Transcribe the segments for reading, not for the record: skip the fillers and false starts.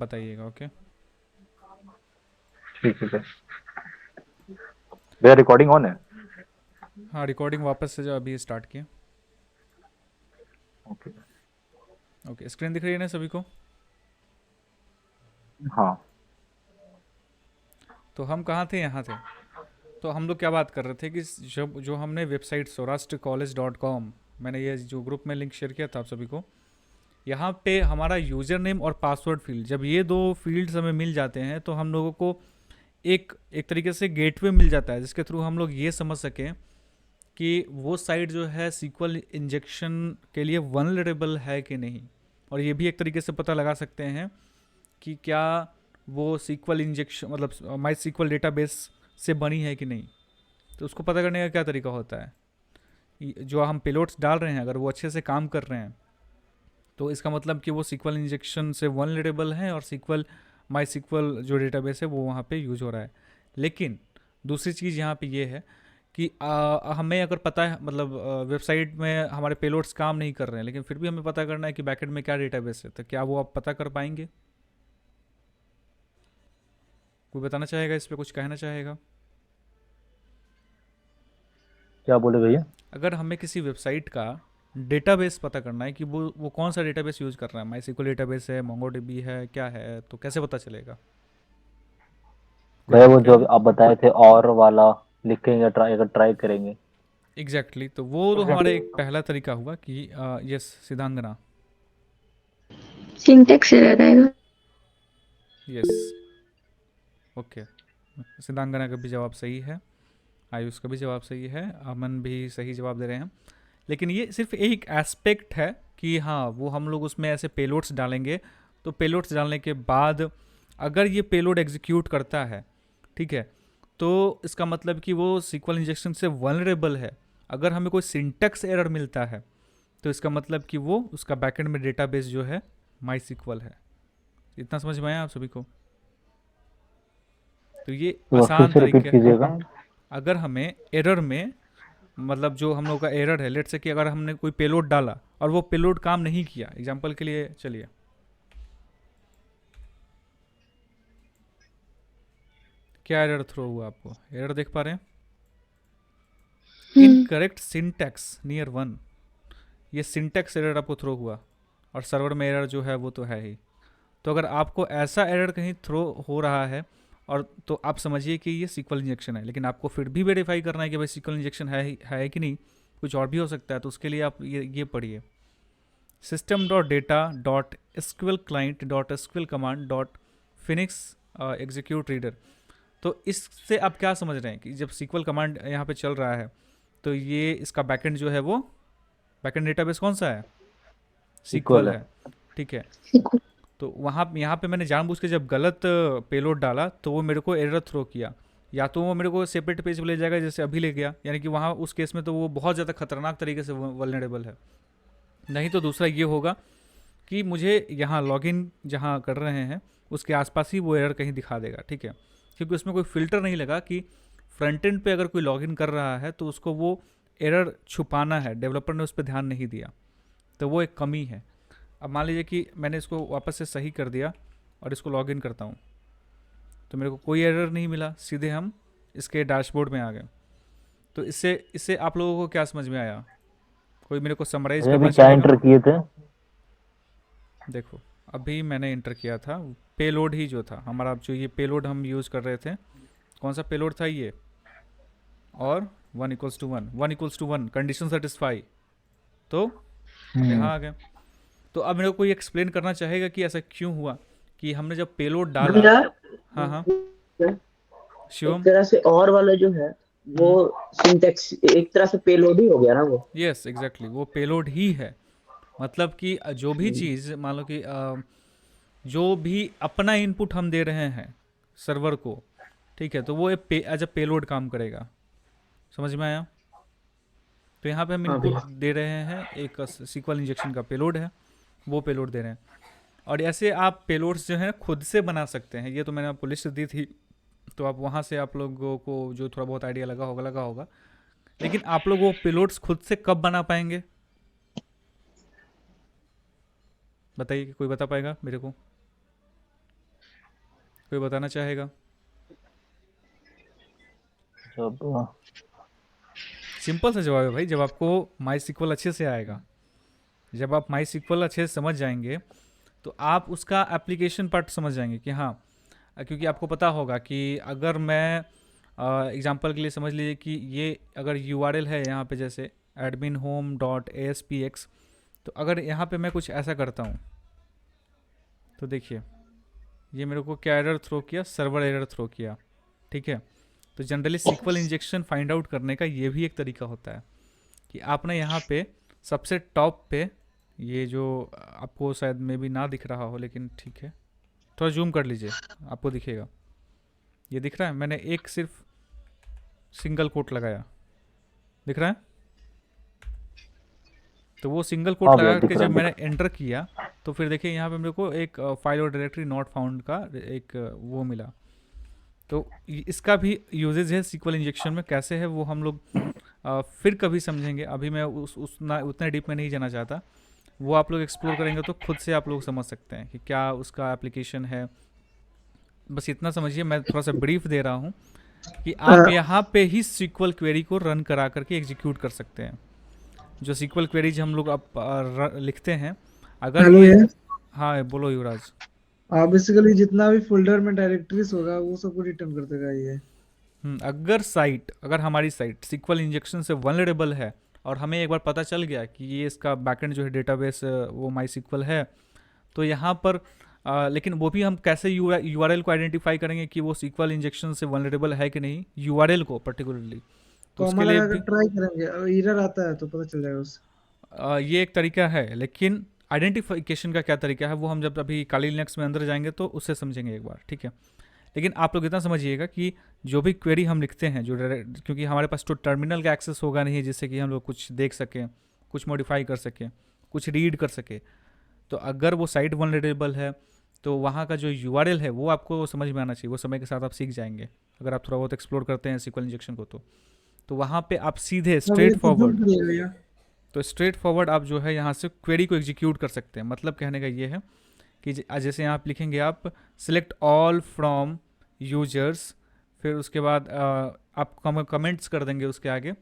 बताइएगा। ओके। ठीक है। भैया रिकॉर्डिंग ऑन है? हाँ, रिकॉर्डिंग वापस से जो अभी स्टार्ट किया। ओके। ओके, स्क्रीन दिख रही है ना सभी को? हाँ। तो हम कहाँ थे? यहाँ थे। तो हम लोग क्या बात कर रहे थे कि जब जो हमने वेबसाइट सौराष्ट्र कॉलेज.com, मैंने ये जो ग्रुप में लिंक शेयर किया था आप सभी को, यहाँ पे हमारा यूज़र नेम और पासवर्ड फील्ड, जब ये दो फील्ड्स हमें मिल जाते हैं तो हम लोगों को एक एक तरीके से गेटवे मिल जाता है, जिसके थ्रू हम लोग ये समझ सकें कि वो साइट जो है सीक्वल इंजेक्शन के लिए वनरेबल है कि नहीं। और ये भी एक तरीके से पता लगा सकते हैं कि क्या वो सीक्वल इंजेक्शन मतलब माई सीक्वल डेटाबेस से बनी है कि नहीं। तो उसको पता करने का क्या तरीका होता है, जो हम पेलोड्स डाल रहे हैं अगर वो अच्छे से काम कर रहे हैं तो इसका मतलब कि वो सीक्वल इंजेक्शन से वनरेबल है और सीक्वल माई सीक्वल जो डेटाबेस है वो वहाँ पे यूज हो रहा है। लेकिन दूसरी चीज़ यहाँ पे ये है कि हमें अगर पता है मतलब वेबसाइट में हमारे पेलोड्स काम नहीं कर रहे हैं, लेकिन फिर भी हमें पता करना है कि बैकेंड में क्या डेटाबेस है, तो क्या वो आप पता कर पाएंगे? कोई बताना चाहेगा इस पर, कुछ कहना चाहेगा? क्या बोले भैया? अगर हमें किसी वेबसाइट का डेटाबेस पता करना है कि वो कौन सा डेटाबेस यूज़ कर रहा है, माई सीक्वल डेटाबेस है, मोंगोडीबी है, क्या है, तो कैसे पता चलेगा? कोई भैया वो तरीका जो है? आप बताए थे और वाला लिखेंगे, ट्राई अगर ट्राई करेंगे। एग्जैक्टली exactly, तो वो तो हमारा एक पहला तरीका हुआ कि यस सिद्धांगना। सिंटेक्स एरर आएगा। यस। ओके। सिद्धांगना का भी जवाब सही है, आयुष का भी जवाब सही है, अमन भी सही जवाब दे रहे हैं। लेकिन ये सिर्फ एक एस्पेक्ट है कि हाँ वो हम लोग उसमें ऐसे पेलोड्स डालेंगे, तो पेलोड्स डालने के बाद अगर ये पेलोड एग्जीक्यूट करता है, ठीक है, तो इसका मतलब कि वो सीक्वल इंजेक्शन से वनरेबल है। अगर हमें कोई सिंटेक्स एरर मिलता है तो इसका मतलब कि वो उसका बैकएंड में डेटाबेस जो है माई सीक्वल है। इतना समझ में आया आप सभी को? तो ये तो फिर आसान से तरीके रिपीट हैं। कीजिएगा। अगर हमें एरर में मतलब जो हम लोग का एरर है, लेट से कि अगर हमने कोई पेलोड डाला और वो पेलोड काम नहीं किया, एग्जांपल के लिए चलिए, क्या एरर थ्रो हुआ आपको? एरर देख पा रहे हैं? हम्म। इनकरेक्ट सिंटैक्स नियर वन, ये सिंटैक्स एरर आपको थ्रो हुआ। और सर्वर में एरर जो है वो तो है ही। तो अगर आपको ऐसा एरर कहीं थ्रो हो रहा है और तो आप समझिए कि ये सीक्वल इंजेक्शन है, लेकिन आपको फिर भी वेरीफाई करना है कि भाई सीक्वल इंजेक्शन है कि नहीं, कुछ और भी हो सकता है। तो उसके लिए आप ये पढ़िए, system dot data dot SQL client dot SQL command dot Phoenix execute reader. तो इससे आप क्या समझ रहे हैं कि जब सीक्वल कमांड यहाँ पे चल रहा है तो ये इसका बैकएंड जो है वो बैकएंड डेटाबेस कौन सा है? इक्वल सीक्वल है। है। ठीक है। तो वहाँ यहाँ पे मैंने जानबूझ के जब गलत पेलोड डाला तो वो मेरे को एरर थ्रो किया। या तो वो मेरे को सेपरेट पेज पे ले जाएगा जैसे अभी ले गया, यानी कि वहाँ उस केस में तो वो बहुत ज़्यादा खतरनाक तरीके से वल्नरेबल है। नहीं तो दूसरा ये होगा कि मुझे यहाँ लॉगिन जहाँ कर रहे हैं उसके आसपास ही वो एरर कहीं दिखा देगा, ठीक है, क्योंकि उसमें कोई फ़िल्टर नहीं लगा कि फ्रंट एंड पे अगर कोई लॉगिन कर रहा है तो उसको वो एरर छुपाना है, डेवलपर ने उस पर ध्यान नहीं दिया, तो वो एक कमी है। अब मान लीजिए कि मैंने इसको वापस से सही कर दिया और इसको लॉगिन करता हूँ, तो मेरे को कोई एरर नहीं मिला, सीधे हम इसके डैशबोर्ड में आ गए। तो इससे इससे आप लोगों को क्या समझ में आया? कोई मेरे को समराइज़ भैया अभी करना क्या चाहेगा? एंटर किए थे? देखो, अभी मैंने इंटर किया था पेलोड ही जो था हमारा, जो ये पेलोड हम यूज़ कर रहे थे, कौन सा पेलोड था ये? और one equals to one condition satisfy. तो हम हम्म। यहाँ आ गए। तो अब मेरे को कोई एक्सप्लेन करना चाहेगा कि ऐसा क्यों हुआ कि हमने जब पेलोड डाला? भैया, हाँ हाँ। एक शिवम। तरह से और वाला जो है वो हम्म। सिंटेक्स एक तरह से पेलोड ही हो गया ना वो। यस एग्जैक्टली, वो पेलोड ही है। मतलब कि जो भी चीज़ मान लो कि जो भी अपना इनपुट हम दे रहे हैं सर्वर को, ठीक है, तो वो एज अ पेलोड काम करेगा। समझ में आया? तो यहाँ पे हम हाँ इनपुट भैया। दे रहे हैं, एक सीक्वल इंजेक्शन का पेलोड है, वो पेलोड दे रहे हैं। और ऐसे आप पेलोड्स जो है खुद से बना सकते हैं, ये तो मैंने आपको लिस्ट दी थी, तो आप वहाँ से आप लोगों को जो थोड़ा बहुत आइडिया लगा होगा। लेकिन आप लोग वो पेलोड्स खुद से कब बना पाएंगे? बताइए कि कोई बता पाएगा मेरे को? कोई बताना चाहेगा? जब सिंपल सा जवाब है भाई, जब आपको माई सिक्वल अच्छे से आएगा, जब आप माई सिक्वल अच्छे से समझ जाएंगे तो आप उसका एप्लीकेशन पार्ट समझ जाएंगे कि हाँ, क्योंकि आपको पता होगा कि अगर मैं एग्जांपल के लिए समझ लीजिए कि ये अगर URL है यहाँ पे, जैसे adminhome.aspx, तो अगर यहाँ पे मैं कुछ ऐसा करता हूँ तो देखिए ये मेरे को क्या एरर थ्रो किया, सर्वर एरर थ्रो किया, ठीक है। तो generally SQL injection find out करने का ये भी एक तरीका होता है कि आपने यहाँ पे सबसे टॉप पे, ये जो आपको शायद में भी ना दिख रहा हो लेकिन ठीक है, थोड़ा जूम कर लीजिए, आपको दिखेगा। ये दिख रहा है, मैंने एक सिर्फ सिंगल कोट लगाया, दिख रहा है। तो वो सिंगल कोट हाँ भैया लगा के दिख रहा जब है, मैंने एंटर किया तो फिर देखिए यहाँ पे मेरे को एक फाइल और डायरेक्टरी नॉट फाउंड का एक वो मिला। तो इसका भी यूजेज है सिक्वल इंजेक्शन में, कैसे है वो हम लोग फिर कभी समझेंगे। अभी मैं उतने डीप में नहीं जाना चाहता, वो आप लोग एक्सप्लोर करेंगे तो खुद से आप लोग समझ सकते हैं कि क्या उसका एप्लीकेशन है। बस इतना समझिए, मैं थोड़ा सा ब्रीफ दे रहा हूँ कि आप यहाँ पे ही सिक्वल क्वेरी को रन करा करके एग्जीक्यूट कर सकते हैं। जो सिक्वल क्वेरीज हम लोग आप लिखते हैं, अगर हेलो ये, यार। हाँ बोलो युवराज। बेसिकली जितना भी फोल्डर में डायरेक्टरीज होगा वो सबको रिटर्न कर देगा ये। अगर हमारी साइट सिक्वल इंजेक्शन से वनरेबल है और हमें एक बार पता चल गया कि ये इसका बैकएंड जो है डेटाबेस वो माई सिक्वल है, तो यहाँ पर लेकिन वो भी हम कैसे URL को आइडेंटिफाई करेंगे कि वो सिक्वल इंजेक्शन से वनरेबल है कि नहीं, URL को पर्टिकुलरली। तो उसके कॉमा लिए लगा कर भी ट्राई करेंगे, और एरर आता है तो पता चल जाएगा उससे। ये एक तरीका है, लेकिन आइडेंटिफिकेशन का क्या तरीका है वो हम जब अभी काली लिनक्स में अंदर जाएंगे तो उससे समझेंगे एक बार, ठीक है। लेकिन आप लोग इतना समझिएगा कि जो भी क्वेरी हम लिखते हैं, जो क्योंकि हमारे पास तो टर्मिनल का एक्सेस होगा नहीं जिससे कि हम लोग कुछ देख सकें, कुछ मॉडिफाई कर सकें, कुछ रीड कर सके। तो अगर वो साइट वनरेबल है तो वहाँ का जो URL है वो आपको समझ में आना चाहिए, वो समय के साथ आप सीख जाएंगे अगर आप थोड़ा बहुत एक्सप्लोर करते हैं सिक्वल इंजेक्शन को। तो वहाँ पे आप सीधे अब ये स्ट्रेट तो जूम फॉरवर्ड, करिएगा भैया। तो स्ट्रेट फॉरवर्ड आप जो है यहाँ से क्वेरी को एग्जीक्यूट कर सकते हैं। मतलब कहने का ये है कि जैसे यहाँ आप लिखेंगे, आप सिलेक्ट ऑल फ्रॉम यूजर्स, फिर उसके बाद आप कमेंट्स कर देंगे उसके आगे,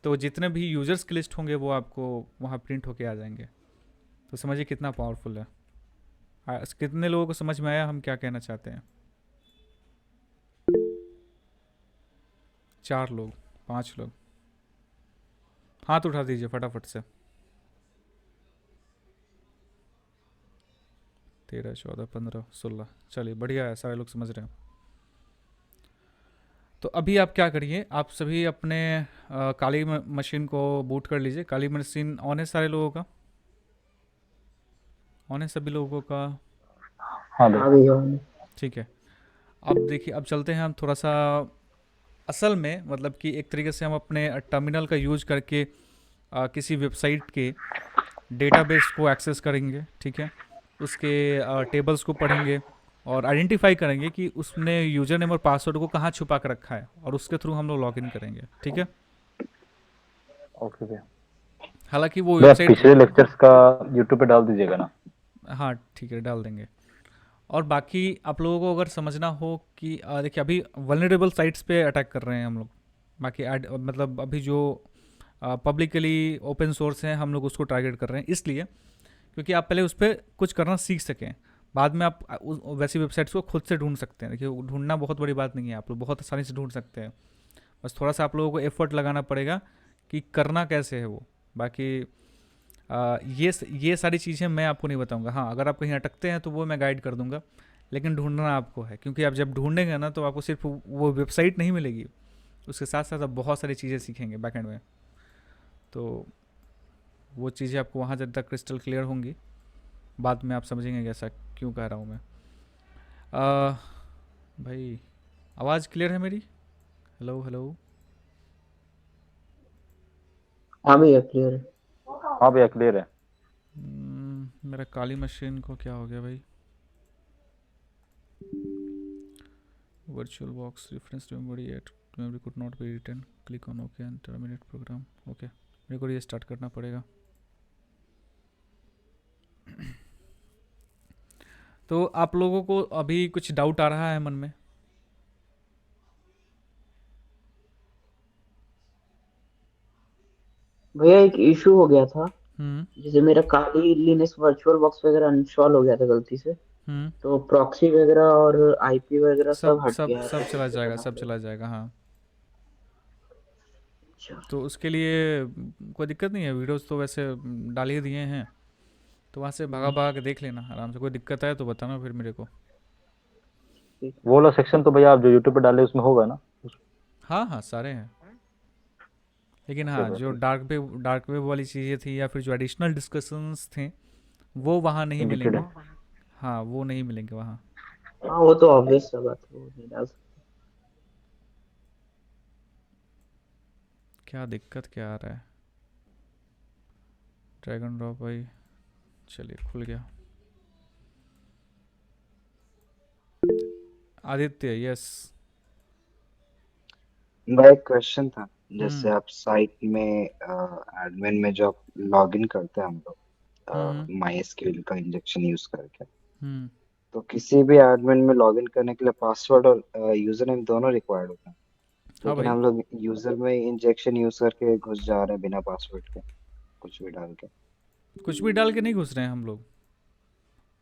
तो जितने भी यूजर्स की लिस्ट होंगे वो आपको वहाँ प्रिंट होके आ जाएंगे। तो समझिए कितना पावरफुल है। कितने लोगों को समझ में आया हम क्या कहना चाहते हैं? 4 लोग, 5 लोग, हाथ उठा दीजिए फटाफट से। 13, 14, 15, 16, चलिए बढ़िया है, सारे लोग समझ रहे हैं। तो अभी आप क्या करिए, आप सभी अपने काली मशीन को बूट कर लीजिए। काली मशीन ऑन है सारे लोगों का? ऑन है सभी लोगों का? हाँ हाँ भैया। भैया। ठीक है। अब देखिए, अब चलते हैं हम थोड़ा सा असल में, मतलब कि एक तरीके से हम अपने टर्मिनल का यूज करके किसी वेबसाइट के डेटाबेस को एक्सेस करेंगे, ठीक है। उसके टेबल्स को पढ़ेंगे और आइडेंटिफाई करेंगे कि उसने यूजर नेम और पासवर्ड को कहाँ छुपा कर रखा है, और उसके थ्रू हम लोग लॉगिन करेंगे, ठीक है। ओके भैया। हालांकि वो भैया वेबसाइट, पिछले लेक्चर्स का यूट्यूब पे डाल दीजिएगा ना। हाँ ठीक है डाल देंगे। और बाकी आप लोगों को अगर समझना हो कि देखिए अभी वल्नरेबल साइट्स पे अटैक कर रहे हैं हम लोग, बाकी मतलब अभी जो पब्लिकली ओपन सोर्स हैं हम लोग उसको टारगेट कर रहे हैं, इसलिए क्योंकि आप पहले उस पर कुछ करना सीख सकें, बाद में आप वैसी वेबसाइट्स को खुद से ढूंढ सकते हैं। देखिए ढूंढना बहुत बड़ी बात नहीं है, आप लोग बहुत आसानी से ढूंढ सकते हैं। बस थोड़ा सा आप लोगों को एफर्ट लगाना पड़ेगा कि करना कैसे है वो। बाकी ये सारी चीज़ें मैं आपको नहीं बताऊंगा। हाँ अगर आप कहीं अटकते हैं तो वो मैं गाइड कर दूंगा, लेकिन ढूंढना आपको है, क्योंकि आप जब ढूंढेंगे ना तो आपको सिर्फ वो वेबसाइट नहीं मिलेगी, उसके साथ साथ आप बहुत सारी चीज़ें सीखेंगे बैकएंड में। तो वो चीज़ें आपको वहाँ जब तक क्रिस्टल क्लियर होंगी, बाद में आप समझेंगे कि ऐसा क्यों कह रहा हूँ मैं। भाई आवाज़ क्लियर है मेरी? Hello hello. हाँ भैया क्लियर है। हाँ भैया क्लियर है। मेरा काली मशीन को क्या हो गया भाई? Virtual box reference to memory at memory could not be return, click on okay and terminate program. Okay मेरे को ये स्टार्ट करना पड़ेगा। तो आप लोगों को अभी कुछ डाउट आ रहा है मन में? भैया एक इशू हो गया था। हम्म। जैसे मेरा काली लिनक्स वर्चुअल बॉक्स वगैरह इंस्टॉल हो गया था गलती से। हम्म। तो प्रॉक्सी वगैरह और आईपी वगैरह सब सब हट सब गया है, सब तो चला कैसे जाएगा, करना सब पड़ेगा? चला जाएगा, हाँ। अच्छा। तो उसके लिए कोई दिक्कत नहीं है, वीडियोस तो वैसे डाल ही दिए हैं, तो वहाँ से भगा हम्म, भगा के देख लेना आराम से। कोई दिक्कत आए तो बताना फिर मेरे को। ठीक है। वो वाला सेक्शन तो भैया आप जो यूट्यूब पे डाले उसमें होगा ना? हाँ हाँ, सारे हैं। लेकिन ठीक है हाँ, भैया, जो ठीक। डार्क वेब वाली चीज़ें थी या फिर जो एडिशनल डिस्कशंस थे, वो वहाँ नहीं एडिटेड मिलेंगे। है। हाँ, वो नहीं मिलेंगे वहाँ। हाँ वो तो ऑब्वियस सा बात है, वो नहीं डाल सकते। क्या दिक्कत क्या आ रहा है? ड्रैगन ड्रॉप भाई, चलिए खुल गया। आदित्य, यस। मेरा एक क्वेश्चन था। जैसे हम्म। आप साइट में एडमिन में जो आप लॉग इन करते हैं हम हम्म। लोग माई एसक्यूएल का इंजेक्शन यूज करके, हम्म। तो किसी भी एडमिन में लॉग इन करने के लिए पासवर्ड और यूजर नेम दोनों रिक्वायर्ड होता है। हाँ लेकिन भाई, हम लोग यूजर में इंजेक्शन यूज करके घुस जा रहे हैं बिना पासवर्ड के, कुछ भी डाल के। कुछ भी डाल के नहीं घुस रहे हैं हम लोग।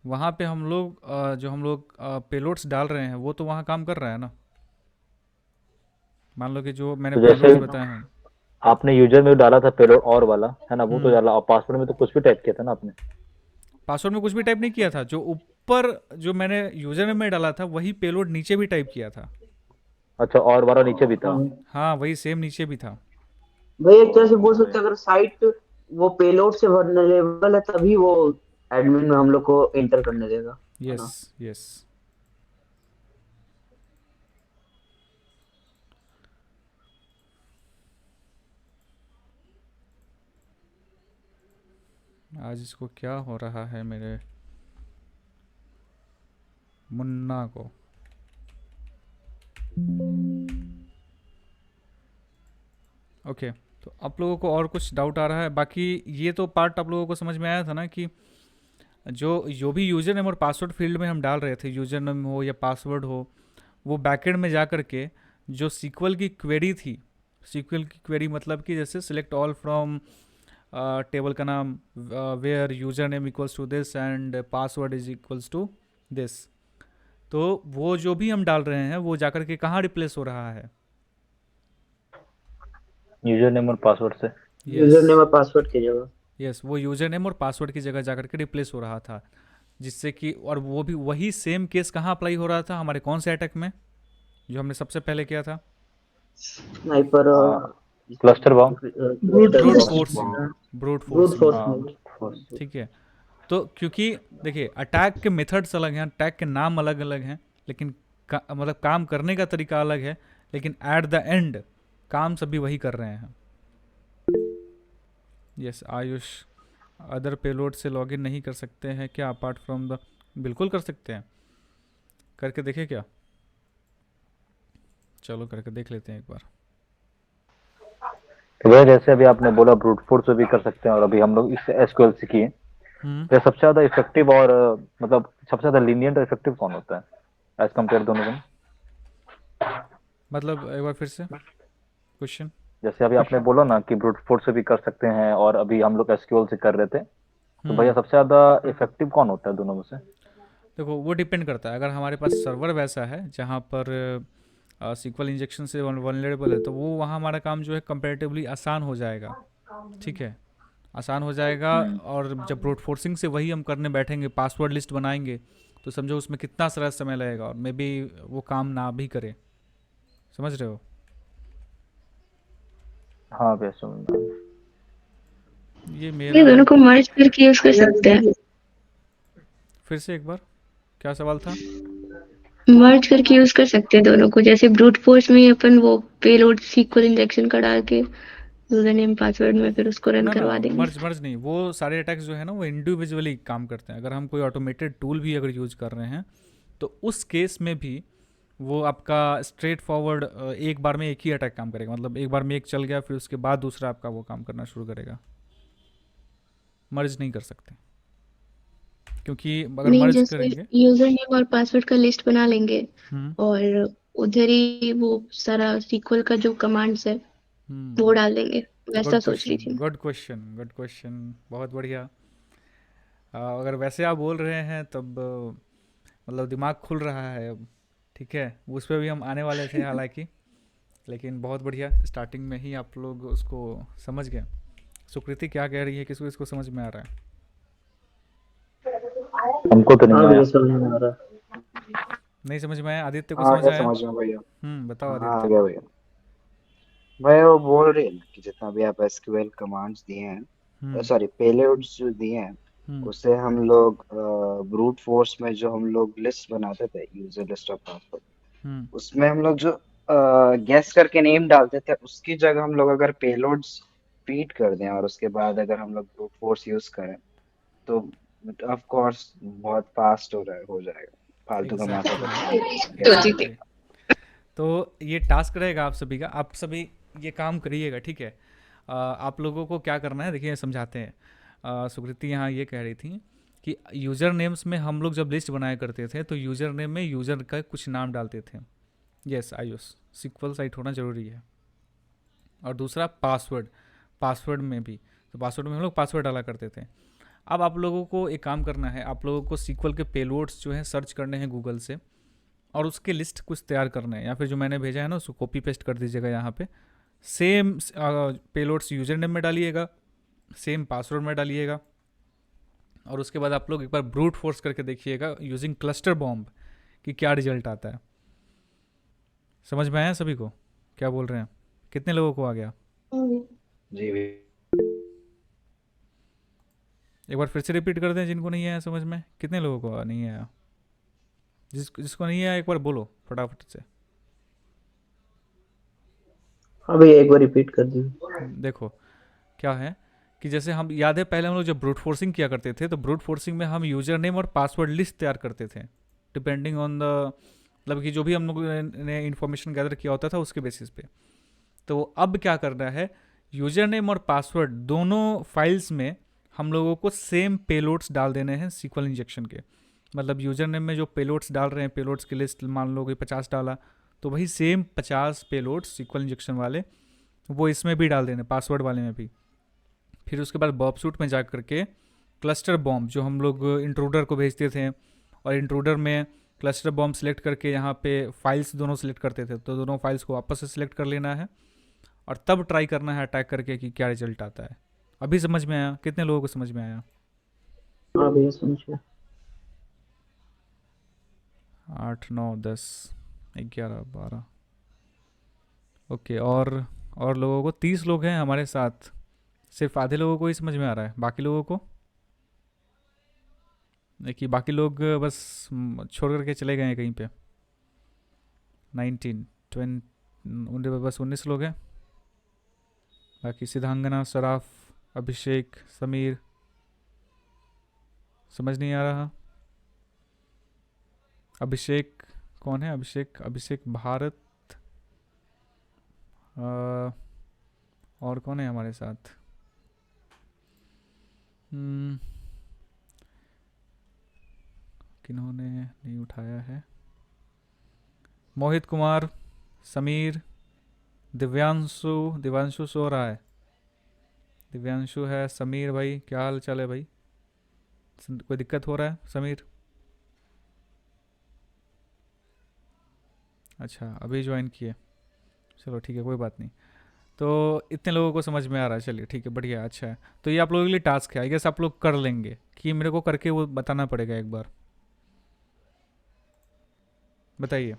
वहाँ पे हम लोग जो हम लोग पेलोड्स डाल रहे हैं वो तो वहाँ काम कर रहा है ना। मान लो कि जो मैंने तो जैसे पेलोड्स बताए हैं। आपने यूजर में डाला था पेलोड और वाला है ना, वो तो हम्म। डाला, और पासवर्ड में तो कुछ भी टाइप किया था ना आपने? पासवर्ड में कुछ भी टाइप नहीं किया था। जो ऊपर जो मैंने यूजर नेम में डाला था वही पेलोड नीचे भी टाइप किया था। अच्छा, और वाला नीचे भी था? हाँ हाँ, वही सेम नीचे भी था। भाई, एक तरह से बोल ठीक है सकते भैया। हैं, अगर साइट वो पेलोड से वल्नरेबल है तभी वो एडमिन में हम लोग को एंटर करने देगा, है यस। ना? यस। आज इसको क्या हो रहा है मेरे मुन्ना को? ओके। तो आप लोगों को और कुछ डाउट आ रहा है? बाकी ये तो पार्ट आप लोगों को समझ में आया था ना कि जो जो भी यूज़र नेम और पासवर्ड फील्ड में हम डाल रहे थे, यूज़र नेम हो या पासवर्ड हो, वो बैकएंड में जा कर के जो सीक्वल की क्वेरी थी, सीक्वल की क्वेरी मतलब कि जैसे सिलेक्ट ऑल फ्रॉम टेबल का नाम, where user name equals to this and password is equals to this, तो वो जो भी हम डाल रहे हैं वो जाकर के कहाँ रिप्लेस हो रहा है? यूजर नेम और पासवर्ड से। यस। यूजर नेम और पासवर्ड की जगह। यस, वो यूज़र नेम और पासवर्ड की जगह जाकर के रिप्लेस हो रहा था। जिससे कि, और वो भी वही सेम केस कहाँ अप्लाई हो रहा था? हमारे कौन से अटैक में जो हमने सबसे पहले किया था? Sniper cluster bomb. Brute brute force. Forcing. Brute brute forcing force में। में हाँ, भी। हाँ, ठीक है। तो क्योंकि देखिए, अटैक के मेथड्स अलग हैं, अटैक के नाम अलग अलग हैं, लेकिन मतलब काम करने का तरीका अलग है, लेकिन एट द एंड काम सभी वही कर रहे हैं। यस आयुष, अदर पेलोड से लॉगिन नहीं कर सकते हैं क्या अपार्ट फ्रॉम द? बिल्कुल कर सकते हैं। करके देखे क्या? चलो करके देख लेते हैं एक बार। तो भैया जैसे अभी आपने बोला ब्रूट फोर्स से भी कर सकते हैं, और अभी हम लोग इस एसक्यूएल से किए, हम्म। तो ये सबसे ज्यादा इफेक्टिव और मतलब सबसे ज्यादा लीनियंट और इफेक्टिव कौन होता है एज कम्पेयर दोनों में? मतलब एक बार फिर से क्वेश्चन। जैसे अभी आपने बोला ना कि ब्रूट फोर्स से भी कर सकते हैं, और अभी हम लोग एसक्यूएल से कर रहे थे, तो भैया हम्म। सबसे ज्यादा इफेक्टिव कौन होता है दोनों में से? देखो, वो डिपेंड करता है। अगर हमारे पास सर्वर वैसा है जहाँ पर सीक्वल इंजेक्शन से वनरेबल है, तो वो वहाँ हमारा काम जो है कंपैरेटिवली आसान हो जाएगा। ठीक है, आसान हो जाएगा। हम्म। और जब ब्रूट फोर्सिंग से वही हम करने बैठेंगे, पासवर्ड लिस्ट बनाएंगे, तो समझो उसमें कितना सारा समय लगेगा और मे बी वो काम ना भी करे। समझ रहे हो? हाँ भैया समझ रहा हूँ। ये ये मेरा दोनों को मर्ज करके यूज कर सकते हैं। फिर से एक बार, क्या सवाल था? मर्ज करके यूज कर सकते हैं दोनों को, जैसे ब्रूट फोर्स में अपन वो पेलोड सीक्वल इंजेक्शन का डाल के यूजर नेम पासवर्ड में फिर उसको रन ना ना, करवा देंगे। मर्ज मर्ज नहीं। वो सारे अटैक्स जो है ना वो इंडिविजुअली काम करते हैं। अगर हम कोई ऑटोमेटेड टूल भी अगर यूज कर रहे हैं, तो उस केस में भी वो आपका स्ट्रेट फॉरवर्ड एक बार में एक ही अटैक काम करेगा। मतलब एक बार में एक चल गया, फिर उसके बाद दूसरा आपका वो काम करना शुरू करेगा। मर्ज नहीं कर सकते, क्योंकि अगर नहीं, मर्ज जैसे करेंगे। यूजर नेम और पासवर्ड का लिस्ट बना लेंगे हम्म और उधर ही वो सारा सीक्वल का जो कमांड्स है वो हम्म डाल देंगे, वैसा गुड सोच रही क्वेश्चन, थी मैं। गुड क्वेश्चन, गुड क्वेश्चन, बहुत बढ़िया। अगर वैसे आप बोल रहे हैं तब मतलब दिमाग खुल रहा है अब। ठीक है, उस पर भी हम आने वाले थे हालांकि, लेकिन बहुत बढ़िया, स्टार्टिंग में ही आप लोग उसको समझ गए। सुकृति क्या कह रही है, किसको इसको समझ में आ रहा है? हमको तो नहीं हाँ आया। भैया समझ में आ रहा है। नहीं समझ में आया? आदित्य को हाँ, आ समझ गया आया? समझ में भैया। बताओ हाँ, आ आदित्य। गया भैया। भैया वो बोल रही है ना कि जितना भी आप एसक्यूएल कमांड्स दिए हैं, हम्म सॉरी पेलोड्स जो दिए हैं, हम्म उसे हम लोग ब्रूट फोर्स में जो हम लोग लिस्ट बनाते थे, यूजर लिस्ट ऑफ पासवर्ड, हम्म उसमें हम लोग जो गेस करके नेम डालते थे, उसकी जगह हम लोग अगर पेलोड्स फीड कर दें और उसके बाद अगर हम लोग ब्रूट फोर्स यूज करें, तो ऑफ कोर्स बहुत फास्ट हो जाएगा। फालतू का मैसेज एग्जैक्टली, गेस सोची करना। थी। एग्जैक्टली। तो ये टास्क रहेगा आप सभी का, आप सभी ये काम करिएगा, ठीक है? आप लोगों को क्या करना है, देखिए समझाते हैं। सुकृति यहाँ ये कह रही थी कि यूज़र नेम्स में हम लोग जब लिस्ट बनाया करते थे तो यूज़र नेम में यूज़र का कुछ नाम डालते थे। यस आयुष, सिक्वल साइट होना ज़रूरी है। और दूसरा पासवर्ड, पासवर्ड में भी, तो पासवर्ड में हम लोग पासवर्ड डाला करते थे। अब आप लोगों को एक काम करना है, आप लोगों को सीक्वल के पेलोड्स जो हैं सर्च करने हैं गूगल से, और उसके लिस्ट कुछ तैयार करना है, या फिर जो मैंने भेजा है ना उसको कॉपी पेस्ट कर दीजिएगा यहाँ पे। सेम पेलोड्स यूजर नेम में डालिएगा, सेम पासवर्ड में डालिएगा, और उसके बाद आप लोग एक बार ब्रूट फोर्स करके देखिएगा यूजिंग क्लस्टर बॉम्ब कि क्या रिजल्ट आता है। समझ में आया सभी को क्या बोल रहे हैं? कितने लोगों को आ गया? जी भैया। एक बार फिर से रिपीट कर दें जिनको नहीं आया समझ में। कितने लोगों को नहीं आया? जिसको नहीं आया एक बार बोलो फटाफट से। हाँ भैया एक बार रिपीट कर दीजिए। देखो क्या है कि जैसे हम याद है पहले हम लोग जब ब्रूट फोर्सिंग किया करते थे तो ब्रूट फोर्सिंग में हम यूजर नेम और पासवर्ड लिस्ट तैयार करते थे डिपेंडिंग ऑन द, मतलब कि जो भी हम लोग ने इन्फॉर्मेशन गैदर किया होता था उसके बेसिस पे। तो अब क्या करना है, यूजर नेम और पासवर्ड दोनों फाइल्स में हम लोगों को सेम पेलोड्स डाल देने हैं सीक्वल इंजेक्शन के। मतलब यूजर नेम में जो पेलोड्स डाल रहे हैं, पेलोड्स की लिस्ट मान लो कि 50 डाला, तो वही सेम 50 पेलोड्स सीक्वल इंजेक्शन वाले वो इसमें भी डाल देने, पासवर्ड वाले में भी। फिर उसके बाद बॉब सूट में जा करके क्लस्टर बॉम्ब जो हम लोग इंट्रूडर को भेजते थे, और इंट्रूडर में क्लस्टर बॉम्ब सेलेक्ट करके यहाँ पे फाइल्स दोनों सेलेक्ट करते थे, तो दोनों फाइल्स को वापस से सिलेक्ट कर लेना है और तब ट्राई करना है अटैक करके कि क्या रिजल्ट आता है। अभी समझ में आया? कितने लोगों को समझ में आया? हाँ भैया समझ गया। 8 9 10 11 12। ओके, और लोगों को 30 लोग हैं हमारे साथ, सिर्फ आधे लोगों को ही समझ में आ रहा है, बाकी लोगों को देखिए, बाकी लोग बस छोड़ करके चले गए हैं कहीं पे। 19 20 बस 19 लोग हैं, बाकी सिद्धांगना, सराफ, अभिषेक, समीर, समझ नहीं आ रहा। अभिषेक कौन है? अभिषेक भारत, और कौन है हमारे साथ? किन्होंने नहीं उठाया है? मोहित कुमार, समीर, दिव्यांशु सो रहा है। दिव्यांशु है, समीर भाई क्या हाल चाल है भाई? कोई दिक्कत हो रहा है समीर? अच्छा अभी ज्वाइन किए, चलो ठीक है कोई बात नहीं। तो इतने लोगों को समझ में आ रहा है, चलिए ठीक है बढ़िया, अच्छा है। तो ये आप लोगों के लिए टास्क है, आई गेस आप लोग कर लेंगे कि मेरे को करके वो बताना पड़ेगा एक बार, बताइए।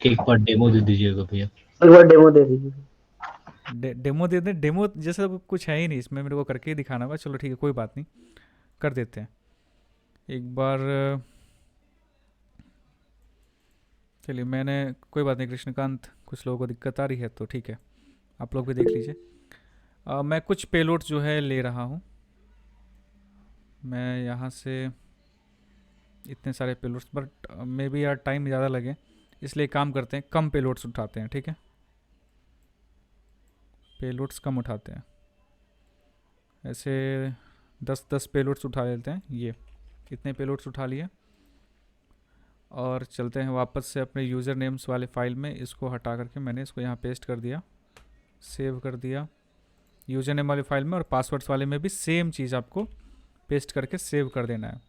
एक बार डेमो दे दीजिएगा भैया। एक बार डेमो दे दीजिए। डेमो दे दें? डेमो जैसा कुछ है ही नहीं इसमें, मेरे को करके ही दिखाना होगा। चलो ठीक है कोई बात नहीं, कर देते हैं एक बार। चलिए मैंने, कोई बात नहीं कृष्णकांत, कुछ लोगों को दिक्कत आ रही है तो ठीक है, आप लोग भी देख लीजिए। मैं कुछ पेलोड जो है ले रहा हूँ, मैं यहाँ से इतने सारे पेलोड्स, बट मे बी यार टाइम ज़्यादा लगे, इसलिए काम करते हैं कम पेलोड्स उठाते हैं, ठीक है? पेलोड्स कम उठाते हैं, ऐसे 10 पेलोड्स उठा लेते हैं। ये इतने पेलोड्स उठा लिए और चलते हैं वापस से अपने यूज़र नेम्स वाले फाइल में। इसको हटा करके मैंने इसको यहाँ पेस्ट कर दिया, सेव कर दिया यूज़र नेम वाले फाइल में, और पासवर्ड्स वाले में भी सेम चीज़ आपको पेस्ट करके सेव कर देना है।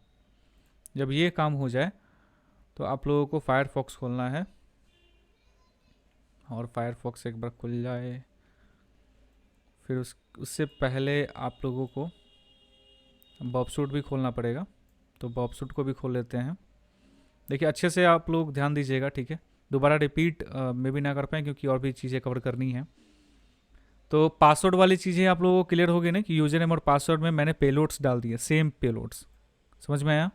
जब ये काम हो जाए तो आप लोगों को फायरफॉक्स खोलना है, और फायरफॉक्स एक बार खुल जाए। फिर उससे पहले आप लोगों को बॉबसूट भी खोलना पड़ेगा, तो बॉबसूट को भी खोल लेते हैं। देखिए अच्छे से आप लोग ध्यान दीजिएगा, ठीक है, दोबारा रिपीट में भी ना कर पाएँ क्योंकि और भी चीज़ें कवर करनी है। तो पासवर्ड वाली चीज़ें आप लोगों को क्लियर हो गई ना कि यूज़र नेम और पासवर्ड में मैंने पेलोड्स डाल दिए, सेम पेलोड्स, समझ में आया?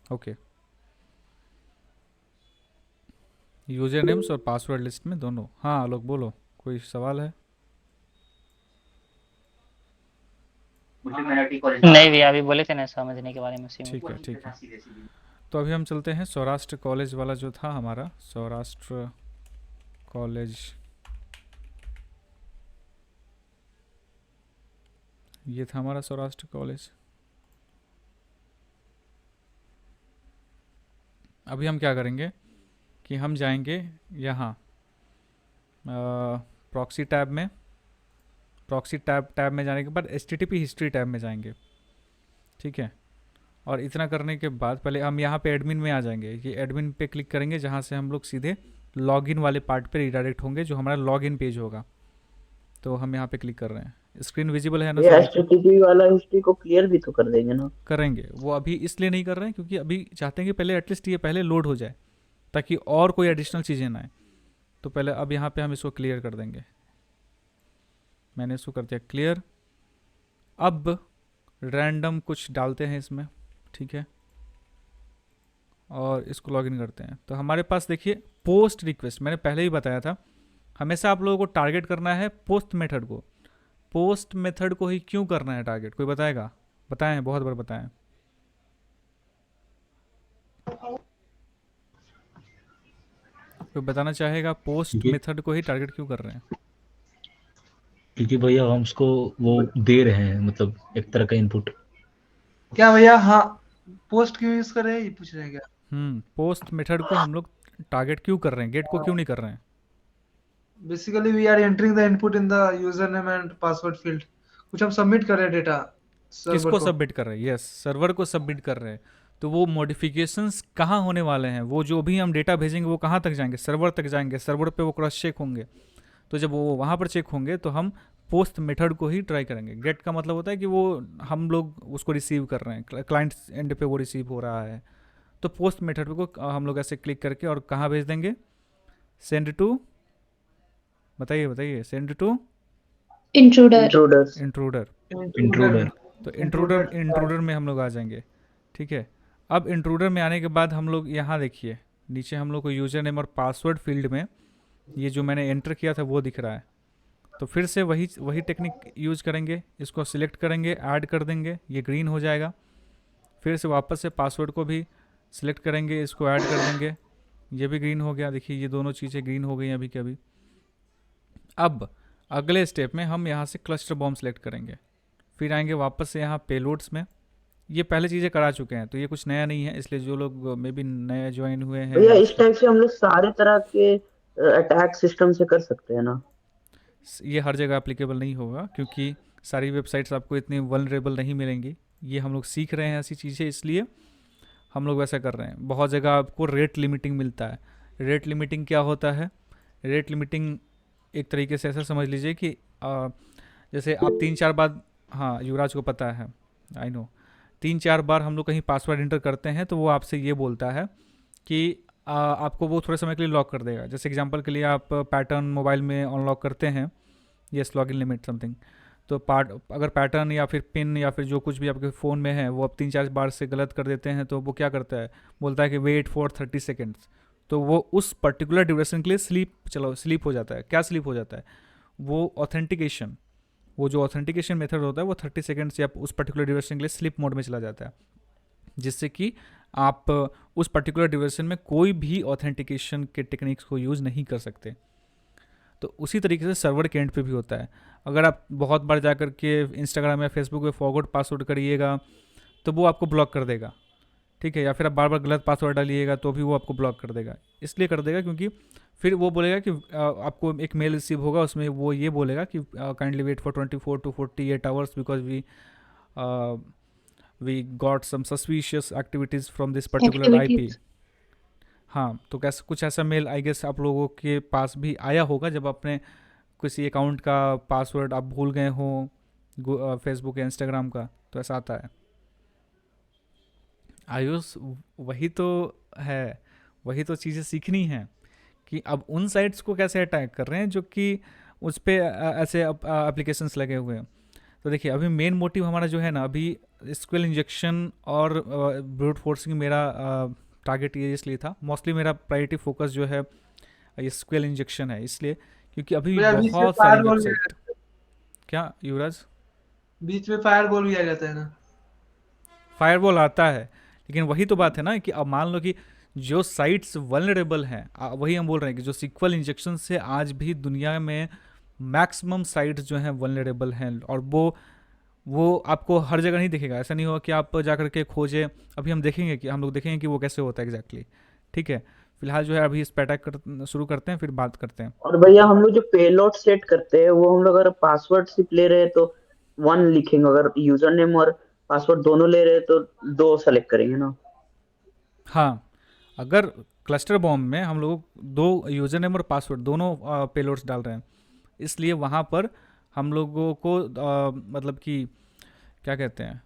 ओके, यूज़र नेम्स और पासवर्ड लिस्ट में दोनों। हाँ लोग बोलो, कोई सवाल है? नहीं भैया, अभी बोले थे ना समझने के बारे में, उसी में। ठीक है ठीक है। तो अभी हम चलते हैं सौराष्ट्र कॉलेज वाला जो था हमारा, सौराष्ट्र कॉलेज, ये था हमारा सौराष्ट्र कॉलेज। अभी हम क्या करेंगे कि हम जाएंगे यहाँ प्रॉक्सी टैब में, प्रॉक्सी टैब में जाने के बाद HTTP हिस्ट्री टैब में जाएंगे, ठीक है। और इतना करने के बाद पहले हम यहाँ पे एडमिन में आ जाएंगे, ये एडमिन पे क्लिक करेंगे जहाँ से हम लोग सीधे लॉगिन वाले पार्ट पे रिडायरेक्ट होंगे, जो हमारा लॉगिन पेज होगा। तो हम यहाँ पे क्लिक कर रहे हैं, स्क्रीन विजिबल है ना? ये HTTP वाला हिस्ट्री को क्लियर भी तो कर देंगे ना? करेंगे, वो अभी इसलिए नहीं कर रहे हैं क्योंकि अभी चाहते हैं कि पहले एटलीस्ट ये पहले लोड हो जाए ताकि और कोई एडिशनल चीज़ें ना आए। तो पहले अब यहाँ पे हम इसको क्लियर कर देंगे, मैंने इसको कर दिया क्लियर। अब रैंडम कुछ डालते हैं इसमें, ठीक है, और इसको लॉगिन करते हैं। तो हमारे पास देखिए पोस्ट रिक्वेस्ट, मैंने पहले ही बताया था हमेशा आप लोगों को टारगेट करना है पोस्ट मेथड को। पोस्ट मेथड को ही क्यों करना है टारगेट, कोई बताएगा? बताएं, बहुत बार बताएं। कोई बताना चाहेगा पोस्ट मेथड को ही टारगेट क्यों कर रहे हैं? क्योंकि भैया हम उसको वो दे रहे हैं, मतलब एक तरह का इनपुट। क्या भैया? हाँ, पोस्ट क्यों यूज कर रहे हैं ये पूछ रहे हैं क्या? पोस्ट मेथड को हम लोग टारगेट क्यों कर रहे हैं, गेट को क्यों नहीं कर रहे हैं? Basically we are entering the input in the user name and password field. कुछ हम सबमिट कर रहे हैं डेटा किसको सबमिट कर रहे हैं? यस, सर्वर को सबमिट कर रहे हैं। तो वो मॉडिफिकेशंस कहाँ होने वाले हैं, वो जो भी हम डेटा भेजेंगे वो कहाँ तक जाएंगे? सर्वर तक जाएंगे, सर्वर पे वो क्रॉस चेक होंगे। तो जब वो वहाँ पर चेक होंगे तो हम पोस्ट मेथड को ही ट्राई करेंगे। गेट का मतलब होता है कि वो हम लोग उसको रिसीव कर रहे हैं, क्लाइंट एंड पे वो रिसीव हो रहा है। तो पोस्ट मेथड को हम लोग ऐसे क्लिक करके और कहाँ भेज देंगे? सेंड टू, बताइए बताइए, सेंड टू इंट्रूडर। इंट्रूडर। तो इंट्रूडर में हम लोग आ जाएंगे, ठीक है। अब इंट्रूडर में आने के बाद हम लोग यहाँ देखिए नीचे हम लोग को यूज़र नेम और पासवर्ड फील्ड में ये जो मैंने एंटर किया था वो दिख रहा है। तो फिर से वही टेक्निक यूज़ करेंगे, इसको सिलेक्ट करेंगे, ऐड कर देंगे, ये ग्रीन हो जाएगा। फिर से वापस से पासवर्ड को भी सिलेक्ट करेंगे, इसको ऐड कर देंगे, ये भी ग्रीन हो गया। देखिए ये दोनों चीज़ें ग्रीन हो गई अभी के अभी। अब अगले स्टेप में हम यहाँ से क्लस्टर बॉम्ब सेलेक्ट करेंगे, फिर आएंगे वापस से यहाँ पेलोड्स में। ये पहले चीज़ें करा चुके हैं तो ये कुछ नया नहीं है, इसलिए जो लोग मे बी नए ज्वाइन हुए हैं भैया इस टाइप से हम लोग सारे तरह के अटैक सिस्टम से कर सकते हैं ना? ये हर जगह एप्लीकेबल नहीं होगा क्योंकि सारी वेबसाइट्स आपको इतनी वल्नरेबल नहीं मिलेंगी। ये हम लोग सीख रहे हैं ऐसी चीज़ें, इसलिए हम लोग वैसा कर रहे हैं। बहुत जगह आपको रेट लिमिटिंग मिलता है। रेट लिमिटिंग क्या होता है? रेट लिमिटिंग एक तरीके से ऐसा समझ लीजिए कि जैसे आप 3-4 बार, हाँ युवराज को पता है, आई नो, 3-4 बार हम लोग कहीं पासवर्ड इंटर करते हैं तो वो आपसे ये बोलता है कि आपको वो थोड़े समय के लिए लॉक कर देगा। जैसे एग्जांपल के लिए आप पैटर्न मोबाइल में अनलॉक करते हैं, यस लॉगिन लिमिट समथिंग, तो अगर पैटर्न या फिर पिन या फिर जो कुछ भी आपके फ़ोन में है वो आप 3-4 बार से गलत कर देते हैं तो वो क्या करता है, बोलता है कि वेट फॉर 30 सेकेंड्स। तो वो उस पर्टिकुलर ड्यूरेशन के लिए स्लीप हो जाता है। क्या स्लीप हो जाता है? वो ऑथेंटिकेशन, वो जो ऑथेंटिकेशन मेथड होता है वो 30 सेकेंड्स या उस पर्टिकुलर ड्यूरेशन के लिए स्लीप मोड में चला जाता है, जिससे कि आप उस पर्टिकुलर ड्यूरेशन में कोई भी ऑथेंटिकेशन के टेक्निक्स को यूज़ नहीं कर सकते। तो उसी तरीके से सर्वर के एंड पे भी होता है। अगर आप बहुत बार जा कर के इंस्टाग्राम या फेसबुक पे फॉरवर्ड पासवर्ड करिएगा तो वो आपको ब्लॉक कर देगा, ठीक है, या फिर आप बार बार गलत पासवर्ड डालिएगा तो भी वो आपको ब्लॉक कर देगा। इसलिए कर देगा क्योंकि फिर वो बोलेगा कि आपको एक मेल रिसीव होगा, उसमें वो ये बोलेगा कि kindly wait for 24 to 48 hours because we got some suspicious activities from this particular IP. Activities. हाँ, तो कैसे कुछ ऐसा मेल आई गेस आप लोगों के पास भी आया होगा जब अपने किसी अकाउंट का पासवर्ड आप भूल गए हो फेसबुक या इंस्टाग्राम का, तो ऐसा आता है। आयुष, वही तो है, वही तो चीज़ें सीखनी हैं कि अब उन साइट्स को कैसे अटैक कर रहे हैं जो कि उस पर ऐसे एप्लीकेशंस लगे हुए हैं। तो देखिए अभी मेन मोटिव हमारा जो है ना, अभी एसक्यूएल इंजेक्शन और ब्रूट फोर्सिंग मेरा टारगेट ये इसलिए था, मोस्टली मेरा प्रायोरिटी फोकस जो है एसक्यूएल इंजेक्शन है, इसलिए क्योंकि अभी भैया बीच में बहुत सारी फायरवॉल भी वेबसाइट। क्या युवराज? बीच में फायरवॉल भी आ जाता है ना। फायरवॉल आता है, लेकिन वही तो बात है ना कि अब मान लो कि जो साइट्स वल्नरेबल हैं, वही हम बोल रहे हैं कि जो सिक्वल इंजेक्शन से आज भी दुनिया में मैक्सिमम साइट्स जो हैं वल्नरेबल हैं, और वो आपको हर जगह नहीं दिखेगा। ऐसा नहीं होगा कि आप जा कर के खोजें, अभी हम देखेंगे कि हम लोग देखेंगे कि वो कैसे होता है एग्जैक्टली, ठीक है। फिलहाल जो है अभी इस पर अटैक शुरू करते हैं, फिर बात करते हैं। और भैया हम लोग जो पेलोड सेट करते हैं वो हम लोग अगर पासवर्ड सिर्फ ले रहे हैं तो 1 लिखेंगे, अगर यूजर नेम और पासवर्ड दोनों ले रहे हैं तो 2 सेलेक्ट करेंगे ना। हाँ, अगर क्लस्टर बॉम्ब में हम लोग 2 यूज़र नेम और पासवर्ड दोनों पेलोड्स डाल रहे हैं, इसलिए वहाँ पर हम लोगों को मतलब कि क्या कहते हैं,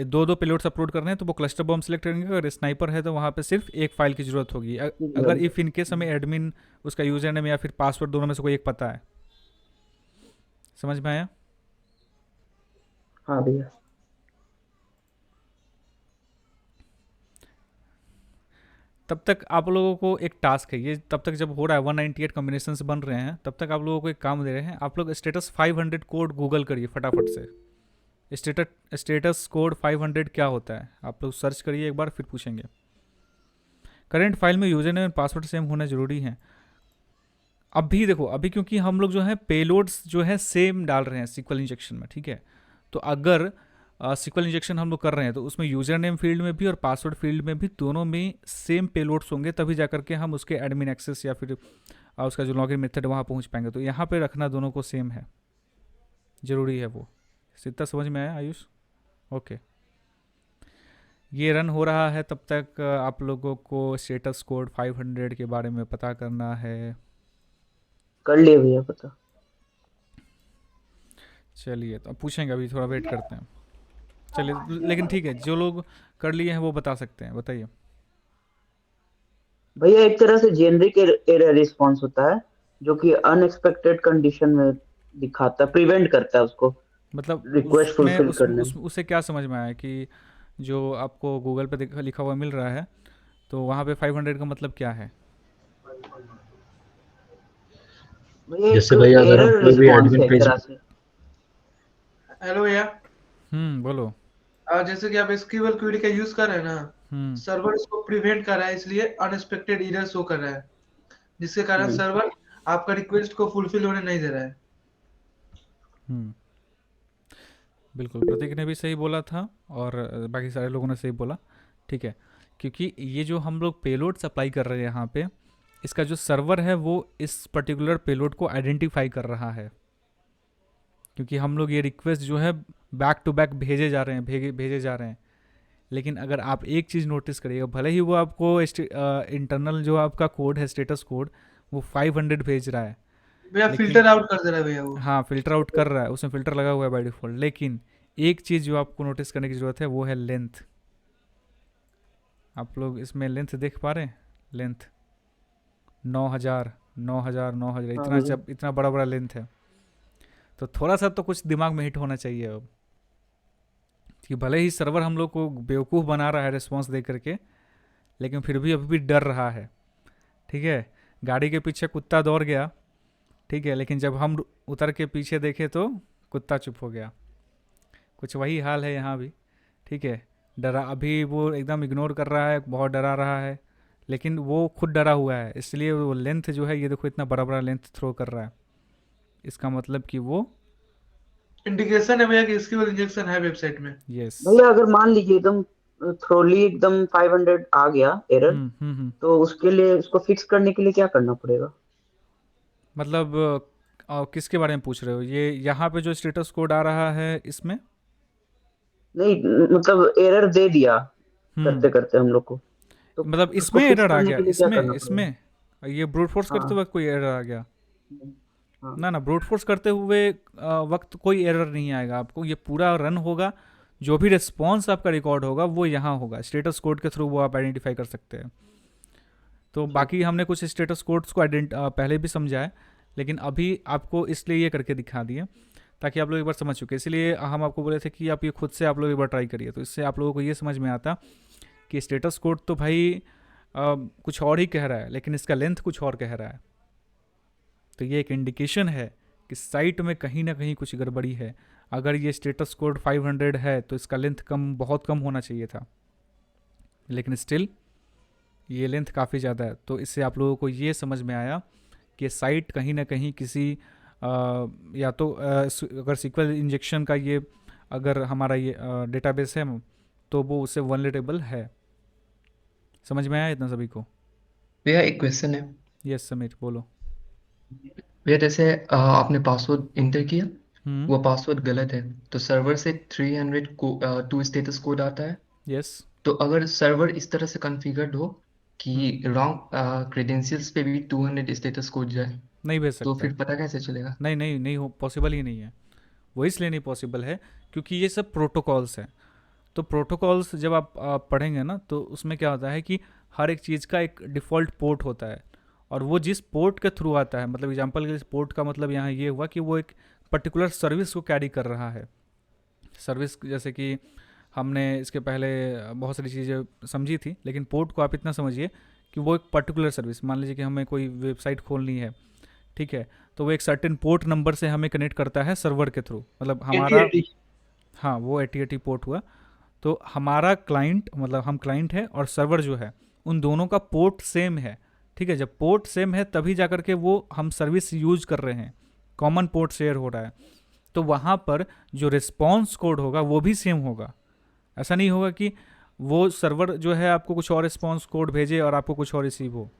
2 पेलोड्स अपलोड करने हैं, तो वो क्लस्टर बॉम्ब सेलेक्ट करेंगे। अगर स्नाइपर है तो वहाँ पे सिर्फ एक फाइल की ज़रूरत होगी, अगर इफ़ इन केस हमें एडमिन उसका यूज़र नेम या फिर पासवर्ड दोनों में से कोई एक पता है। समझ में आया? हाँ भैया। तब तक आप लोगों को एक टास्क है, ये तब तक जब हो रहा है 198 कॉम्बिनेशंस बन रहे हैं, तब तक आप लोगों को एक काम दे रहे हैं। आप लोग स्टेटस 500 कोड गूगल करिए फटाफट से। स्टेटस कोड 500 क्या होता है आप लोग सर्च करिए एक बार, फिर पूछेंगे। करंट फाइल में यूजर नेम और पासवर्ड सेम होना ज़रूरी है। अभी देखो, अभी क्योंकि हम लोग जो है पेलोड्स जो है सेम डाल रहे हैं सिक्वल इंजेक्शन में, ठीक है। तो अगर सिक्वल इंजेक्शन हम लोग कर रहे हैं तो उसमें यूज़र नेम फील्ड में भी और पासवर्ड फील्ड में भी दोनों में सेम पेलोड्स होंगे, तभी जा करके हम उसके एडमिन एक्सेस या फिर उसका जो लॉगिन मेथड वहाँ पहुँच पाएंगे। तो यहाँ पे रखना दोनों को सेम है, ज़रूरी है वो। इतना समझ में आया आयुष? ओके, ये रन हो रहा है, तब तक आप लोगों को स्टेटस कोड 500 के बारे में पता करना है। कर लिए भैया पता। चलिए, तो अब पूछेंगे, अभी थोड़ा वेट करते हैं। चलिए, लेकिन ठीक है, जो लोग कर लिए हैं वो बता सकते हैं, बताइए। भैया एक तरह से जेनरिक एरर रिस्पॉन्स होता है जो कि अनएक्सपेक्टेड कंडीशन में दिखाता है, प्रिवेंट करता है उसको मतलब रिक्वेस्ट उसमें फुलफिल करने में। उससे क्या समझ में आया कि जो आपको गूगल पे लिखा हुआ मिल रहा है, तो वहाँ पे 500 का मतलब क्या है? भैया एक जैसे भैया अगर हम एरर कोई भी रिस्पॉन्स है एडमिन एक पेज, तरह से। हेलो भैया, बोलो। जैसे कि आप एसक्यूएल क्वेरी का यूज कर रहे हैं ना, हम्म सर्वर इसको प्रिवेंट कर रहा है, इसलिए अनएक्सपेक्टेड एरर शो कर रहा है, जिसके कारण सर्वर आपका रिक्वेस्ट को फुलफिल होने नहीं दे रहा है। हम्म बिल्कुल, प्रतीक ने भी सही बोला था और बाकी सारे लोगों ने सही बोला, ठीक है। क्योंकि ये जो हम लोग पेलोड सप्लाई कर रहे हैं यहाँ पे, इसका जो सर्वर है वो इस पर्टिकुलर पेलोड को आइडेंटिफाई कर रहा है, क्योंकि हम लोग ये रिक्वेस्ट जो है बैक टू बैक भेजे जा रहे हैं, भेजे जा रहे हैं। लेकिन अगर आप एक चीज़ नोटिस करिएगा, भले ही वो आपको इंटरनल जो आपका कोड है स्टेटस कोड वो 500 भेज रहा है, भैया लेकिन फिल्टर आउट कर दे रहा है भैया वो। हाँ, फिल्टर आउट कर रहा है, उसमें फ़िल्टर लगा हुआ है बाय डिफ़ॉल्ट। लेकिन एक चीज़ जो आपको नोटिस करने की ज़रूरत है वो है लेंथ। आप लोग इसमें लेंथ देख पा रहे हैं? लेंथ 9000 इतना, जब इतना बड़ा बड़ा लेंथ है तो थोड़ा सा तो कुछ दिमाग में हिट होना चाहिए अब, कि भले ही सर्वर हम लोग को बेवकूफ़ बना रहा है रिस्पॉन्स दे करके, लेकिन फिर भी अभी भी डर रहा है, ठीक है। गाड़ी के पीछे कुत्ता दौड़ गया, ठीक है, लेकिन जब हम उतर के पीछे देखे तो कुत्ता चुप हो गया। कुछ वही हाल है यहाँ भी, ठीक है। डरा, अभी वो एकदम इग्नोर कर रहा है, बहुत डरा रहा है, लेकिन वो खुद डरा हुआ है, इसलिए वो लेंथ जो है ये देखो इतना बड़ा बड़ा लेंथ थ्रो कर रहा है। इसका मतलब कि वो इंडिकेशन है भैया कि इसकी वो इंजेक्शन है वेबसाइट में। यस। भैया अगर मान लीजिए एकदम थ्रोली एकदम 500 आ गया एरर, तो उसके लिए उसको फिक्स करने के लिए क्या करना पड़ेगा? मतलब किसके बारे में पूछ रहे हो? ये यहाँ पे जो स्टेटस कोड आ रहा है इसमें? नहीं मतलब एरर दे दिया हम्म करते करते हम लोग को, तो मतलब उसको इसमें फिक्स एरर आ करने गया? के लिए क्या इसमें करना पड़ेगा? इसमें ये ब्रूट फोर्स करते हाँ वक्त कोई एरर आ गया? हाँ ना ना, ब्रूट फोर्स करते हुए वक्त कोई एरर नहीं आएगा आपको। ये पूरा रन होगा, जो भी रिस्पॉन्स आपका रिकॉर्ड होगा वो यहाँ होगा। स्टेटस कोड के थ्रू वो आप आइडेंटिफाई कर सकते हैं। तो बाकी हमने कुछ स्टेटस कोड्स को पहले भी समझा है, लेकिन अभी आपको इसलिए ये करके दिखा दिए ताकि आप लोग एक बार समझ चुके। इसलिए हम आपको बोले थे कि आप ये खुद से आप लोग एक बार ट्राई करिए, तो इससे आप लोगों को ये समझ में आता कि स्टेटस कोड तो भाई कुछ और ही कह रहा है, लेकिन इसका लेंथ कुछ और कह रहा है। तो ये एक इंडिकेशन है कि साइट में कहीं ना कहीं कुछ गड़बड़ी है। अगर ये स्टेटस कोड 500 है तो इसका लेंथ बहुत कम होना चाहिए था, लेकिन स्टिल ये लेंथ काफ़ी ज़्यादा है। तो इससे आप लोगों को ये समझ में आया कि साइट कहीं ना कहीं किसी या तो अगर सीक्वल इंजेक्शन का ये अगर हमारा ये डेटाबेस है तो वो उससे वनरेटेबल है। समझ में आया इतना सभी को? भैया एक क्वेश्चन है। यस समीर बोलो। भैया जैसे आपने पासवर्ड इंटर किया, हम्म वो पासवर्ड गलत है, तो सर्वर से 300 टू स्टेटस कोड आता है। यस तो अगर सर्वर इस तरह से कॉन्फ़िगर्ड हो कि रॉन्ग क्रेडेंशियल्स पे भी 200 स्टेटस कोड जाए, नहीं भेज तो सकता। फिर पता कैसे चलेगा? नहीं नहीं नहीं हो, पॉसिबल ही नहीं है। वो इसलिए नहीं पॉसिबल है क्योंकि ये सब प्रोटोकॉल्स हैं। तो प्रोटोकॉल्स जब आप पढ़ेंगे ना तो उसमें क्या होता है कि हर एक चीज़ का एक डिफ़ॉल्ट पोर्ट होता है, और वो जिस पोर्ट के थ्रू आता है, मतलब एग्जांपल के लिए पोर्ट का मतलब यहाँ ये हुआ कि वो एक पर्टिकुलर सर्विस को कैरी कर रहा है। सर्विस जैसे कि हमने इसके पहले बहुत सारी चीज़ें समझी थी, लेकिन पोर्ट को आप इतना समझिए कि वो एक पर्टिकुलर सर्विस, मान लीजिए कि हमें कोई वेबसाइट खोलनी है, ठीक है, तो वो एक सर्टेन पोर्ट नंबर से हमें कनेक्ट करता है सर्वर के थ्रू। मतलब हमारा हाँ वो 8080 पोर्ट हुआ। तो हमारा क्लाइंट, मतलब हम क्लाइंट है और सर्वर जो है उन दोनों का पोर्ट सेम है, ठीक है। जब पोर्ट सेम है तभी जा करके वो हम सर्विस यूज कर रहे हैं, कॉमन पोर्ट शेयर हो रहा है, तो वहाँ पर जो रिस्पॉन्स कोड होगा वो भी सेम होगा। ऐसा नहीं होगा कि वो सर्वर जो है आपको कुछ और रिस्पॉन्स कोड भेजे और आपको कुछ और रिसीव हो।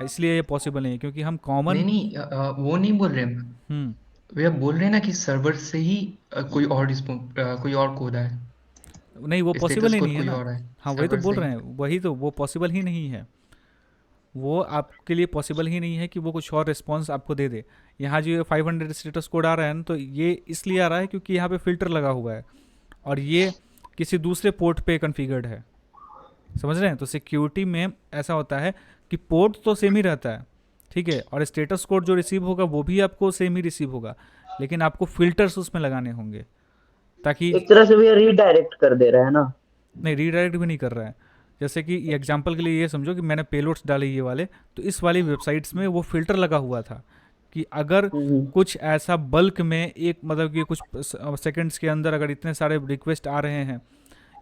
इसलिए ये पॉसिबल नहीं है क्योंकि हम कॉमन नहीं वो नहीं बोल रहे हम। भैया बोल रहे हैं ना कि सर्वर से ही कोई और कोड आए, नहीं वो पॉसिबल स्टेटस ही कोड नहीं है कोई ना। और आए हाँ वही तो सर्वर बोल से रहे ही। हैं, वही तो, वो पॉसिबल ही नहीं है। वो आपके लिए पॉसिबल ही नहीं है कि वो कुछ और रिस्पॉन्स आपको दे दे। यहाँ जो ये 500 स्टेटस कोड आ रहा है ना, तो ये इसलिए आ रहा है क्योंकि यहाँ पे फिल्टर लगा हुआ है और ये किसी दूसरे पोर्ट पे कॉन्फ़िगर्ड है। समझ रहे हैं? तो सिक्योरिटी में ऐसा होता है कि पोर्ट तो सेम ही रहता है, ठीक है, और स्टेटस कोड जो रिसीव होगा वो भी आपको सेम ही रिसीव होगा, लेकिन आपको फिल्टर्स उसमें लगाने होंगे ताकि एक तरह से भैया रीडायरेक्ट कर दे रहा है ना। नहीं, रीडायरेक्ट भी नहीं कर रहा है। जैसे कि एग्जांपल के लिए ये समझो कि मैंने पेलोड्स डाले ये वाले, तो इस वाली वेबसाइट्स में वो फिल्टर लगा हुआ था कि अगर कुछ ऐसा बल्क में एक, मतलब कि कुछ सेकंड्स के अंदर अगर इतने सारे रिक्वेस्ट आ रहे हैं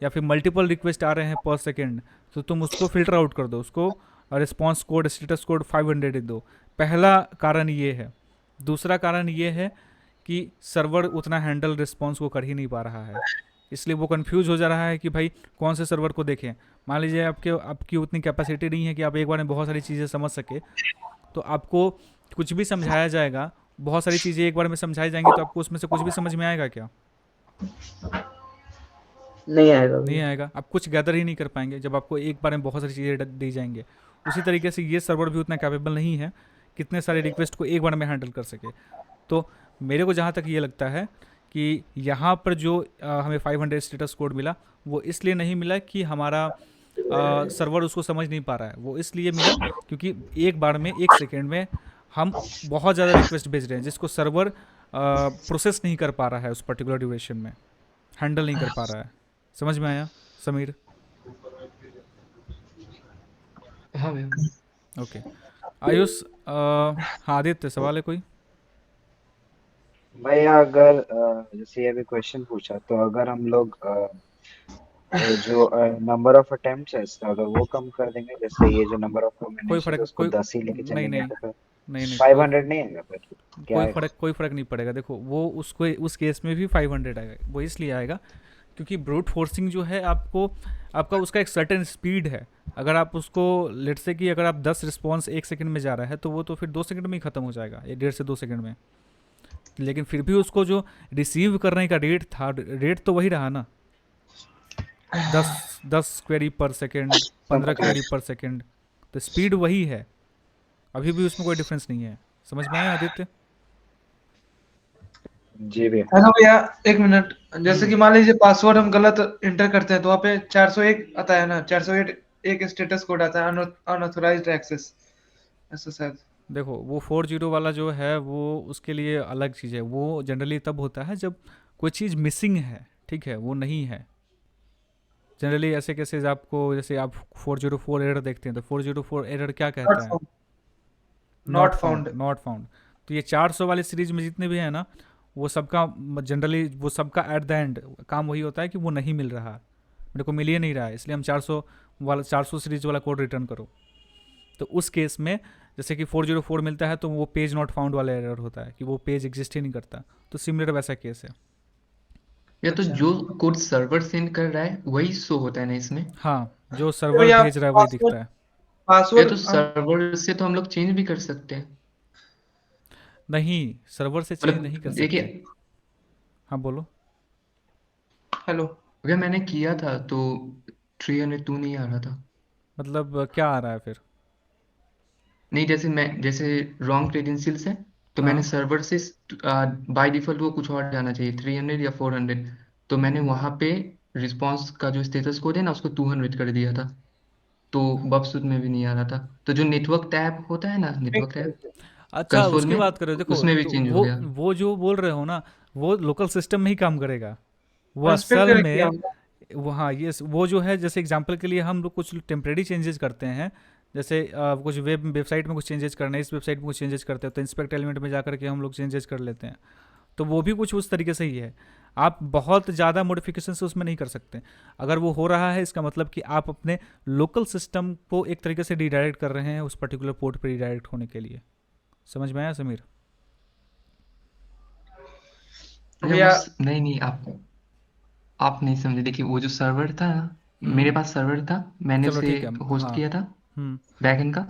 या फिर मल्टीपल रिक्वेस्ट आ रहे हैं पर सेकेंड, तो तुम उसको फिल्टर आउट कर दो, उसको रिस्पॉन्स कोड स्टेटस कोड 500 दो। पहला कारण ये है। दूसरा कारण ये है कि सर्वर उतना हैंडल रिस्पॉन्स को कर ही नहीं पा रहा है, इसलिए वो कंफ्यूज हो जा रहा है कि भाई कौन से सर्वर को देखें। मान लीजिए आपकी उतनी कैपेसिटी नहीं है कि आप एक बार में बहुत सारी चीज़ें समझ सके, तो आपको कुछ भी समझाया जाएगा, बहुत सारी चीज़ें एक बार में समझाई जाएंगी, तो आपको उसमें से कुछ भी समझ में आएगा क्या? नहीं आएगा नहीं आएगा। आप कुछ गैदर ही नहीं कर पाएंगे जब आपको एक बार में बहुत सारी चीज़ें दी जाएंगे। उसी तरीके से ये सर्वर भी उतना कैपेबल नहीं है कितने सारे रिक्वेस्ट को एक बार में हैंडल कर सके। तो मेरे को जहाँ तक ये लगता है कि यहाँ पर जो हमें 500 स्टेटस कोड मिला, वो इसलिए नहीं मिला कि हमारा सर्वर उसको समझ नहीं पा रहा है। वो इसलिए मिला क्योंकि एक बार में, एक सेकेंड में हम बहुत ज़्यादा रिक्वेस्ट भेज रहे हैं जिसको सर्वर प्रोसेस नहीं कर पा रहा है, उस पर्टिकुलर ड्यूरेशन में हैंडल नहीं कर पा रहा है। समझ में आया समीर? हाँ भैया। ओके आयुष, हाँ आदित्य, सवाल है कोई? भैया अगर जैसे अभी क्वेश्चन पूछा, तो अगर हम लोग जो नंबर ऑफ अटेम्प्ट्स है इसका, अगर वो कम कर देंगे, जैसे ये जो नंबर ऑफ कोई कॉम्बिनेशन फर्क उसको कोई 10 ही लेके नहीं चलेंगे नहीं तो फिर नहीं नहीं 500 नहीं आएगा, फिर क्या आएगा? कोई फर्क नहीं पड़ेगा। देखो वो उसको उस केस में भी 500 आएगा, वो इसलिए आएगा क्योंकि ब्रूट फोर्सिंग जो है आपका उसका एक सर्टेन स्पीड है। अगर आप उसको लेट से कि अगर आप 10 रिस्पॉन्स 1 सेकंड में जा रहा है तो वो तो फिर 2 सेकंड में ही ख़त्म हो जाएगा, 1.5 से 2 सेकंड में। लेकिन फिर भी उसको जो रिसीव करने का रेट तो वही रहा ना, 10 क्वेरी पर सेकेंड, 15 क्वेरी पर सेकेंड, तो स्पीड वही है, अभी भी उसमें कोई डिफरेंस नहीं है। समझ में आया आदित्य? जी भैया। हेलो भैया, एक मिनट। जैसे कि मान लीजिए पासवर्ड हम गलत इंटर करते हैं तो वहाँ पे 401 आता है ना, 401 एक स्टेटस कोड आता है, अनऑथराइज्ड एक्सेस, ऐसा शायद। देखो वो 40 वाला जो है वो उसके लिए अलग चीज़ है। वो जनरली तब होता है जब कोई चीज़ मिसिंग है, ठीक है, वो नहीं है। जनरली ऐसे केसेस आपको, जैसे आप 404 एरर देखते हैं तो 404 एरर क्या कहता है? Not found. Not found. तो ये 400 वाली सीरीज में जितने भी हैं ना, वो सबका जनरली वो सबका एट द एंड काम वही होता है कि वो नहीं मिल रहा, मेरे को मिल ही नहीं रहा है, इसलिए हम 400 सीरीज वाला कोड रिटर्न करो। तो उस केस में जैसे कि 404 मिलता है तो वो पेज नॉट फाउंड वाला एरर होता है कि वो पेज एग्जिस्ट ही नहीं करता। तो सिमिलर वैसा केस है। या तो जो कोड सर्वर सेंड कर रहा है वही शो होता है ना इसमें? हाँ, जो सर्वर भेज रहा है वही दिखता है। या पासवर्ड तो सर्वर से तो हम लोग चेंज भी कर सकते हैं। नहीं, सर्वर से चेंज मतलब नहीं कर सकते। देखिए, हाँ बोलो। हेलो अगर मैंने किया था तो 302 नहीं आ रहा था। मतलब क्या आ रहा है फिर? नहीं, जैसे रॉन्ग क्रेडेंशियल्स है तो मैंने हाँ सर्वर से बाय डिफॉल्ट वो कुछ और जाना चाहिए, 300 या 400, तो मैंने वहाँ पे रिस्पॉन्स का जो स्टेटस कोड है ना उसको 200 कर दिया था, तो बफसूट में भी नहीं आ रहा था। तो जो नेटवर्क टैब होता है ना, नेटवर्क टैब अच्छा, कंसोल उसकी में, बात करो। देखो उसमें भी तो चेंज हो गया। वो जो बोल रहे हो ना, वो लोकल सिस्टम में ही काम करेगा। वो अनस्पेक्ट असल किया में वहाँ ये वो जो है, जैसे एग्जांपल के लिए हम लोग कुछ टेम्परेरी चेंजेस करते हैं, जैसे कुछ वेबसाइट में कुछ चेंजेस करना है, इस वेबसाइट में कुछ चेंजेस करते हैं तो इंस्पेक्ट एलिमेंट में जाकर के हम लोग चेंजेस कर लेते हैं। तो वो भी कुछ उस तरीके से ही है। आप बहुत ज़्यादा मॉडिफिकेशन से उसमें नहीं कर सकते। अगर वो हो रहा है इसका मतलब कि आप अपने लोकल सिस्टम को एक तरीके से रिडायरेक्ट कर रहे हैं उस पर्टिकुलर पोर्ट पर रिडायरेक्ट होने के लिए। समझ में आया समीर? भैया नहीं, आप नहीं समझे। देखिए, वो जो सर्वर था ना, मेरे पास सर्वर था, मैंने चलो उसे ठीक है। होस्ट हाँ। किया था हम्म बैकएंड का।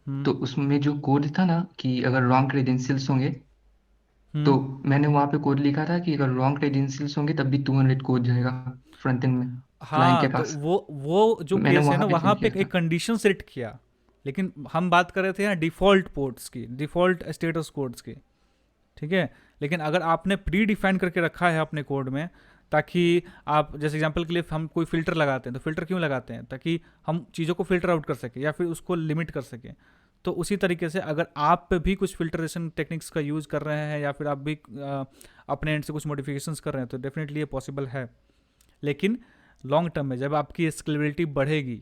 हम्म तो उसमें जो कोड था ना कि अगर रॉन्ग क्रेडेंशियल्स होंगे, तो हम्म मैंने वहाँ पे कोड लिखा था कि अगर रॉन्ग क्रेडेंशियल्स होंगे तब भी 200 कोड जाएगा फ्रंट एंड में क्लाइंट के हाँ, तो पास। वो जो मैंने केस है ना, वहाँ पे वहाँ चेंज पे किया एक था। कंडीशन सेट किया। लेकिन हम बात कर रहे थे यहाँ डिफ़ॉल्ट पोर्ट्स की, डिफ़ॉल्ट स्टेटस कोड्स की, ठीक है। लेकिन अगर आपने प्री डिफाइन करके रखा है अपने कोड में, ताकि आप जैसे एग्जांपल के लिए हम कोई फ़िल्टर लगाते हैं तो फ़िल्टर क्यों लगाते हैं? ताकि हम चीज़ों को फ़िल्टर आउट कर सकें या फिर उसको लिमिट कर सकें। तो उसी तरीके से अगर आप भी कुछ फिल्ट्रेशन टेक्निक्स का यूज़ कर रहे हैं या फिर आप भी अपने एंड से कुछ मॉडिफिकेशंस कर रहे हैं तो डेफिनेटली ये पॉसिबल है। लेकिन लॉन्ग टर्म में जब आपकी स्केलेबिलिटी बढ़ेगी,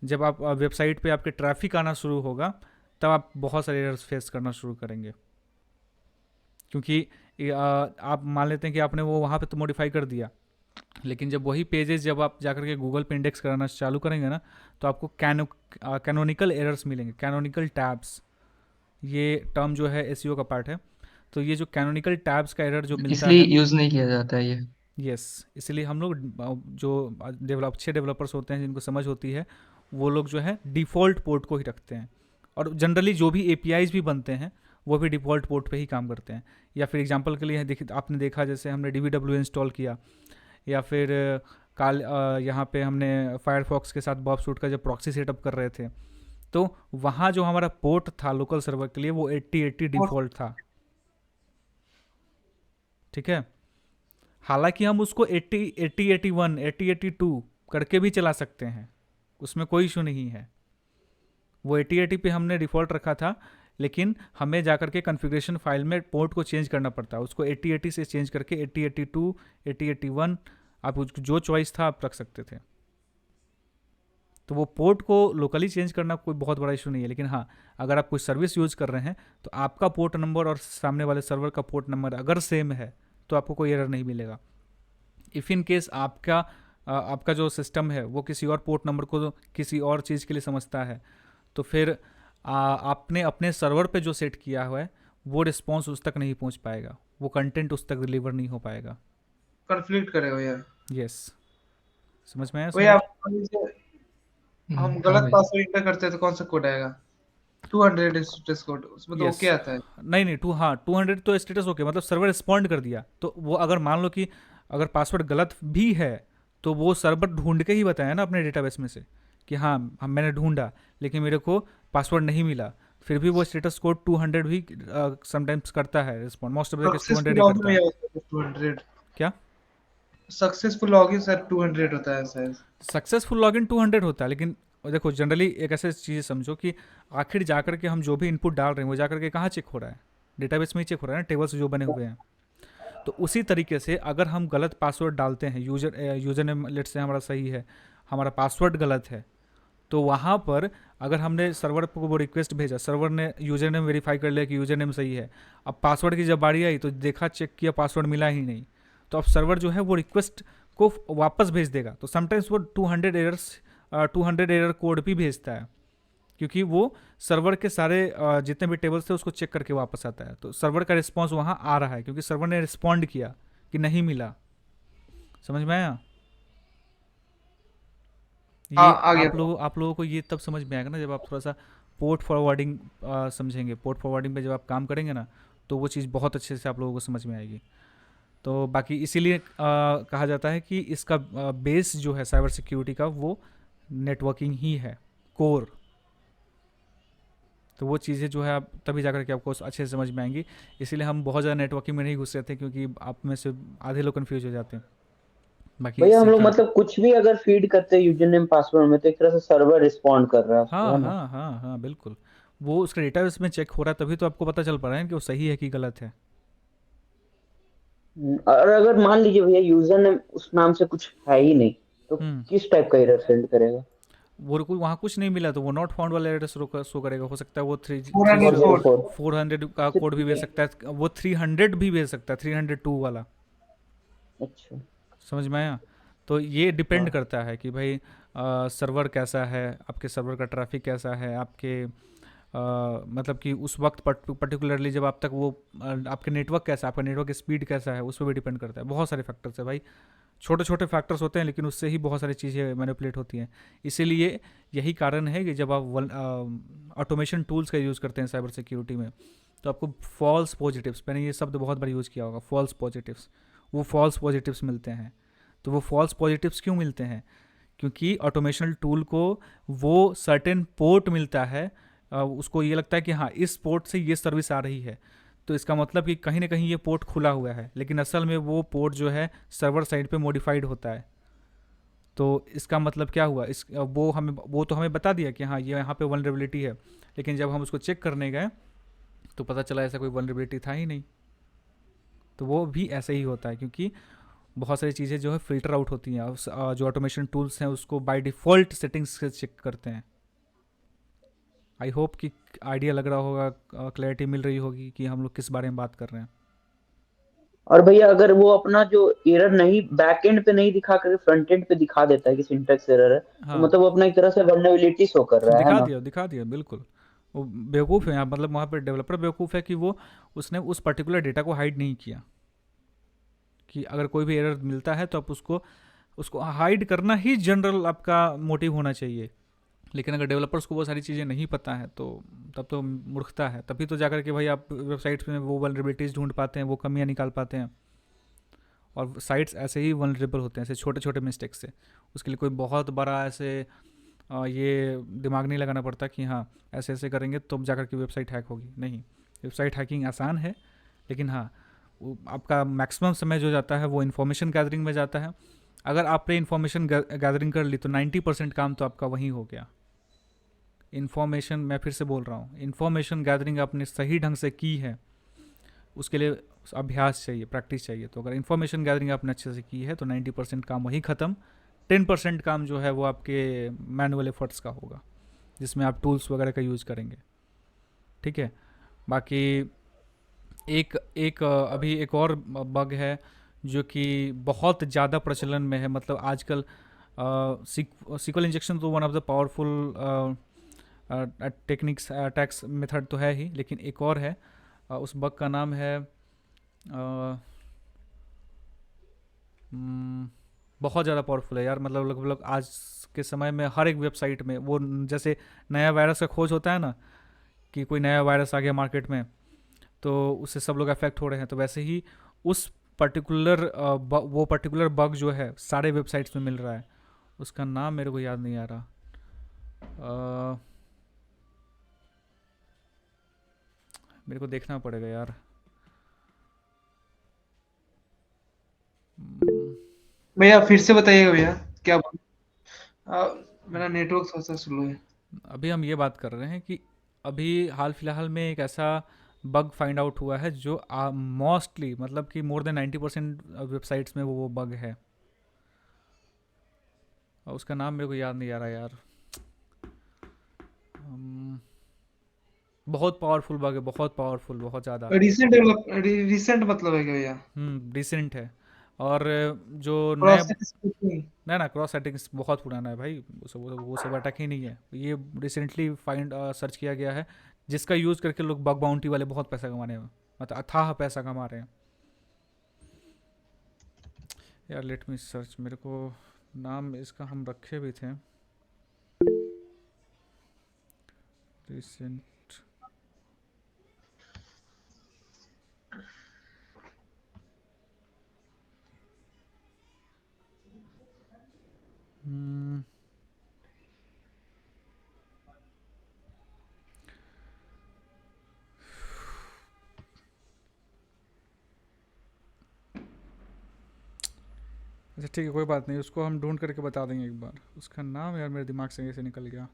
जब आप वेबसाइट पे आपके ट्रैफिक आना शुरू होगा, तब आप बहुत सारे एरर्स फेस करना शुरू करेंगे। क्योंकि आप मान लेते हैं कि आपने वो वहाँ पे तो मॉडिफाई कर दिया, लेकिन जब वही पेजेस जब आप जाकर के गूगल पे इंडेक्स कराना चालू करेंगे ना, तो आपको कैनोनिकल एरर्स मिलेंगे, कैनोनिकल टैब्स। ये टर्म जो है एसईओ का पार्ट है। तो ये जो कैनोनिकल टैब्स का एरर जो मिलता इसलिए है, यूज नहीं किया जाता है ये। यस, इसलिए हम लोग जो अच्छे डेवलपर्स होते हैं जिनको समझ होती है, वो लोग जो है डिफ़ॉल्ट पोर्ट को ही रखते हैं। और जनरली जो भी एपीआईज भी बनते हैं वो भी डिफ़ॉल्ट पोर्ट पे ही काम करते हैं। या फिर एग्जांपल के लिए आपने देखा, जैसे हमने DBW इंस्टॉल किया, या फिर यहाँ पे हमने फायरफॉक्स के साथ बॉबसूट का जब प्रॉक्सी सेटअप कर रहे थे, तो वहाँ जो हमारा पोर्ट था लोकल सर्वर के लिए वो 8080 डिफ़ॉल्ट था, ठीक है। हालांकि हम उसको 8081 8082 करके भी चला सकते हैं, उसमें कोई इशू नहीं है। वो 8080 पे हमने डिफ़ॉल्ट रखा था, लेकिन हमें जाकर के कॉन्फ़िगरेशन फाइल में पोर्ट को चेंज करना पड़ता है। उसको 8080 से चेंज करके 8082 8081 आप जो चॉइस था आप रख सकते थे। तो वो पोर्ट को लोकली चेंज करना कोई बहुत बड़ा इशू नहीं है। लेकिन हाँ, अगर आप कोई सर्विस यूज़ कर रहे हैं तो आपका पोर्ट नंबर और सामने वाले सर्वर का पोर्ट नंबर अगर सेम है तो आपको कोई एरर नहीं मिलेगा। इफ़ इन केस आपका आपका जो सिस्टम है वो किसी और पोर्ट नंबर को किसी और चीज़ के लिए समझता है, तो फिर आपने अपने सर्वर पे जो सेट किया हुआ है वो रिस्पॉन्स उस तक नहीं पहुंच पाएगा, वो कंटेंट उस तक डिलीवर नहीं हो पाएगा। कन्फ्लिक्ट करेगा यार। यस, समझ में आया वही सुमित? आप मान लीजिए हम हाँ गलत भाई। पासवर्ड इंटर करते हैं तो कौन सा कोड आएगा? 200 स्टेटस कोड, उसमें तो यस, ओके आता है। नहीं 200 तो स्टेटस ओके, मतलब सर्वर रिस्पॉन्ड कर दिया, तो वो अगर मान लो कि अगर पासवर्ड गलत भी है तो वो सर्वर ढूंढ के ही बताया ना अपने डेटाबेस में से कि हाँ मैंने ढूंढा लेकिन मेरे को पासवर्ड नहीं मिला, फिर भी वो स्टेटस कोड 200 भी समटाइम्स करता है respond, most of the case 200 ही करता है। 200 क्या सक्सेसफुल लॉगिन सर 200 होता है शायद। सक्सेसफुल लॉगिन 200 होता है, लेकिन देखो जनरली एक ऐसे चीज़ समझो कि आखिर जाकर के हम जो भी इनपुट डाल रहे हैं वो जाकर के कहाँ चेक हो रहा है, डेटाबेस में ही चेक हो रहा है ना, टेबल्स जो बने हुए हैं। तो उसी तरीके से अगर हम गलत पासवर्ड डालते हैं, यूज़र नेम लेट से हमारा सही है, हमारा पासवर्ड गलत है, तो वहाँ पर अगर हमने सर्वर को वो रिक्वेस्ट भेजा, सर्वर ने यूज़र नेम वेरीफाई कर लिया कि यूज़र नेम सही है, अब पासवर्ड की जब बारी आई तो देखा, चेक किया, पासवर्ड मिला ही नहीं, तो अब सर्वर जो है वो रिक्वेस्ट को वापस भेज देगा। तो समटाइम्स वो 200 एरर कोड भी भेजता है, क्योंकि वो सर्वर के सारे जितने भी टेबल्स थे उसको चेक करके वापस आता है, तो सर्वर का रिस्पॉन्स वहाँ आ रहा है क्योंकि सर्वर ने रिस्पॉन्ड किया कि नहीं मिला। समझ में आया? ये आ गया। आप लोगों को ये तब समझ में आएगा ना जब आप थोड़ा सा पोर्ट फॉरवर्डिंग समझेंगे। पोर्ट फॉरवर्डिंग पे जब आप काम करेंगे ना तो वो चीज़ बहुत अच्छे से आप लोगों को समझ में आएगी। तो बाकी इसीलिए कहा जाता है कि इसका बेस जो है साइबर सिक्योरिटी का वो नेटवर्किंग ही है, कोर। तो वो चीज़ें जो है आप तभी जाकर के आपको अच्छे से समझ में आएंगी। इसीलिए हम बहुत ज़्यादा नेटवर्किंग में नहीं घुस रहे थे क्योंकि आप में से आधे लोग कन्फ्यूज हो जाते हैं। बाकी भैया हम लोग सिक्योर, मतलब कुछ भी अगर फीड करते हैं यूजर नेम पासवर्ड में तो एक तरह से सर्वर रिस्पॉन्ड कर रहा है उसको, हाँ है ना? हाँ हाँ हाँ बिल्कुल, वो उसका डेटाबेस में चेक हो रहा है तभी तो आपको पता चल पा रहा है कि वो सही है कि गलत है। और अगर मान लीजिए भैया यूजर नेम उस नाम से कुछ है ही नहीं तो हम्म किस टाइप का एरर सेंड करेगा? वो कोई वहाँ कुछ नहीं मिला तो वो नॉट फाउंड वाला एरर शो करेगा। हो सकता है वो 404 400 का कोड भी भेज सकता है, वो 300 भी भेज सकता है, 302 वाला। अच्छा। समझ में आया? तो ये डिपेंड हाँ। करता है कि भाई सर्वर कैसा है, आपके सर्वर का ट्रैफिक कैसा है, आपके मतलब कि उस वक्त पर्टिकुलरली जब आप तक वो आपके नेटवर्क कैसा है, आपका नेटवर्क स्पीड कैसा है, उस पर भी डिपेंड करता है। बहुत सारे फैक्टर्स है भाई, छोटे छोटे फैक्टर्स होते हैं लेकिन उससे ही बहुत सारी चीज़ें मैनिपुलेट होती हैं। इसीलिए यही कारण है कि जब आप ऑटोमेशन टूल्स का यूज़ करते हैं साइबर सिक्योरिटी में तो आपको फॉल्स पॉजिटिव्स, मैंने ये शब्द बहुत बार यूज़ किया होगा, फॉल्स पॉजिटिव्स, वो फॉल्स पॉजिटिव्स मिलते हैं। तो वो फॉल्स पॉजिटिव्स क्यों मिलते हैं? क्योंकि ऑटोमेशन टूल को वो सर्टेन पोर्ट मिलता है, उसको ये लगता है कि हाँ इस पोर्ट से ये सर्विस आ रही है, तो इसका मतलब कि कहीं ना कहीं ये पोर्ट खुला हुआ है, लेकिन असल में वो पोर्ट जो है सर्वर साइड पे मॉडिफाइड होता है। तो इसका मतलब क्या हुआ, इस वो तो हमें बता दिया कि हाँ ये यहाँ पे वल्नरेबिलिटी है, लेकिन जब हम उसको चेक करने गए तो पता चला ऐसा कोई वल्नरेबिलिटी था ही नहीं। तो वो भी ऐसे ही होता है क्योंकि बहुत सारी चीज़ें जो है फ़िल्टर आउट होती हैं, जो ऑटोमेशन टूल्स हैं उसको बाय डिफ़ॉल्ट सेटिंग्स से चेक करते हैं। आई होप कि आइडिया लग रहा होगा, क्लैरिटी मिल रही होगी कि हम लोग किस बारे में बात कर रहे हैं। और भैया अगर वो अपना जो एरर नहीं बैक एंड पे नहीं दिखा कर फ्रंट एंड पे दिखा देता है कि सिंटैक्स एरर है तो हाँ, मतलब वो अपना एक तरह से वल्नरेबिलिटी शो कर रहा है ना? दिखा दिया बिल्कुल। वो बेवकूफ़ है यहाँ, मतलब वहाँ पे डेवलपर बेवकूफ़ है कि वो उसने उस पर्टिकुलर डेटा को हाइड नहीं किया कि अगर कोई भी एरर मिलता है तो आप उसको हाइड करना ही जनरल आपका मोटिव होना चाहिए। लेकिन अगर डेवलपर्स को वो सारी चीज़ें नहीं पता है तो तब तो मूर्खता है। तभी तो जाकर के भाई आप वेबसाइट्स में वो वल्नरेबिलिटीज़ ढूंढ पाते हैं, वो कमियाँ निकाल पाते हैं, और साइट्स ऐसे ही वल्नरेबल होते हैं ऐसे छोटे छोटे मिस्टेक से। उसके लिए कोई बहुत बड़ा ऐसे ये दिमाग नहीं लगाना पड़ता कि हाँ ऐसे ऐसे करेंगे तो जाकर के वेबसाइट हैक होगी। नहीं, वेबसाइट हैकिंग आसान है, लेकिन हाँ आपका मैक्सिमम समय जो जाता है वो इन्फॉर्मेशन गैदरिंग में जाता है। अगर आपने इन्फॉर्मेशन गैदरिंग कर ली तो 90% काम तो आपका वहीं हो गया। इन्फॉर्मेशन, मैं फिर से बोल रहा हूँ, इन्फॉर्मेशन गैदरिंग आपने सही ढंग से की है, उसके लिए अभ्यास चाहिए, प्रैक्टिस चाहिए। तो अगर इन्फॉर्मेशन गैदरिंग आपने अच्छे से की है तो 90% काम वहीं ख़त्म। 10% काम जो है वो आपके मैनुअल एफर्ट्स का होगा, जिसमें आप टूल्स वगैरह का यूज़ करेंगे। ठीक है। बाकी एक अभी एक और बग है जो कि बहुत ज़्यादा प्रचलन में है। मतलब आजकल सीक्वल इंजेक्शन तो one of the powerful techniques attacks method तो है ही, लेकिन एक और है। उस बग का नाम है बहुत ज़्यादा पावरफुल है यार। मतलब लगभग आज के समय में हर एक वेबसाइट में वो, जैसे नया वायरस का खोज होता है ना, कि कोई नया वायरस आ गया मार्केट में तो उससे सब लोग अफेक्ट हो रहे हैं, तो वैसे ही उस पर्टिकुलर वो पर्टिकुलर बग जो है सारे वेबसाइट्स में मिल रहा है। उसका नाम मेरे को याद नहीं आ रहा। मेरे को देखना पड़ेगा यार। भैया फिर से बताइएगा भैया क्या मेरा नेटवर्क थोड़ा सा स्लो है। अभी हम ये बात कर रहे हैं कि अभी हाल फिलहाल में एक ऐसा बग फाइंड आउट हुआ है जो मोस्टली, मतलब कि मोर देन 90% वेबसाइट्स में वो बग है। और उसका नाम मेरे को याद नहीं आ रहा यार। बहुत पावरफुल बग है, बहुत पावरफुल, बहुत ज़्यादा। रिसेंट मतलब है क्या भैया? रिसेंट है। और जो ना क्रॉस सेटिंग्स बहुत पुराना है भाई, वो सब अटैक ही नहीं है। ये रिसेंटली फाइंड सर्च किया गया है, जिसका यूज़ करके लोग बग बाउंटी वाले बहुत पैसा कमा रहे हैं, मतलब अथाह पैसा कमा रहे हैं यार। लेट मी सर्च, मेरे को नाम इसका हम रखे भी थे रिसेंट। अच्छा ठीक है, कोई बात नहीं, उसको हम ढूंढ करके बता देंगे एक बार। उसका नाम यार मेरे दिमाग से ऐसे निकल गया।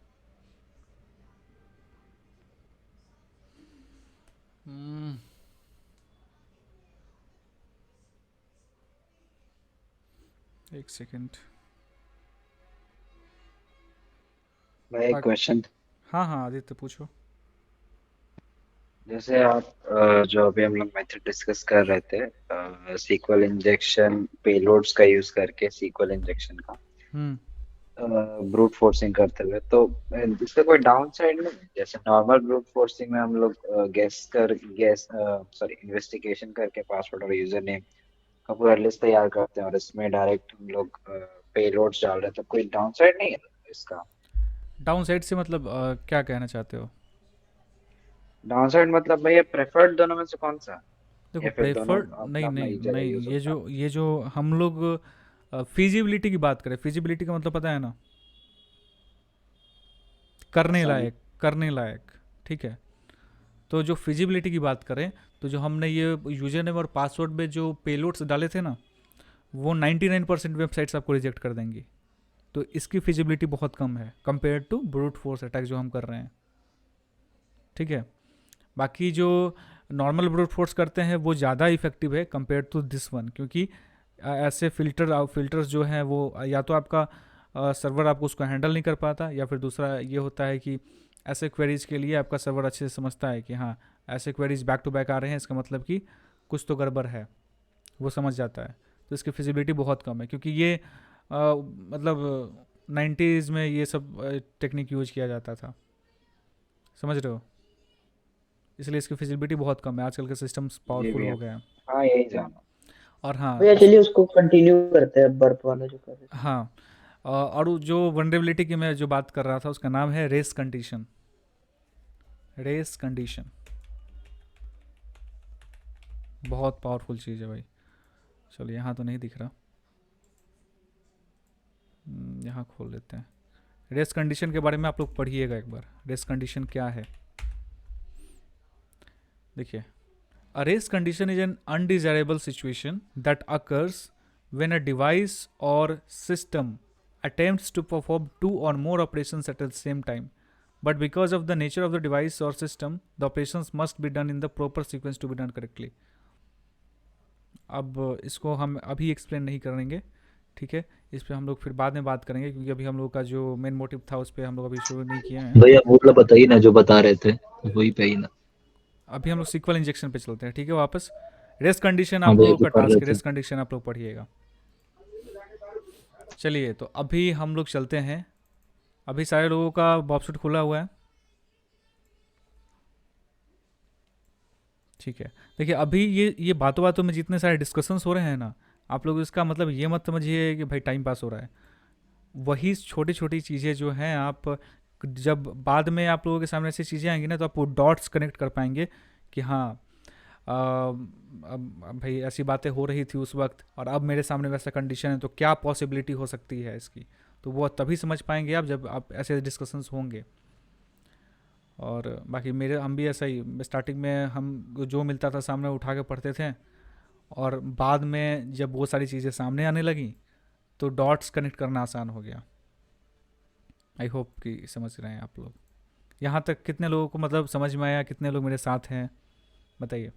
एक सेकंड भाई एक क्वेश्चन। हाँ हाँ आदित्य पूछो। जैसे आप जो अभी हम लोग मेथड डिस्कस कर रहे थे सीक्वल इंजेक्शन पेलोड्स का यूज करके, सीक्वल इंजेक्शन का ब्रूट फोर्सिंग करते हुए, तो इसका कोई डाउन साइड नहीं है? जैसे नॉर्मल ब्रूट फोर्सिंग में हम लोग इन्वेस्टिगेशन करके पासवर्ड और यूजर नेम का पूरा लिस्ट तैयार करते हैं और इसमें डायरेक्ट हम लोग पेलोड्स डाल रहे हैं, तो कोई डाउन साइड नहीं है इसका? डाउन साइड से मतलब क्या कहना चाहते हो? डाउन साइड मतलब भैया प्रेफर्ड दोनों में से कौन सा? देखो प्रेफर्ड नहीं, ये जो हम लोग फिजिबिलिटी की बात करें, फिजिबिलिटी का मतलब पता है ना, करने लायक, ठीक है। तो जो फिजिबिलिटी की बात करें, तो जो हमने ये यूजर नेम और पासवर्ड में जो पेलोड्स डाले थे ना, वो 99% वेबसाइट्स आपको रिजेक्ट कर देंगी। तो इसकी फिजिबिलिटी बहुत कम है compare to brute force attack जो हम कर रहे हैं, ठीक है। बाकी जो नॉर्मल ब्रूट फोर्स करते हैं वो ज़्यादा इफेक्टिव है कंपेयर टू दिस वन, क्योंकि ऐसे फिल्टर्स जो हैं वो या तो आपका सर्वर आपको उसको हैंडल नहीं कर पाता, या फिर दूसरा ये होता है कि ऐसे क्वेरीज के लिए आपका सर्वर अच्छे से समझता है कि हाँ ऐसे क्वेरीज बैक टू बैक आ रहे हैं, इसका मतलब कि कुछ तो गड़बड़ है, वो समझ जाता है। तो इसकी फिजिबिलिटी बहुत कम है, क्योंकि ये मतलब 90s में ये सब टेक्निक यूज किया जाता था, समझ रहे हो, इसलिए इसकी फिजिबिलिटी बहुत कम है। आजकल के सिस्टम्स पावरफुल हो गए हैं। हाँ यही जाना। और हाँ भैया चलिए उसको कंटिन्यू करते हैं, बर्फ वाला जो कर रहे थे। हाँ और जो वनरेबिलिटी की मैं जो बात कर रहा था उसका नाम है रेस कंडीशन। बहुत पावरफुल चीज़ है भाई। चलो यहाँ तो नहीं दिख रहा, यहाँ खोल लेते हैं। रेस कंडीशन के बारे में आप लोग पढ़िएगा एक बार, रेस कंडीशन क्या है। देखिए, a race condition is an undesirable situation that occurs when a device or system attempts to perform two or more operations at the same time, but because of the nature of the device or system, the operations must be done in the proper sequence to be done correctly. अब इसको हम अभी explain नहीं करेंगे, ठीक है, इस पे हम लोग फिर बाद में बात करेंगे, क्योंकि अभी हम लोग का जो मेन मोटिव था उस पर हम लोग अभी शुरू नहीं किए हैं। भैया वो बताइए ना जो बता रहे थे वही पे ही ना। अभी हम लोग सीक्वल इंजेक्शन पे चलते हैं, ठीक है। वापस रेस्ट कंडीशन हाँ आप भैया लोगों जो का कर टास्क, रहे थे। रेस्ट कंडीशन आप लोग पढ़िएगा। चलिए तो अभी हम लोग चलते हैं। अभी सारे लोगों का बॉबसूट खुला हुआ है, ठीक है। देखिए अभी ये बातों बातों में जितने सारे डिस्कशंस हो रहे हैं ना, आप लोग इसका मतलब ये मत समझिए कि भाई टाइम पास हो रहा है। वही छोटी छोटी चीज़ें जो हैं, आप जब बाद में आप लोगों के सामने ऐसी चीज़ें आएंगी ना, तो आप वो डॉट्स कनेक्ट कर पाएंगे कि हाँ अब भाई ऐसी बातें हो रही थी उस वक्त, और अब मेरे सामने वैसा कंडीशन है, तो क्या पॉसिबिलिटी हो सकती है इसकी। तो वो तभी समझ पाएंगे आप जब आप ऐसे डिस्कशंस होंगे। और बाकी हम भी ऐसा ही, स्टार्टिंग में हम जो मिलता था सामने उठा के पढ़ते थे, और बाद में जब वो सारी चीज़ें सामने आने लगी तो डॉट्स कनेक्ट करना आसान हो गया। आई होप कि समझ रहे हैं आप लोग। यहाँ तक कितने लोगों को मतलब समझ में आया, कितने लोग मेरे साथ हैं बताइए।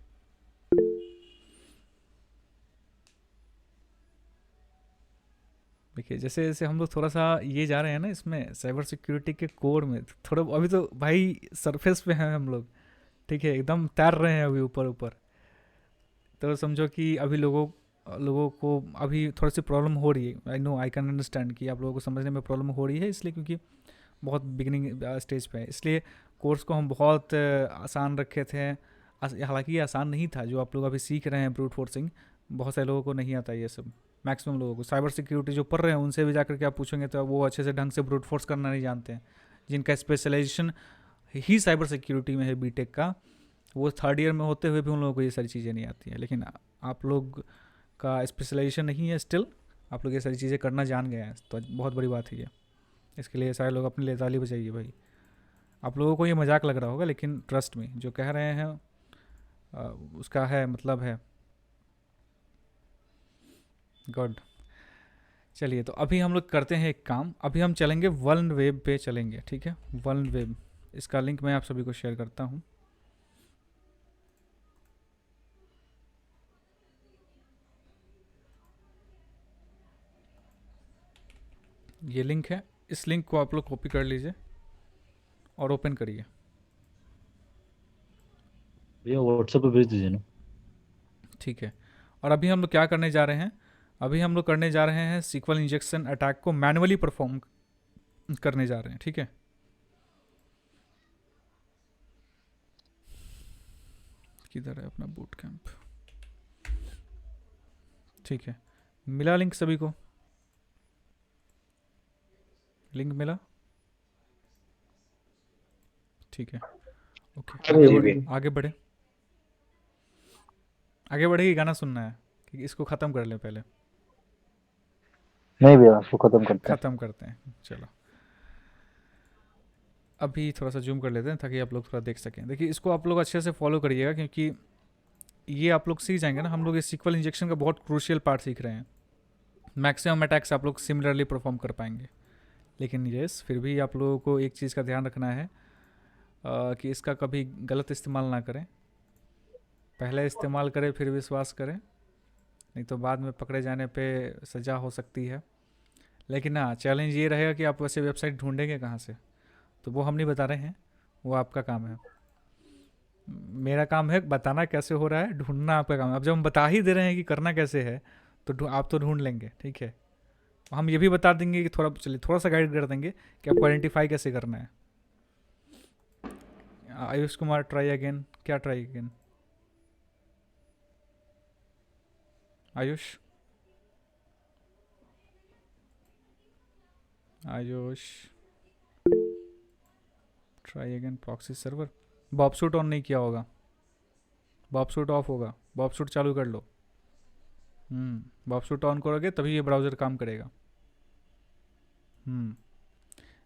देखिए जैसे जैसे हम लोग थोड़ा सा ये जा रहे हैं ना इसमें साइबर सिक्योरिटी के कोर में, थोड़ा अभी तो भाई सरफेस पे हैं हम लोग, ठीक है, एकदम तैर रहे हैं अभी ऊपर ऊपर। तो समझो कि अभी लोगों लोगों को अभी थोड़ी सी प्रॉब्लम हो रही है। I know, I can understand कि आप लोगों को समझने में प्रॉब्लम हो रही है, इसलिए क्योंकि बहुत बिगिनिंग स्टेज पे है, इसलिए कोर्स को हम बहुत आसान रखे थे। हालांकि ये आसान नहीं था जो आप लोग अभी सीख रहे हैं ब्रूट फोर्सिंग, बहुत सारे लोगों को नहीं आता ये सब। मैक्सिमम लोगों को साइबर सिक्योरिटी जो पढ़ रहे हैं उनसे भी जाकर के आप पूछेंगे तो वो अच्छे से ढंग से ब्रूट फोर्स करना नहीं जानते हैं। जिनका स्पेशलाइजेशन ही साइबर सिक्योरिटी में है बीटेक का, वो थर्ड ईयर में होते हुए भी उन लोगों को ये सारी चीज़ें नहीं आती हैं। लेकिन आप लोग का स्पेशलाइजेशन नहीं है, स्टिल आप लोग ये सारी चीज़ें करना जान गए हैं, तो बहुत बड़ी बात है ये। इसके लिए सारे लोग अपने लिए ताली बजाइए भाई। आप लोगों को ये मजाक लग रहा होगा, लेकिन ट्रस्ट में जो कह रहे हैं उसका है मतलब है। गुड। चलिए तो अभी हम लोग करते हैं एक काम, अभी हम चलेंगे वर्ल्ड वेब पे चलेंगे, ठीक है। वर्ल्ड वेब, इसका लिंक मैं आप सभी को शेयर करता हूँ। ये लिंक है, इस लिंक को आप लोग कॉपी कर लीजिए और ओपन करिए। भैया व्हाट्सएप पे भेज दीजिए ना। ठीक है। और अभी हम लोग क्या करने जा रहे हैं, अभी हम लोग करने जा रहे हैं सीक्वल इंजेक्शन अटैक को मैनुअली परफॉर्म करने जा रहे हैं, ठीक है। किधर है अपना बूट कैंप, ठीक है। मिला लिंक सभी को, लिंक मिला, ठीक है। ओके आगे बढ़े, आगे बढ़े, आगे बढ़े कि गाना सुनना है कि इसको ख़त्म कर लें पहले। नहीं भैया, इसको खत्म करते हैं। ख़त्म करते हैं, चलो। अभी थोड़ा सा जूम कर लेते हैं ताकि आप लोग थोड़ा देख सकें। देखिए इसको आप लोग अच्छे से फॉलो करिएगा, क्योंकि ये आप लोग सीख जाएंगे ना। हम लोग इस सीक्वल इंजेक्शन का बहुत क्रूशियल पार्ट सीख रहे हैं। मैक्सिमम अटैक्स आप लोग सिमिलरली परफॉर्म कर पाएंगे, लेकिन यस फिर भी आप लोगों को एक चीज़ का ध्यान रखना है कि इसका कभी गलत इस्तेमाल ना करें। पहले इस्तेमाल करें फिर विश्वास करें, नहीं तो बाद में पकड़े जाने पे सज़ा हो सकती है। लेकिन हाँ, चैलेंज ये रहेगा कि आप वैसे वेबसाइट ढूंढेंगे कहाँ से, तो वो हम नहीं बता रहे हैं, वो आपका काम है। मेरा काम है बताना कैसे हो रहा है, ढूंढना आपका काम है। अब जब हम बता ही दे रहे हैं कि करना कैसे है, तो आप तो ढूंढ लेंगे, ठीक है। हम ये भी बता देंगे कि चलिए थोड़ा सा गाइड कर देंगे कि आपको आइडेंटिफाई कैसे करना है। आयुष कुमार ट्राई अगेन, क्या try again Ayush? Ayush try again proxy server. Burp Suite on नहीं किया होगा, बॉबसूट ऑफ होगा, बॉबसूट चालू कर लो। बॉबसूट ऑन करोगे तभी ये ब्राउज़र काम करेगा।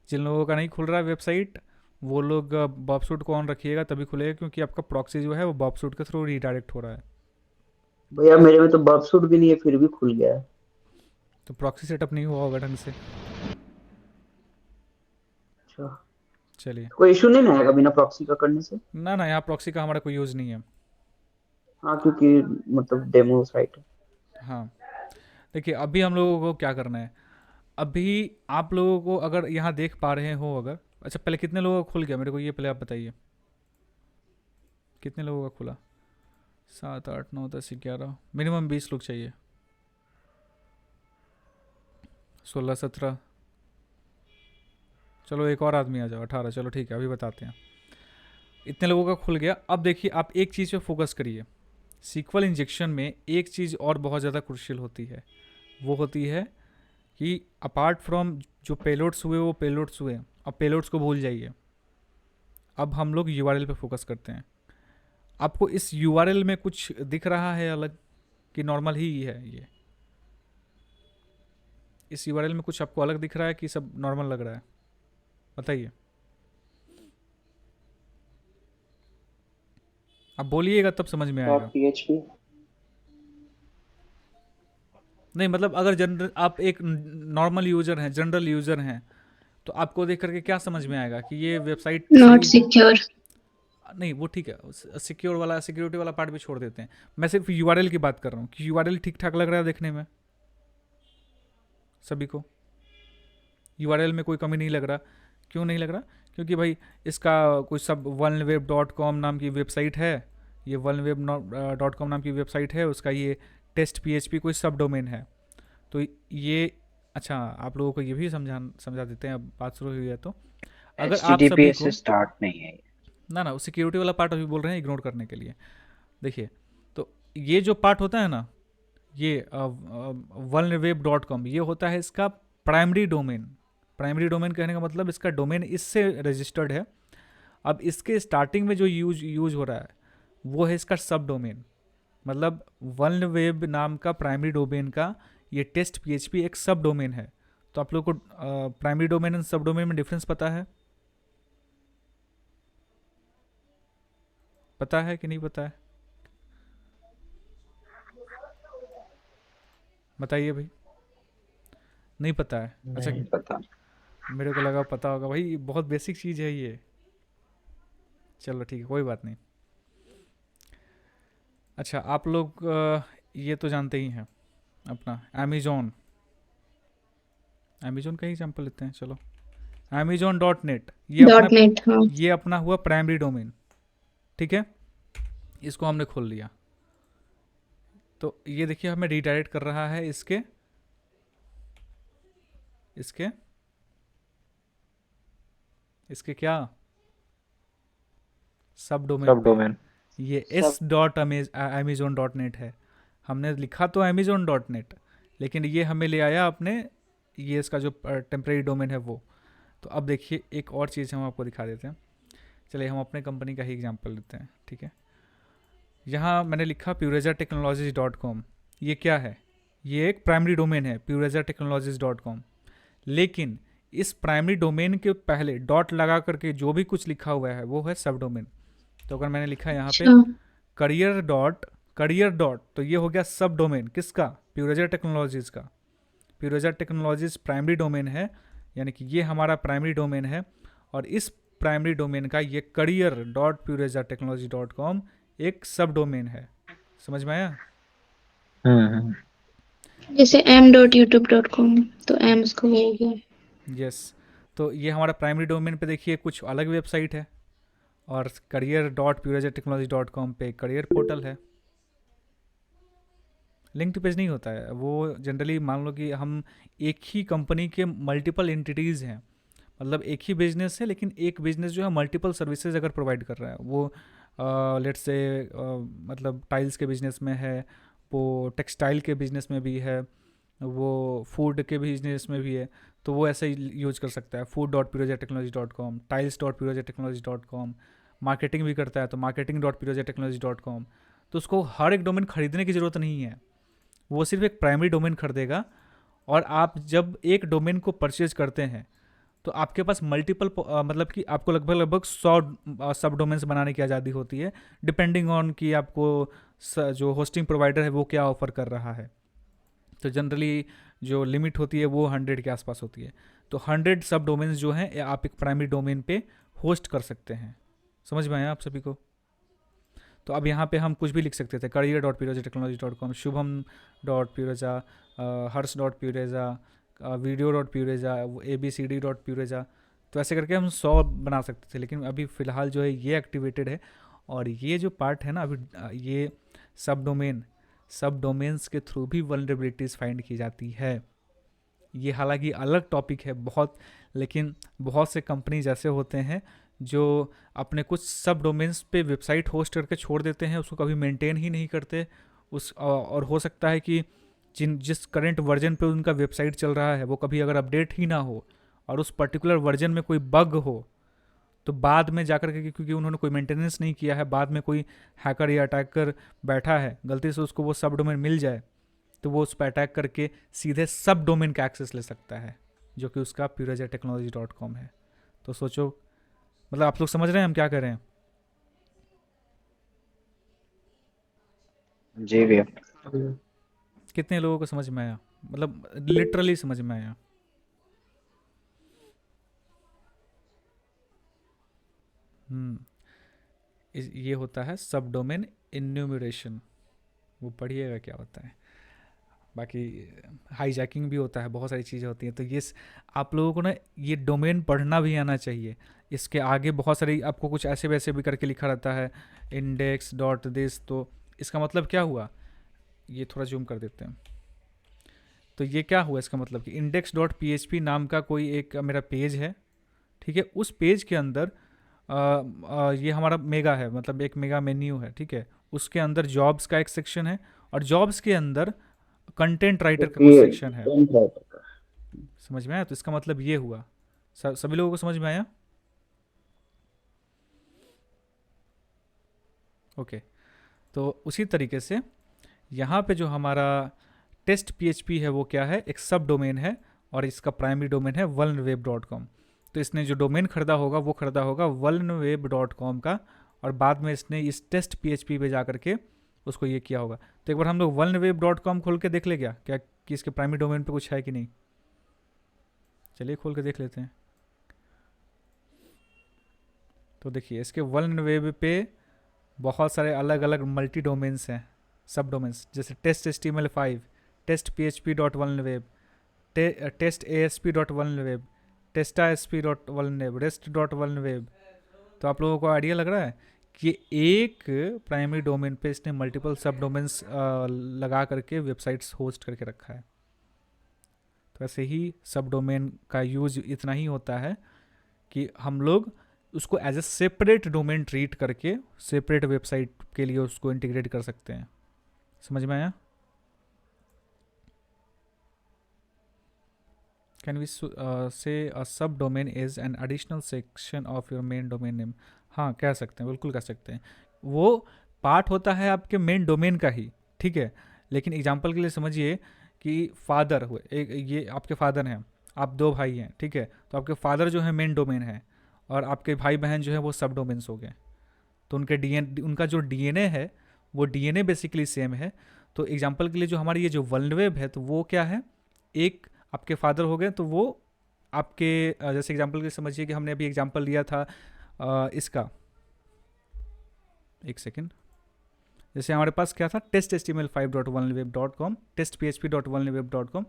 जिन लोगों का नहीं खुल रहा है वेबसाइट, वो लोग बॉबसूट को ऑन रखिएगा तभी खुलेगा, क्योंकि आपका प्रॉक्सी जो है वो बॉबसूट के थ्रू रीडायरेक्ट हो रहा है। भैया मेरे में तो बॉबसूट भी नहीं है, फिर भी खुल गया है। तो प्रॉक्सी सेटअप नहीं हुआ होगा ढंग से। अच्छा, चलिए, कोई इशू नहीं ना आएगा बिना प्रॉक्सी का करने से? ना ना, यहाँ प्रॉक्सी का हमारा कोई यूज़ नहीं है। हाँ, क्योंकि मतलब डेमो साइट है। हाँ देखिए अभी हम लोगों को क्या करना है, अभी आप लोगों को अगर यहाँ देख पा रहे हो अगर, अच्छा पहले कितने लोगों का खुल गया मेरे को ये पहले आप बताइए, कितने लोगों का खुला? 7 8 9 10 11 मिनिमम 20 लोग चाहिए। 16 17 चलो एक और आदमी आ जाओ 18 चलो ठीक है अभी बताते हैं। इतने लोगों का खुल गया। अब देखिए आप एक चीज़ पे फोकस करिए। सीक्वल इंजेक्शन में एक चीज़ और बहुत ज़्यादा क्रुशियल होती है, वो होती है कि अपार्ट फ्रॉम जो पेलोड्स हुए वो पेलोड्स हुए, अब पेलोड्स को भूल जाइए। अब हम लोग यूआरएल पे फोकस करते हैं। आपको इस यूआरएल में कुछ दिख रहा है अलग कि नॉर्मल ही है ये? इस यूआरएल में कुछ आपको अलग दिख रहा है कि सब नॉर्मल लग रहा है? बताइए, आप बोलिएगा तब समझ में आएगा। .php नहीं मतलब अगर जनरल आप एक नॉर्मल यूजर हैं, जनरल यूजर हैं, तो आपको देख करके क्या समझ में आएगा कि ये वेबसाइट नॉट सही सिक्योर। नहीं? वो ठीक है, सिक्योर वाला सिक्योरिटी वाला पार्ट भी छोड़ देते हैं। मैं सिर्फ यूआरएल की बात कर रहा हूँ कि यूआरएल ठीक ठाक लग रहा है देखने में सभी को? यूआरएल में कोई कमी नहीं लग रहा? क्यों नहीं लग रहा? क्योंकि भाई इसका कोई सब vulnweb.com नाम की वेबसाइट है, ये vulnweb.com नाम की वेबसाइट है, उसका ये टेस्ट PHP कोई सब डोमेन है। तो ये अच्छा आप लोगों को ये भी समझा देते हैं, अब बात शुरू हुई है तो अगर आप सभी HTTPS को से स्टार्ट नहीं है। ना सिक्योरिटी वाला पार्ट अभी बोल रहे हैं इग्नोर करने के लिए। देखिए तो ये जो पार्ट होता है ना, ये vulnweb.com ये होता है इसका प्राइमरी डोमेन। प्राइमरी डोमेन कहने का मतलब इसका डोमेन इससे रजिस्टर्ड है। अब इसके स्टार्टिंग में जो यूज हो रहा है वो है इसका सब डोमेन। मतलब vulnweb नाम का प्राइमरी डोमेन का ये टेस्ट PHP एक सब डोमेन है। तो आप लोग को प्राइमरी डोमेन एंड सब डोमेन में डिफरेंस पता है? पता है कि नहीं पता है? बताइए भाई, नहीं पता है? अच्छा नहीं पता। मेरे को लगा पता होगा भाई, बहुत बेसिक चीज़ है ये। चलो ठीक है कोई बात नहीं। अच्छा आप लोग ये तो जानते ही हैं अपना अमेजोन का ही एग्जाम्पल लेते हैं। चलो amazon.net .net हाँ। ये अपना हुआ प्राइमरी डोमेन, ठीक है? इसको हमने खोल लिया तो ये देखिए हमें रिडायरेक्ट कर रहा है इसके क्या सब डोमेन। ये s.amazon.net है। हमने लिखा तो amazon.net लेकिन ये हमें ले आया अपने ये इसका जो टेम्परेरी डोमेन है वो। तो अब देखिए एक और चीज़ हम आपको दिखा देते हैं। चलिए हम अपने कंपनी का ही एग्जांपल लेते हैं, ठीक है? यहाँ मैंने लिखा purezaTechnologies.com। ये क्या है? ये एक प्राइमरी डोमेन है purezaTechnologies.com। लेकिन इस प्राइमरी डोमेन के पहले डॉट लगा करके जो भी कुछ लिखा हुआ है वो है सब डोमेन। तो अगर मैंने लिखा यहाँ पे करियर डॉट तो ये हो गया सब डोमेन किसका? प्यूरेजा टेक्नोलॉजीज़ का। प्यूरेजा टेक्नोलॉजीज़ प्राइमरी डोमेन है, यानी कि ये हमारा प्राइमरी डोमेन है। और इस प्राइमरी डोमेन का ये career.purezaTechnology.com एक सब डोमेन है। समझ में आया? जैसे m.youtube.com तो m उसको वो हो गया। यस तो ये हमारा प्राइमरी डोमेन पे देखिए कुछ अलग वेबसाइट है और career.purezaTechnology.com पे करियर पोर्टल है। लिंक्ड पेज नहीं होता है वो। जनरली मान लो कि हम एक ही कंपनी के मल्टीपल एंटिटीज़ हैं, मतलब एक ही बिजनेस है लेकिन एक बिजनेस जो है मल्टीपल सर्विसेज अगर प्रोवाइड कर रहा है, वो लेट्स से मतलब टाइल्स के बिजनेस में है, वो टेक्सटाइल के बिजनेस में भी है, वो फूड के बिजनेस में भी है, तो वो ऐसे ही यूज कर सकता है food.purezaTechnology.com, tiles.purezaTechnology.com। मार्केटिंग भी करता है तो marketing.purezaTechnology.com। तो उसको हर एक डोमेन खरीदने की ज़रूरत नहीं है, वो सिर्फ एक प्राइमरी डोमेन खरीदेगा। और आप जब एक डोमेन को परचेज करते हैं तो आपके पास मल्टीपल मतलब कि आपको लगभग 100 सब डोमेन्स बनाने की आज़ादी होती है, डिपेंडिंग ऑन कि आपको जो होस्टिंग प्रोवाइडर है वो क्या ऑफ़र कर रहा है। तो जनरली जो लिमिट होती है वो 100 के आसपास होती है। तो 100 सब डोमेन्स जो हैं आप एक प्राइमरी डोमेन पे होस्ट कर सकते हैं। समझ में आया आप सभी को? तो अब यहाँ पे हम कुछ भी लिख सकते थे, career.purezaTechnology.com, shubham.pureza, hers.pureza, video.pureza, abcd.pureza। तो ऐसे करके हम 100 बना सकते थे, लेकिन अभी फ़िलहाल जो है ये एक्टिवेटेड है और ये जो पार्ट है ना अभी ये सब डोमेन्स के थ्रू भी वल्नरेबिलिटीज़ फाइंड की जाती है। ये हालांकि अलग टॉपिक है बहुत, लेकिन बहुत से कंपनीज ऐसे होते हैं जो अपने कुछ सब डोमेन्स पे वेबसाइट होस्ट करके छोड़ देते हैं, उसको कभी मेंटेन ही नहीं करते और हो सकता है कि जिस करंट वर्जन पे उनका वेबसाइट चल रहा है वो कभी अगर अपडेट ही ना हो और उस पर्टिकुलर वर्जन में कोई बग हो तो बाद में जाकर के, क्योंकि उन्होंने कोई मेंटेनेंस नहीं किया है, बाद में कोई हैकर या अटैकर बैठा है गलती से उसको वो सब डोमेन मिल जाए तो वो उस पर अटैक करके सीधे सब डोमेन का एक्सेस ले सकता है, जो कि उसका purazetechnology.com है। तो सोचो, मतलब आप लोग समझ रहे हैं हम क्या कर रहे हैं? जी भैया। कितने लोगों को समझ में आया? मतलब लिटरली समझ में आया? ये होता है सब डोमेन इन्यूमरेशन, वो पढ़िएगा क्या होता है। बाकी हाईजैकिंग भी होता है, बहुत सारी चीज़ें होती हैं। तो ये आप लोगों को ना ये डोमेन पढ़ना भी आना चाहिए। इसके आगे बहुत सारी आपको कुछ ऐसे वैसे भी करके लिखा रहता है इंडेक्स डॉट दिस, तो इसका मतलब क्या हुआ, ये थोड़ा जूम कर देते हैं। तो ये क्या हुआ, इसका मतलब कि इंडेक्स डॉट PHP नाम का कोई एक मेरा पेज है, ठीक है। उस पेज के अंदर ये हमारा मेगा है, मतलब एक मेगा मेन्यू है, ठीक है। उसके अंदर जॉब्स का एक सेक्शन है और जॉब्स के अंदर कंटेंट राइटर का कुछ सेक्शन है। समझ में आया? तो इसका मतलब ये हुआ। सभी लोगों को समझ में आया? ओके। तो उसी तरीके से यहाँ पे जो हमारा टेस्ट PHP है वो क्या है, एक सब डोमेन है और इसका प्राइमरी डोमेन है vulnerweb.com। तो इसने जो डोमेन खरीदा होगा वो खरीदा होगा vulnerweb.com का, और बाद में इसने इस टेस्ट PHP पे जा करके उसको ये किया होगा। तो एक बार हम लोग vulnerweb.com खोल के देख ले क्या कि इसके प्राइमरी डोमेन पे कुछ है कि नहीं। चलिए खोल के देख लेते हैं। तो देखिए इसके vulnerweb पे बहुत सारे अलग अलग मल्टी डोमेन्स हैं, सब डोमेन्स, जैसे test HTML5, test PHP.vulnerweb, test ASP.vulnerweb, testasp.vulnerweb, rest.vulnerweb। तो आप लोगों को आइडिया लग रहा है कि एक प्राइमरी डोमेन पे इसने मल्टीपल सब डोमेन्स लगा करके वेबसाइट्स होस्ट करके रखा है। तो ऐसे ही सब डोमेन का यूज इतना ही होता है कि हम लोग उसको as a separate domain treat करके सेपरेट वेबसाइट के लिए उसको इंटीग्रेट कर सकते हैं। समझ में आया? कैन वी से अ सब domain is an additional section of your main domain name? हाँ, कह सकते हैं, बिल्कुल कह सकते हैं। वो पार्ट होता है आपके मेन डोमेन का ही, ठीक है। लेकिन एग्जांपल के लिए समझिए कि फादर हुए, एक ये आपके फादर हैं, आप 2 भाई हैं, ठीक है। तो आपके फादर जो है मेन डोमेन है और आपके भाई बहन जो है वो सब डोमेन्स हो गए। तो उनका जो DNA है वो DNA बेसिकली सेम है। तो एग्जांपल के लिए जो हमारी ये जो vulnerweb है तो वो क्या है, एक आपके फादर हो गए, तो वो आपके जैसे एग्जांपल के लिए समझिए कि हमने अभी एग्जांपल लिया था इसका, एक सेकेंड, जैसे हमारे पास क्या था टेस्ट HTML5.vulnerweb.com, टेस्ट PHP.vulnerweb.com।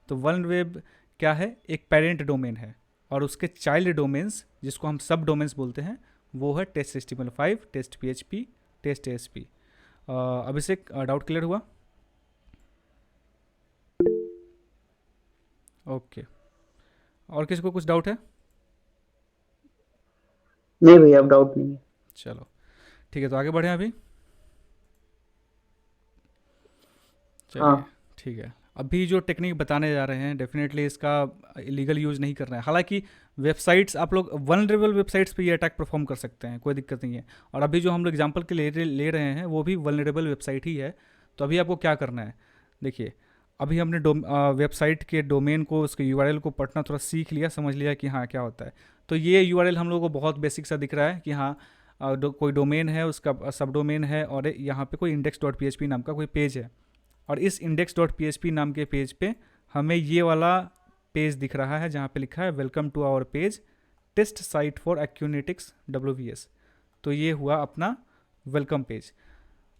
तो vulnerweb क्या है, एक पेरेंट डोमेन है और उसके चाइल्ड डोमेन्स जिसको हम सब डोमेन्स बोलते हैं वो है test HTML5, test PHP, test ASP। अब इसे डाउट क्लियर हुआ? ओके। और किसी को कुछ डाउट है? नहीं भैया, अब डाउट नहीं है। चलो ठीक है, तो आगे बढ़े अभी। चलिए हाँ। ठीक है। अभी जो टेक्निक बताने जा रहे हैं डेफिनेटली इसका इलीगल यूज़ नहीं करना है। हालांकि वेबसाइट्स आप लोग वल्नरेबल वेबसाइट्स पे ये अटैक परफॉर्म कर सकते हैं, कोई दिक्कत नहीं है। और अभी जो हम लोग एग्जांपल के ले रहे हैं वो भी वल्नरेबल वेबसाइट ही है। तो अभी आपको क्या करना है, देखिए अभी हमने वेबसाइट के डोमेन को, उसके URL को पढ़ना थोड़ा सीख लिया, समझ लिया कि हाँ क्या होता है। तो ये URL हम लोगों को बहुत बेसिक सा दिख रहा है कि हाँ कोई डोमेन है, उसका सब डोमेन है और यहाँ पे कोई index.php नाम का कोई पेज है। और इस index.php नाम के पेज पे हमें ये वाला पेज दिख रहा है जहाँ पे लिखा है welcome to our page test site for Acunetix WVS। तो ये हुआ अपना वेलकम पेज।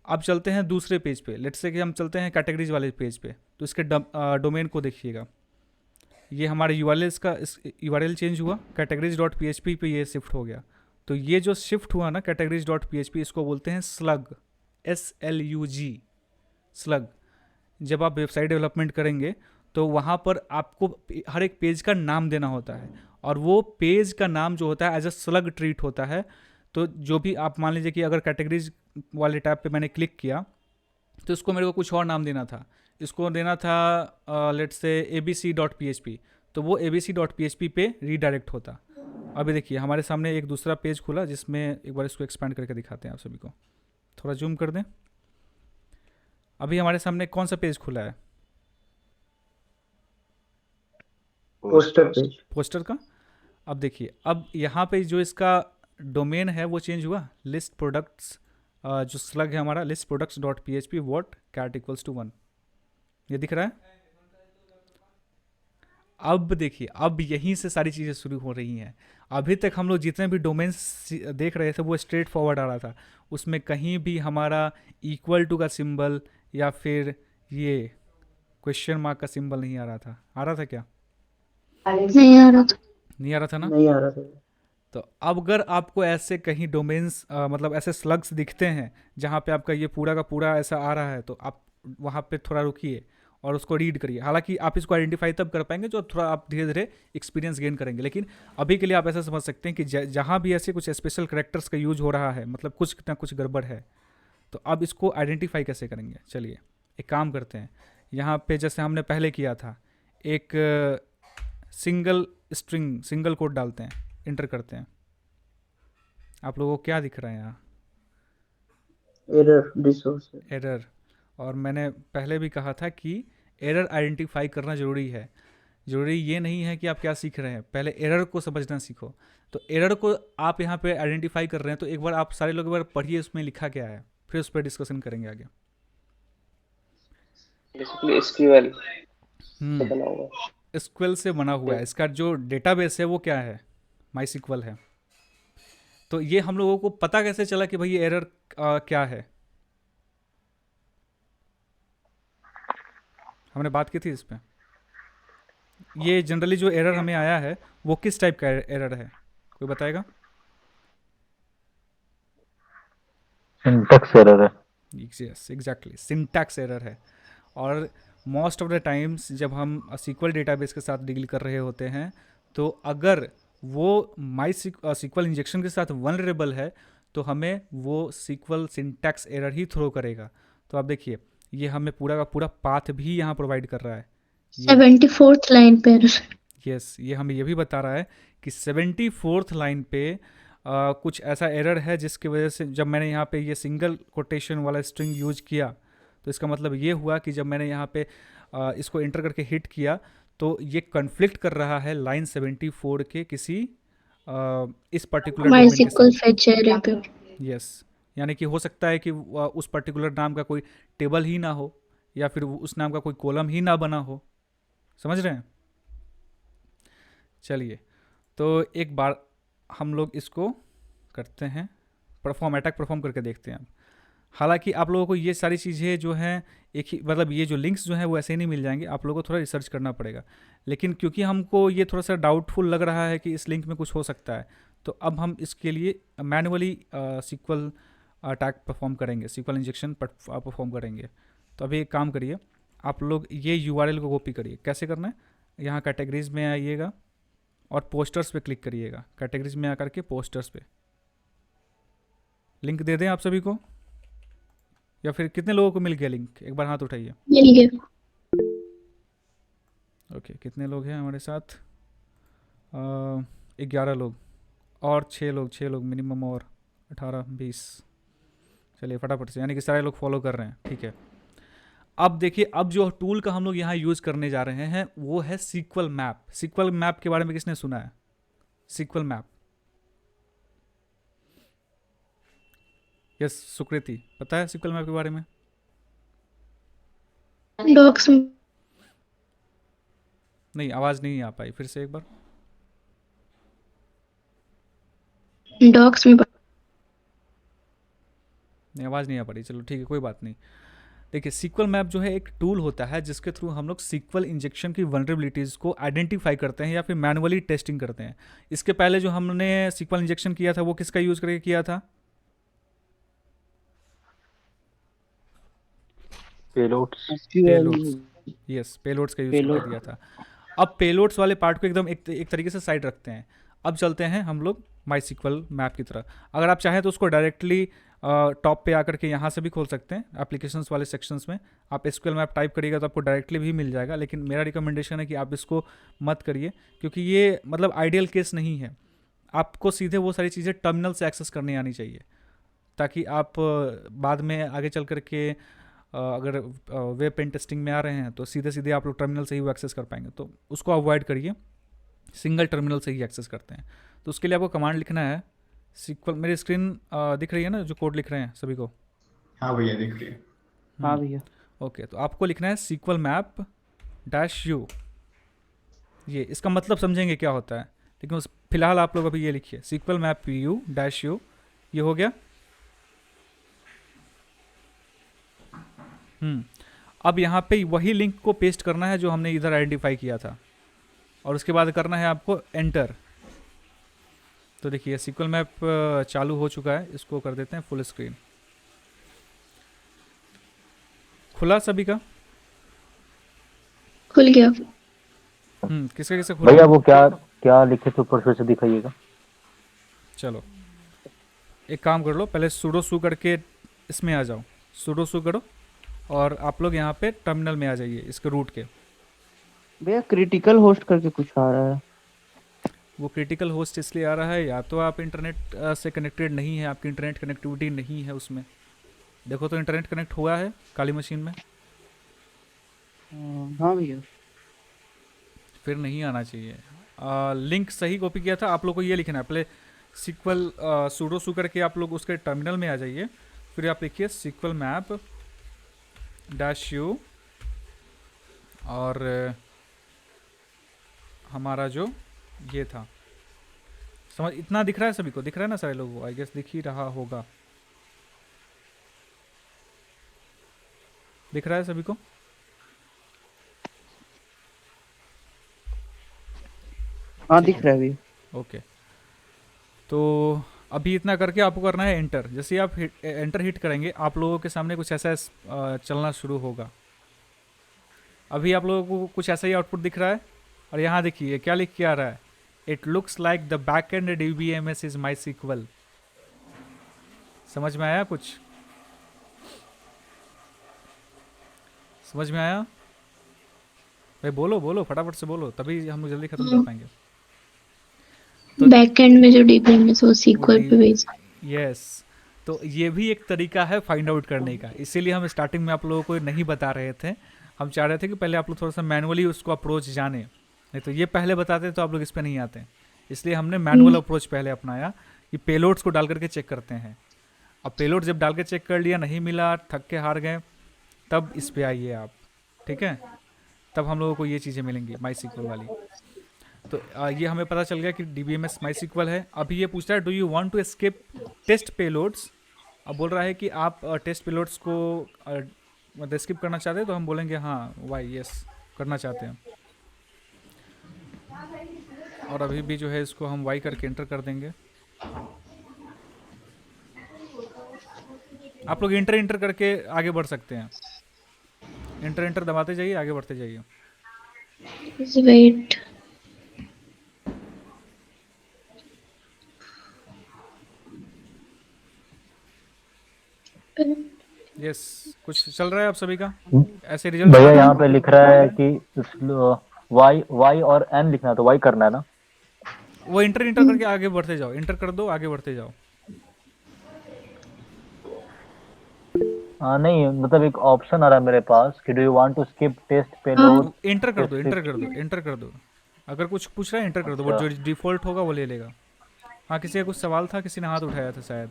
अब चलते हैं दूसरे पेज पे, लेट्स से कि हम चलते हैं कैटेगरीज वाले पेज पे। तो इसके डोमेन को देखिएगा, ये हमारे URL का URL चेंज हुआ, categories.php पे ये शिफ्ट हो गया। तो ये जो शिफ्ट हुआ ना कैटेगरीज डॉट पी, इसको बोलते हैं स्लग, SLUG, स्लग। जब आप वेबसाइट डेवलपमेंट करेंगे तो वहाँ पर आपको हर एक पेज का नाम देना होता है, और वो पेज का नाम जो होता है एज अ स्लग ट्रीट होता है। तो जो भी आप मान लीजिए कि अगर कैटेगरीज वाले टैब पे मैंने क्लिक किया तो इसको मेरे को कुछ और नाम देना था, इसको देना था लेट्स से abc.php, तो वो abc.php पे रीडायरेक्ट होता। अभी देखिए हमारे सामने एक दूसरा पेज खुला जिसमें एक बार इसको एक्सपेंड करके दिखाते हैं आप सभी को, थोड़ा जूम कर दें। अभी हमारे सामने कौन सा पेज खुला है? Poster page. पोस्टर का। अब देखिए, अब यहाँ पे जो इसका डोमेन है वो चेंज हुआ, लिस्ट प्रोडक्ट्स, जो स्लग है हमारा list products dot P H P what cat equals to 1, ये दिख रहा है। अब देखिए, अब यहीं से सारी चीज़ें शुरू हो रही हैं। अभी तक हम लोग जितने भी डोमेन्स देख रहे थे वो स्ट्रेट फॉरवर्ड आ रहा था, उसमें कहीं भी हमारा इक्वल टू का सिंबल या फिर ये क्वेश्चन मार्क का सिंबल नहीं आ रहा था। आ रहा था क्या? नहीं आ रहा था। नहीं आ रहा था ना? नहीं आ रहा था। तो अब अगर आपको ऐसे कहीं डोमेन्स मतलब ऐसे स्लग्स दिखते हैं जहाँ पे आपका ये पूरा का पूरा ऐसा आ रहा है, तो आप वहाँ पे थोड़ा रुकिए और उसको रीड करिए। हालांकि आप इसको आइडेंटिफाई तब कर पाएंगे जो थोड़ा आप धीरे धीरे एक्सपीरियंस गेन करेंगे, लेकिन अभी के लिए आप ऐसा समझ सकते हैं कि जहाँ भी ऐसे कुछ स्पेशल करेक्टर्स का यूज हो रहा है, मतलब कुछ ना कुछ गड़बड़ है, तो अब इसको आइडेंटिफाई कैसे करेंगे? चलिए एक काम करते हैं, यहाँ पे जैसे हमने पहले किया था, एक सिंगल स्ट्रिंग सिंगल कोड डालते हैं, इंटर करते हैं। आप लोगों को क्या दिख रहा है यहाँ? Error, resource error. और मैंने पहले भी कहा था कि एरर आइडेंटिफाई करना ज़रूरी है। ज़रूरी ये नहीं है कि आप क्या सीख रहे हैं, पहले एरर को समझना सीखो। तो एरर को आप यहाँ पे आइडेंटिफाई कर रहे हैं, तो एक बार आप सारे लोग एक बार पढ़िए उसमें लिखा क्या है, फिर उस पर डिस्कशन करेंगे आगे। बेसिकली एसक्यूएल से बना हुआ है। एसक्यूएल से बना हुआ है, इसका जो डेटाबेस है वो क्या है? माईसीक्वल है। तो ये हम लोगों को पता कैसे चला कि भाई ये एरर क्या है? हमने बात की थी इस पे। ये जनरली जो एरर हमें आया है वो किस टाइप का एरर है, कोई बताएगा? सिंटैक्स एरर है। यस एग्जैक्टली, सिंटैक्स एरर है। और मोस्ट ऑफ द टाइम्स जब हम सीक्वल डेटाबेस के साथ डील कर रहे होते हैं, तो अगर वो माई सीक्वल इंजेक्शन के साथ वनरेबल है तो हमें वो सीक्वल सिंटैक्स एरर ही थ्रो करेगा। तो आप देखिए, ये हमें पूरा का पूरा पाथ भी यहाँ प्रोवाइड कर रहा है। 74th लाइन पे error। यस, ये हमें ये भी बता रहा है कि 74th लाइन पे कुछ ऐसा एरर है जिसकी वजह से जब मैंने यहाँ पे ये सिंगल कोटेशन वाला स्ट्रिंग यूज किया, तो इसका मतलब ये हुआ कि जब मैंने यहाँ पे इसको एंटर करके हिट किया तो ये कन्फ्लिक्ट कर रहा है लाइन 74 के किसी इस पर्टिकुलर डोमेन के MySQL साथ। fetch error पे। यस, यानी कि हो सकता है कि उस पर्टिकुलर नाम का कोई टेबल ही ना हो, या फिर उस नाम का कोई कॉलम ही ना बना हो। समझ रहे हैं? चलिए, तो एक बार हम लोग इसको करते हैं परफॉर्म, अटैक परफॉर्म करके देखते हैं। हालांकि आप लोगों को ये सारी चीज़ें जो हैं एक ही, मतलब ये जो लिंक्स जो हैं वो ऐसे ही नहीं मिल जाएंगे, आप लोगों को थोड़ा रिसर्च करना पड़ेगा। लेकिन क्योंकि हमको ये थोड़ा सा डाउटफुल लग रहा है कि इस लिंक में कुछ हो सकता है, तो अब हम इसके लिए मैनुअली सीक्वल अटैक परफॉर्म करेंगे, सीक्वल इंजेक्शन परफॉर्म करेंगे। तो अभी एक काम करिए, आप लोग ये URL को कॉपी करिए। कैसे करना है? यहाँ कैटेगरीज में आइएगा और पोस्टर्स पे क्लिक करिएगा। कैटेगरीज में आकर के पोस्टर्स पे लिंक दे दें आप सभी को, या फिर कितने लोगों को मिल गया लिंक? एक बार हाथ उठाइए। मिल गया। ओके, कितने लोग हैं हमारे साथ? 11 लोग और 6 लोग मिनिमम, और 18-20। चलिए फटाफट से, यानी कि सारे लोग फॉलो कर रहे हैं। ठीक है, अब देखिए, अब जो टूल का हम लोग यहाँ यूज़ करने जा रहे हैं वो है सीक्वल मैप। सीक्वल मैप के बारे में किसने सुना है? सीक्वल मैप, यस सुकृति, पता है सीक्वल मैप के बारे में? डॉक्स में। नहीं, आवाज़ नहीं आ पाई, फिर से एक बार। डॉक्स में। नहीं, आवाज़ नहीं आ पा रही, चलो ठीक है, कोई बात नहीं। देखिए सीक्वल मैप जो है एक टूल होता है जिसके थ्रू हम लोग सीक्वल इंजेक्शन की वनरेबिलिटीज़ को आइडेंटिफाई करते हैं या फिर मैनुअली टेस्टिंग करते हैं। इसके पहले जो हमने सीक्वल इंजेक्शन किया था वो किसका यूज़ करके किया था? पेलोड्स। पेलोड्स, यस पेलोड्स का यूज़ करके दिया था। अब पेलोड्स वाले पार्ट को एकदम एक तरीके से साइड रखते हैं। अब चलते हैं हम लोग माई सीक्वल मैप की तरह। अगर आप चाहें तो उसको डायरेक्टली टॉप पे आकर के यहाँ से भी खोल सकते हैं, एप्लीकेशंस वाले सेक्शंस में आप एसक्यूएल मैप टाइप करिएगा तो आपको डायरेक्टली भी मिल जाएगा। लेकिन मेरा रिकमेंडेशन है कि आप इसको मत करिए, क्योंकि ये मतलब आइडियल केस नहीं है। आपको सीधे वो सारी चीज़ें टर्मिनल से एक्सेस करनी आनी चाहिए, ताकि आप बाद में आगे चल करके अगर वेब पेन टेस्टिंग में आ रहे हैं तो सीधे सीधे आप लोग टर्मिनल से ही वो एक्सेस कर पाएंगे। तो उसको अवॉइड करिए, सिंगल टर्मिनल से ही एक्सेस करते हैं। तो उसके लिए आपको कमांड लिखना है सीक्वल। मेरी स्क्रीन दिख रही है ना, जो कोड लिख रहे हैं सभी को? हाँ भैया दिख रही है। हाँ भैया। ओके, तो आपको लिखना है सीक्वल मैप डैश यू। ये इसका मतलब समझेंगे क्या होता है, लेकिन उस फिलहाल आप लोग अभी ये लिखिए SQL map U dash U. ये हो गया। अब यहाँ पे वही लिंक को पेस्ट करना है जो हमने इधर आइडेंटिफाई किया था, और उसके बाद करना है आपको एंटर। तो देखिए सीक्वल मैप चालू हो चुका है, इसको कर देते हैं फुल स्क्रीन। खुला सभी का? खुल गया। किसका किसका खुला? भैया वो क्या क्या लिखे थे ऊपर, फिर से दिखाइएगा। चलो एक काम कर लो, पहले सुडो सू करके इसमें आ जाओ, सुडो सू करो और आप लोग यहाँ पे टर्मिनल में आ जाइए इसके रूट के। भैया क्रिटिकल होस्ट करके कुछ आ रहा है। वो क्रिटिकल होस्ट इसलिए आ रहा है, या तो आप इंटरनेट से कनेक्टेड नहीं है, आपकी इंटरनेट कनेक्टिविटी नहीं है उसमें। देखो तो इंटरनेट कनेक्ट हुआ है काली मशीन में? हाँ भैया। फिर नहीं आना चाहिए। लिंक सही कॉपी किया था। आप लोग को ये लिखना है पहले सीक्वल सूडो सू करके आप लोग उसके टर्मिनल में आ जाइए, फिर आप लिखिए सीक्वल मैप डैश यू, और हमारा जो ये था समझ, इतना दिख रहा है सभी को? दिख रहा है ना सारे लोगों को? आई गेस दिख ही रहा होगा। दिख रहा है सभी को? हाँ दिख रहा है भैया। ओके, तो अभी इतना करके आपको करना है एंटर। जैसे ही आप एंटर हिट करेंगे आप लोगों के सामने कुछ ऐसा चलना शुरू होगा। अभी आप लोगों को कुछ ऐसा ही आउटपुट दिख रहा है, और यहाँ देखिए क्या लिख के आ रहा है, it looks like the back end DBMS is MySQL. समझ में आया कुछ? समझ में आया भाई? बोलो बोलो, फटाफट से बोलो, तभी हम जल्दी खत्म कर पाएंगे। तो बैकएंड में जो DBMS वो सीक्वल पे बेस्ड। यस, तो ये भी एक तरीका है फाइंड आउट करने का। इसीलिए हम स्टार्टिंग में आप लोगों को नहीं बता रहे थे। हम चाह रहे थे कि पहले आप लोग थोड़ा सा मैनुअली उसको अप्रोच जाने, नहीं तो ये पहले बताते तो आप लोग इस पर नहीं आते। इसलिए हमने मैनुअल अप्रोच पहले अपनाया कि पेलोड्स को डाल करके चेक करते हैं। अब पेलोड जब डाल के चेक कर लिया, नहीं मिला, थक के हार गए, तब इस पे आइए आप, ठीक है? तब हम लोगों को ये चीज़ें मिलेंगी माई सीक्वल वाली। तो ये हमें पता चल गया कि DBMS माई सीक्वल है। अभी ये पूछता है do you want to skip test payloads. अब बोल रहा है कि आप टेस्ट पेलोड्स को मतलब स्किप करना चाहते हैं, तो हम बोलेंगे हाँ वाई यस करना चाहते हैं। और अभी भी जो है इसको हम वाई करके एंटर कर देंगे। आप लोग इंटर करके आगे बढ़ सकते हैं। इंटर दबाते जाइए, आगे बढ़ते जाइए। वेट, यस कुछ चल रहा है आप सभी का? ऐसे रिजल्ट भैया यहाँ पे लिख रहा है कि वाई और एन लिखना है, तो वाई करना है ना? वो इंटर करके आगे बढ़ते जाओ, इंटर कर दो, आगे बढ़ते जाओ। नहीं, मतलब एक ऑप्शन आ रहा है मेरे पास कि do you want to skip test payload. Enter कर दो, इंटर कर दो। अगर कुछ पूछ रहा है इंटर कर दो, वो जो डिफॉल्ट होगा वो ले लेगा। हाँ, किसी का कुछ सवाल था, किसी ने हाथ उठाया था शायद।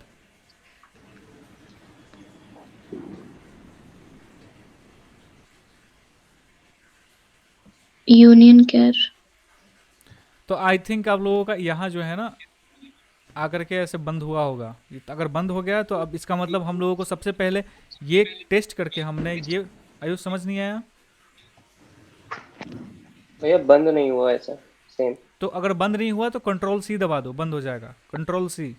Union care. तो आई थिंक आप लोगों का यहाँ जो है ना, आकर के ऐसे बंद हुआ होगा। अगर बंद हो गया तो अब इसका मतलब हम लोगों को सबसे पहले ये टेस्ट करके हमने ये आयुष समझ नहीं आया। भैया बंद नहीं हुआ ऐसा सेम। तो अगर बंद नहीं हुआ तो कंट्रोल सी दबा दो, बंद हो जाएगा। कंट्रोल सी,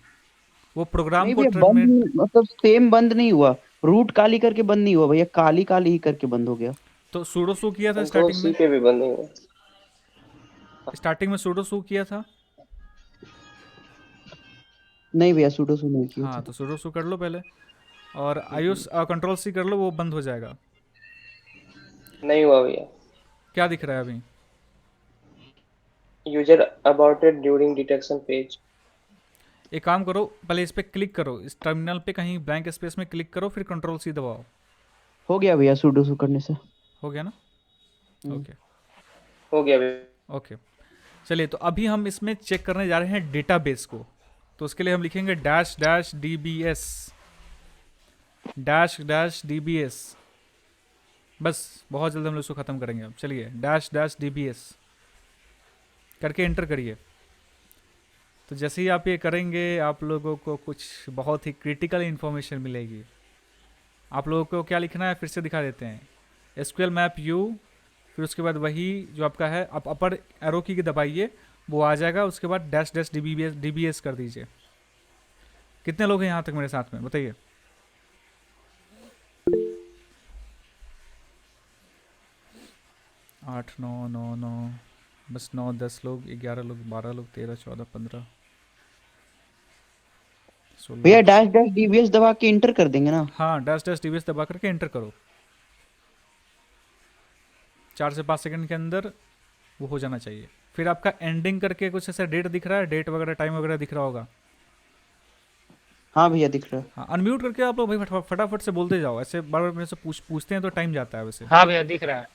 वो प्रोग्राम नहीं को भैया टर्मिनेट। मतलब सेम बंद नहीं हुआ, रूट काली करके बंद नहीं हुआ भैया, काली काली ही करके बंद हो गया। तो सूडो सू किया था कंट्रोल स्टार्टिंग सी में, पे भी बंद नहीं हुआ। स्टार्टिंग में सूडो सू किया था। नहीं भैया सुडो सु नहीं किया हाँ था। तो सूडो सू कर लो पहले, और आयुष कंट्रोल सी कर लो, वो बंद हो जाएगा। नहीं हुआ भैया। क्या दिख रहा है अभी? User aborted during detection page. एक काम करो, पहले इस पे क्लिक करो, इस टर्मिनल पे कहीं ब्लैंक स्पेस में क्लिक करो, फिर कंट्रोल सी दबाओ। हो गया भैया सुडो सु करने से। हो गया ना? ओके हो गया भैया। ओके। चलिए, तो अभी हम इसमें चेक करने जा रहे हैं डेटाबेस को। तो उसके लिए हम लिखेंगे dash dash DBS, dash dash DBS। बस बहुत जल्द हम लोग इसको ख़त्म करेंगे। अब चलिए डैश डैश DBS करके एंटर करिए। तो जैसे ही आप ये करेंगे आप लोगों को कुछ बहुत ही क्रिटिकल इन्फॉर्मेशन मिलेगी। आप लोगों को क्या लिखना है फिर से दिखा देते हैं। SQL मैप U, फिर उसके बाद वही जो आपका है, आप अपर एरो की दबाइए, वो आ जाएगा। उसके बाद डैश डैश DBS कर दीजिए। कितने लोग हैं यहाँ तक मेरे साथ में बताइए? आठ, नौ, नौ, नौ, बस 9, 10 लोग, 11 लोग, 12 लोग, 13, 14, 15, 16। भैया डैश डैश DBS दबा के इंटर कर देंगे ना? हाँ, डैश डैश DBS दबा करके एंटर करो। 4 से 5 सेकंड के अंदर वो हो जाना चाहिए। फिर आपका एंडिंग करके कुछ ऐसा डेट दिख रहा है, डेट वगैरह टाइम वगैरह दिख रहा होगा। हाँ भैया दिख रहा है। हाँ, अनम्यूट करके आप लोग भाई फटाफट से बोलते जाओ। ऐसे बार बार मेरे से पूछते हैं तो टाइम जाता है वैसे। हाँ भैया दिख रहा है।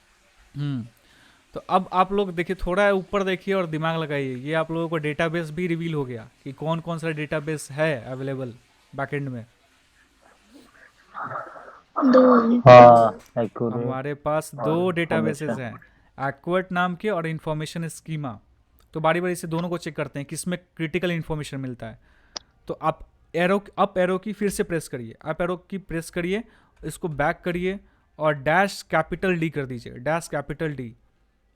तो अब आप लोग देखिए, थोड़ा ऊपर देखिए और दिमाग लगाइए। ये आप लोगों को डेटाबेस भी रिवील हो गया कि कौन कौन सा डेटाबेस है अवेलेबल बैकएंड में। हाँ accurate हमारे पास और 2 डेटाबेसेस information। हैं, एक्वर्ट नाम के और इन्फॉर्मेशन स्कीमा। तो बारी बारी से दोनों को चेक करते हैं किसमें क्रिटिकल इन्फॉर्मेशन मिलता है। तो आप अप एरो की फिर से प्रेस करिए, अप एरो की प्रेस करिए, इसको बैक करिए और डैश कैपिटल D कर दीजिए, डैश कैपिटल D।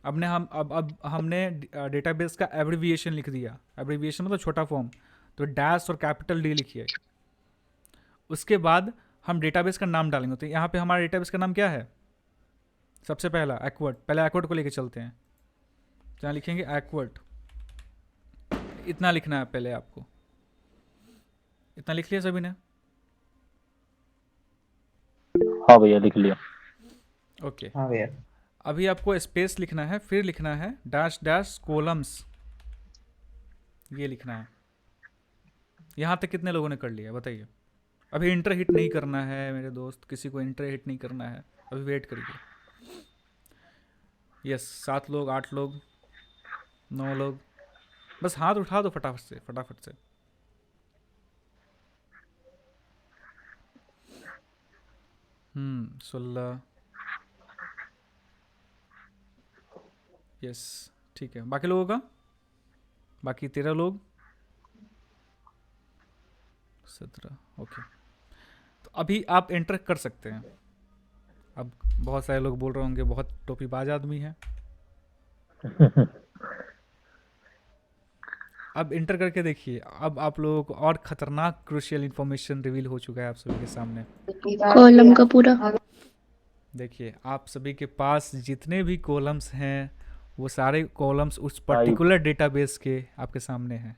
अब हमने डेटाबेस का एब्रीविएशन लिख दिया। एब्रीविएशन मतलब छोटा फॉर्म। तो डैश और कैपिटल D लिखिए। उसके बाद हम डेटाबेस का नाम डालेंगे। तो यहाँ पे हमारा डेटाबेस का नाम क्या है? सबसे पहला एक्वर्ट। पहले एक्वर्ट को लेके चलते हैं। यहाँ लिखेंगे एक्वर्ट। इतना लिखना है पहले आपको। इतना लिख लिया सभी ने? हाँ भैया लिख लिया। ओके। हाँ भैया। अभी आपको स्पेस लिखना है, फिर लिखना है डैश डैश कॉलम्स, ये लिखना है। यहाँ तक कितने लोगों ने कर लिया बताइए? अभी इंटर हिट नहीं करना है मेरे दोस्त, किसी को इंटर हिट नहीं करना है, अभी वेट करिए। यस, 7 लोग, 8 लोग, 9 लोग, बस हाथ उठा दो फटाफट से, फटाफट से। 16। यस ठीक है। बाकी लोगों का? बाकी 13 लोग, 17। ओके, तो अभी आप एंटर कर सकते हैं। अब बहुत सारे लोग बोल रहे होंगे बहुत टोपीबाज आदमी है। अब इंटर करके देखिए। अब आप लोगों को और खतरनाक क्रूशियल इंफॉर्मेशन रिवील हो चुका है आप सभी के सामने। कॉलम का पूरा देखिए, आप सभी के पास जितने भी कॉलम्स हैं वो सारे कॉलम्स उस पर्टिकुलर डेटाबेस के आपके सामने हैं,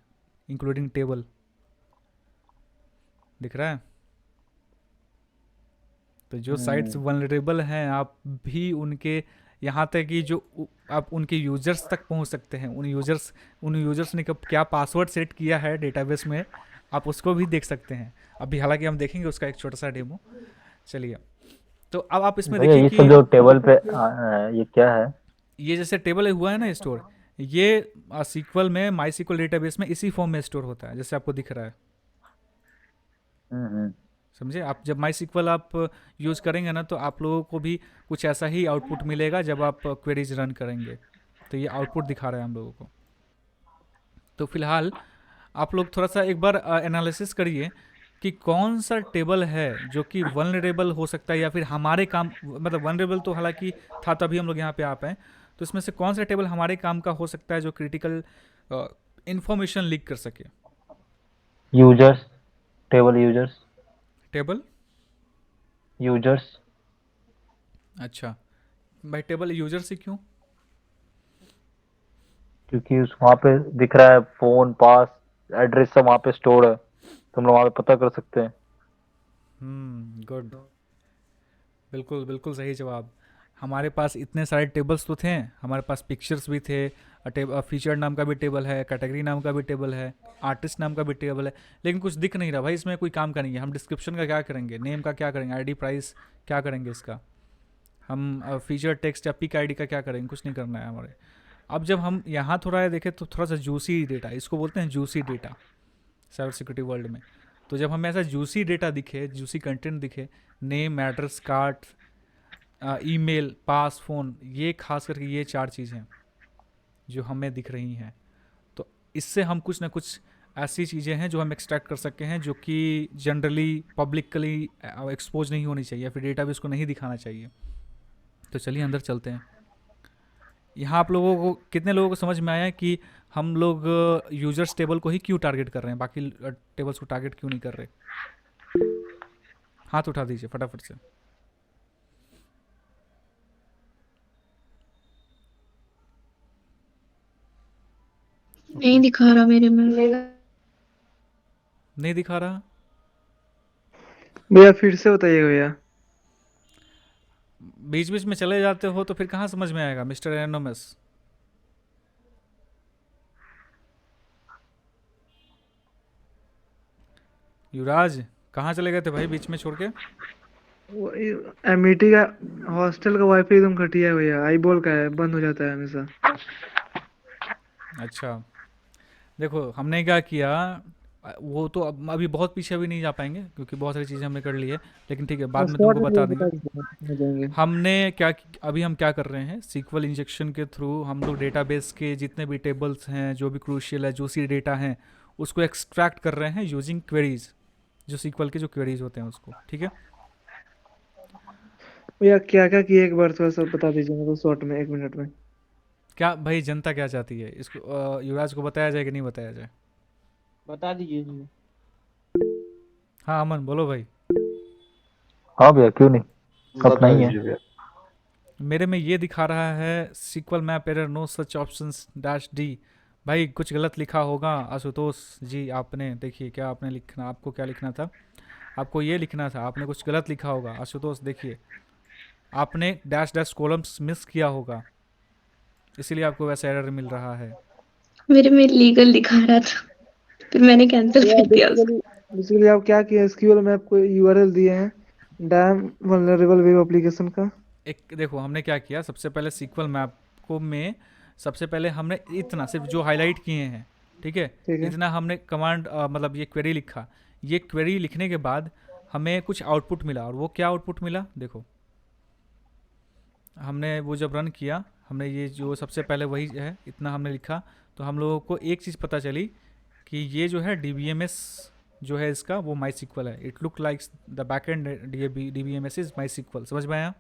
इंक्लूडिंग टेबल। दिख रहा है? तो जो साइट्स वल्नरेबल हैं आप भी उनके, यहाँ तक कि जो आप उनके यूजर्स तक पहुँच सकते हैं। उन यूजर्स ने कब क्या पासवर्ड सेट किया है डेटाबेस में, आप उसको भी देख सकते हैं। अभी हालांकि हम देखेंगे उसका एक छोटा सा डेमो। चलिए, तो अब आप इसमें देखिए ये कि सब जो टेबल पे ये क्या है? ये जैसे टेबल हुआ है ना स्टोर, ये सीक्वल में, माई सीक्वल डेटाबेस में इसी फॉर्म में स्टोर होता है जैसे आपको दिख रहा है। समझे? आप जब माई सीक्वल आप यूज़ करेंगे ना तो आप लोगों को भी कुछ ऐसा ही आउटपुट मिलेगा जब आप क्वेरीज रन करेंगे। तो ये आउटपुट दिखा रहा है हम लोगों को। तो फिलहाल आप लोग थोड़ा सा एक बार एनालिसिस करिए कि कौन सा टेबल है जो कि वनरेबल हो सकता है, या फिर हमारे काम, मतलब वनरेबल तो हालांकि था तभी हम लोग यहाँ पे आ पाए, तो इसमें से कौन सा टेबल हमारे काम का हो सकता है जो क्रिटिकल इंफॉर्मेशन लीक कर सके। Users, table users, table, users. अच्छा भाई, टेबल यूजर से क्यों? क्योंकि उस वहाँ पे दिख रहा है फोन, पास, एड्रेस सब वहाँ पे स्टोर है, तो हम लोग वहाँ पे पता कर सकते हैं। गुड, बिल्कुल बिल्कुल सही जवाब। हमारे पास इतने सारे टेबल्स तो थे, हमारे पास पिक्चर्स भी थे, फीचर नाम का भी टेबल है, कैटेगरी नाम का भी टेबल है, आर्टिस्ट नाम का भी टेबल है, लेकिन कुछ दिख नहीं रहा भाई, इसमें कोई काम का नहीं है। हम डिस्क्रिप्शन का क्या करेंगे, नेम का क्या करेंगे, आईडी प्राइस क्या करेंगे इसका, हम फीचर टेक्स्ट या पिक आईडी का क्या करेंगे, कुछ नहीं करना है हमारे। अब जब हम यहाँ थोड़ा देखें तो थोड़ा सा जूसी डेटा, इसको बोलते हैं juicy data cyber security world में। तो जब हमें ऐसा जूसी डेटा दिखे, जूसी कंटेंट दिखे, नेम, एड्रेस, कार्ड, ईमेल, पास, फ़ोन, ये खास करके ये 4 चीज़ें जो हमें दिख रही हैं, तो इससे हम कुछ ना कुछ ऐसी चीज़ें हैं जो हम एक्सट्रैक्ट कर सकते हैं, जो कि जनरली पब्लिकली एक्सपोज नहीं होनी चाहिए, फिर डेटा भी उसको नहीं दिखाना चाहिए। तो चलिए अंदर चलते हैं। यहाँ आप लोगों को, कितने लोगों को समझ में आया है कि हम लोग यूजर्स टेबल को ही क्यों टारगेट कर रहे हैं, बाकी टेबल्स को टारगेट क्यों नहीं कर रहे? हाथ उठा दीजिए फटाफट से। नहीं दिखा रहा मेरे में। नहीं दिखा रहा? भैया फिर से बताइएगा भैया। बीच बीच में चले जाते हो तो फिर कहाँ समझ में आएगा मिस्टर एनोमस। युवराज कहाँ चले गए थे भाई बीच में छोड़ के? एमिटी का हॉस्टल का वाईफाई एकदम घटिया है भैया, आई बॉल का है, बंद हो जाता है हमेशा। अच्छा देखो हमने क्या किया, वो तो अभी बहुत पीछे अभी नहीं जा पाएंगे क्योंकि बहुत सारी चीज़ें हमने कर ली है, लेकिन ठीक है बाद में तुमको बता देंगे। हमने क्या, अभी हम क्या कर रहे हैं, सीक्वल इंजेक्शन के थ्रू हम लोग डेटाबेस के जितने भी टेबल्स हैं, जो भी क्रूशियल है, जो सी डेटा हैं, उसको एक्सट्रैक्ट कर रहे हैं यूजिंग क्वेरीज, जो सीक्वल के जो क्वेरीज होते हैं उसको। ठीक है भैया क्या क्या किए एक बार थोड़ा सा बता दीजिए मेरे को शॉर्ट में, 1 मिनट में। क्या भाई जनता क्या चाहती है इसको, युवराज को बताया जाए कि नहीं बताया जाए? बता दीजिए जी। हाँ अमन बोलो भाई। हाँ भैया क्यों नहीं, अपना ही है। मेरे में ये दिखा रहा है SQL map error, no such options dash D. भाई कुछ गलत लिखा होगा आशुतोष जी, आपने देखिए क्या आपने लिखना, आपको क्या लिखना था, आपको ये लिखना था, आपने कुछ गलत लिखा होगा आशुतोष। देखिए आपने डैश डैश कॉलम्स मिस किया होगा, इसीलिए आपको वैसा एरर मिल रहा है। मेरे में लीगल दिखा रहा था, फिर मैंने कैंसिल कर दिया उसको। बेसिकली आप क्या किया, एसक्यूएल में आपको यूआरएल दिए हैं डैम वल्नरेबल वेब एप्लीकेशन का। एक देखो हमने क्या किया, सबसे पहले सीक्वल मैप को में सबसे पहले हमने इतना सिर्फ जो हाईलाइट किए हैं, ठीक है, इतना हमने कमांड मतलब ये क्वेरी लिखा। ये क्वेरी लिखने के बाद हमें कुछ आउटपुट मिला, और वो क्या आउटपुट मिला देखो, हमने वो जब रन किया, हमने ये जो सबसे पहले वही है, इतना हमने लिखा, तो हम लोगों को एक चीज़ पता चली कि ये जो है DBMS जो है इसका वो माई सिक्वल है। It look like the back end DBMS is MySQL. समझ में आया?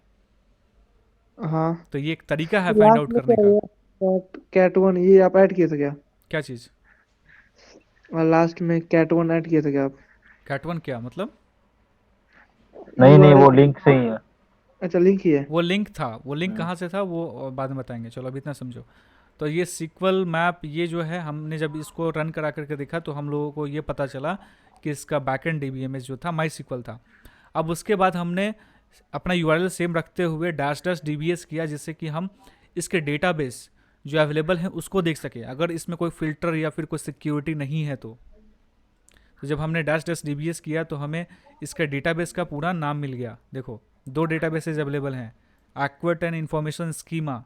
हाँ तो ये एक तरीका है फाइंड आउट करने का। कैट1 ये आप ऐड किए थे क्या? क्या चीज़? और लास्ट में कैट1 ऐड किए थे क्या आप? कैट1 क्या मतलब? नहीं नहीं वो लिंक से ही है। अच्छा लिंक ही है। वो लिंक था, वो लिंक कहाँ से था वो बाद में बताएंगे, चलो अभी इतना समझो। तो ये सीक्वल मैप ये जो है, हमने जब इसको रन करा करके देखा तो हम लोगों को ये पता चला कि इसका बैकएंड DBMS जो था माई सिक्वल था। अब उसके बाद हमने अपना URL सेम रखते हुए डैश डैश DBS किया, जिससे कि हम इसके डेटाबेस जो अवेलेबल है उसको देख सकें, अगर इसमें कोई फ़िल्टर या फिर कोई सिक्योरिटी नहीं है तो जब हमने डैश डैश DBS किया तो हमें इसका डेटाबेस का पूरा नाम मिल गया। देखो 2 डेटाबेसेस अवेलेबल हैं, एक्वर्ट एंड इन्फॉर्मेशन स्कीमा।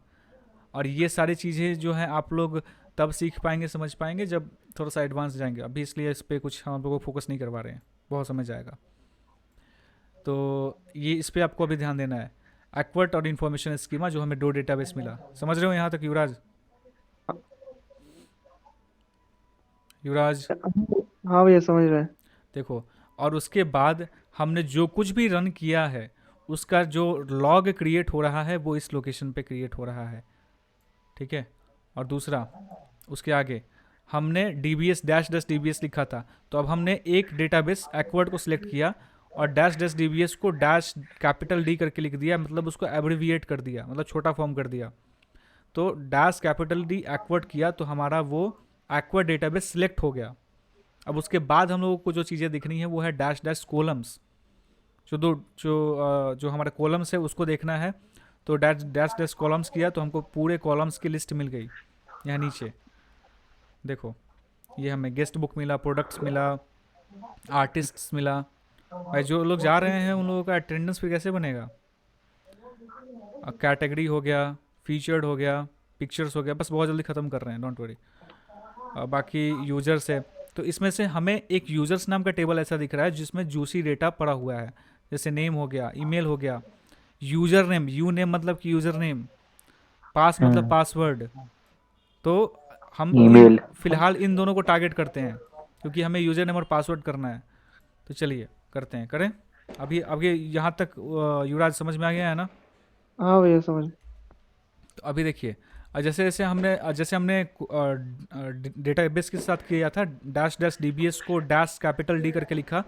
और ये सारी चीज़ें जो हैं आप लोग तब सीख पाएंगे, समझ पाएंगे जब थोड़ा सा एडवांस जाएंगे, अभी इसलिए इस पर कुछ हम लोगों को फोकस नहीं करवा रहे हैं, बहुत समझ आएगा। तो ये इस पर आपको अभी ध्यान देना है, एक्वर्ट और इन्फॉर्मेशन स्कीमा जो हमें 2 डेटाबेस मिला। समझ रहे हो यहाँ तक युवराज? युवराज? हाँ भैया समझ रहे हैं। देखो, और उसके बाद हमने जो कुछ भी रन किया है उसका जो लॉग क्रिएट हो रहा है वो इस लोकेशन पे क्रिएट हो रहा है, ठीक है। और दूसरा, उसके आगे हमने dbs डैश डैश dbs लिखा था, तो अब हमने एक डेटाबेस एक्वर्ड को सिलेक्ट किया और डैश डैश dbs को डैश कैपिटल डी करके लिख दिया, मतलब उसको एब्रिविएट कर दिया, मतलब छोटा फॉर्म कर दिया। तो डैश कैपिटल डी एक्वर्ड किया तो हमारा वो एक्वर्ड डेटाबेस सिलेक्ट हो गया। अब उसके बाद हम लोगों को जो चीज़ें दिखनी है वो है डैश डैश कॉलम्स, जो हमारे कॉलम्स है उसको देखना है। तो डैश डैश डैश कॉलम्स किया तो हमको पूरे कॉलम्स की लिस्ट मिल गई यहाँ नीचे। देखो, ये हमें गेस्ट बुक मिला, प्रोडक्ट्स मिला, आर्टिस्ट्स मिला। भाई जो लोग जा रहे हैं उन लोगों का अटेंडेंस फिर कैसे बनेगा? कैटेगरी हो गया, फीचर्ड हो गया, पिक्चर्स हो गया, बस बहुत जल्दी ख़त्म कर रहे हैं, डोंट वरी। बाकी यूज़र्स है, तो इसमें से हमें एक यूज़र्स नाम का टेबल ऐसा दिख रहा है जिसमें जूसी डेटा पड़ा हुआ है, जैसे नेम हो गया, ईमेल हो गया, यूज़र नेम, यू नेम मतलब कि यूज़र नेम, पास मतलब पासवर्ड। तो हम ईमेल। फ़िलहाल इन दोनों को टारगेट करते हैं क्योंकि हमें यूज़र नेम और पासवर्ड करना है। तो चलिए करते हैं, करें। अभी यहाँ तक युवराज समझ में आ गया है ना? हाँ भैया समझ। तो अभी देखिए, जैसे हमने डेटाबेस के साथ किया था, डैश डैश dbs को डैश कैपिटल डी करके लिखा,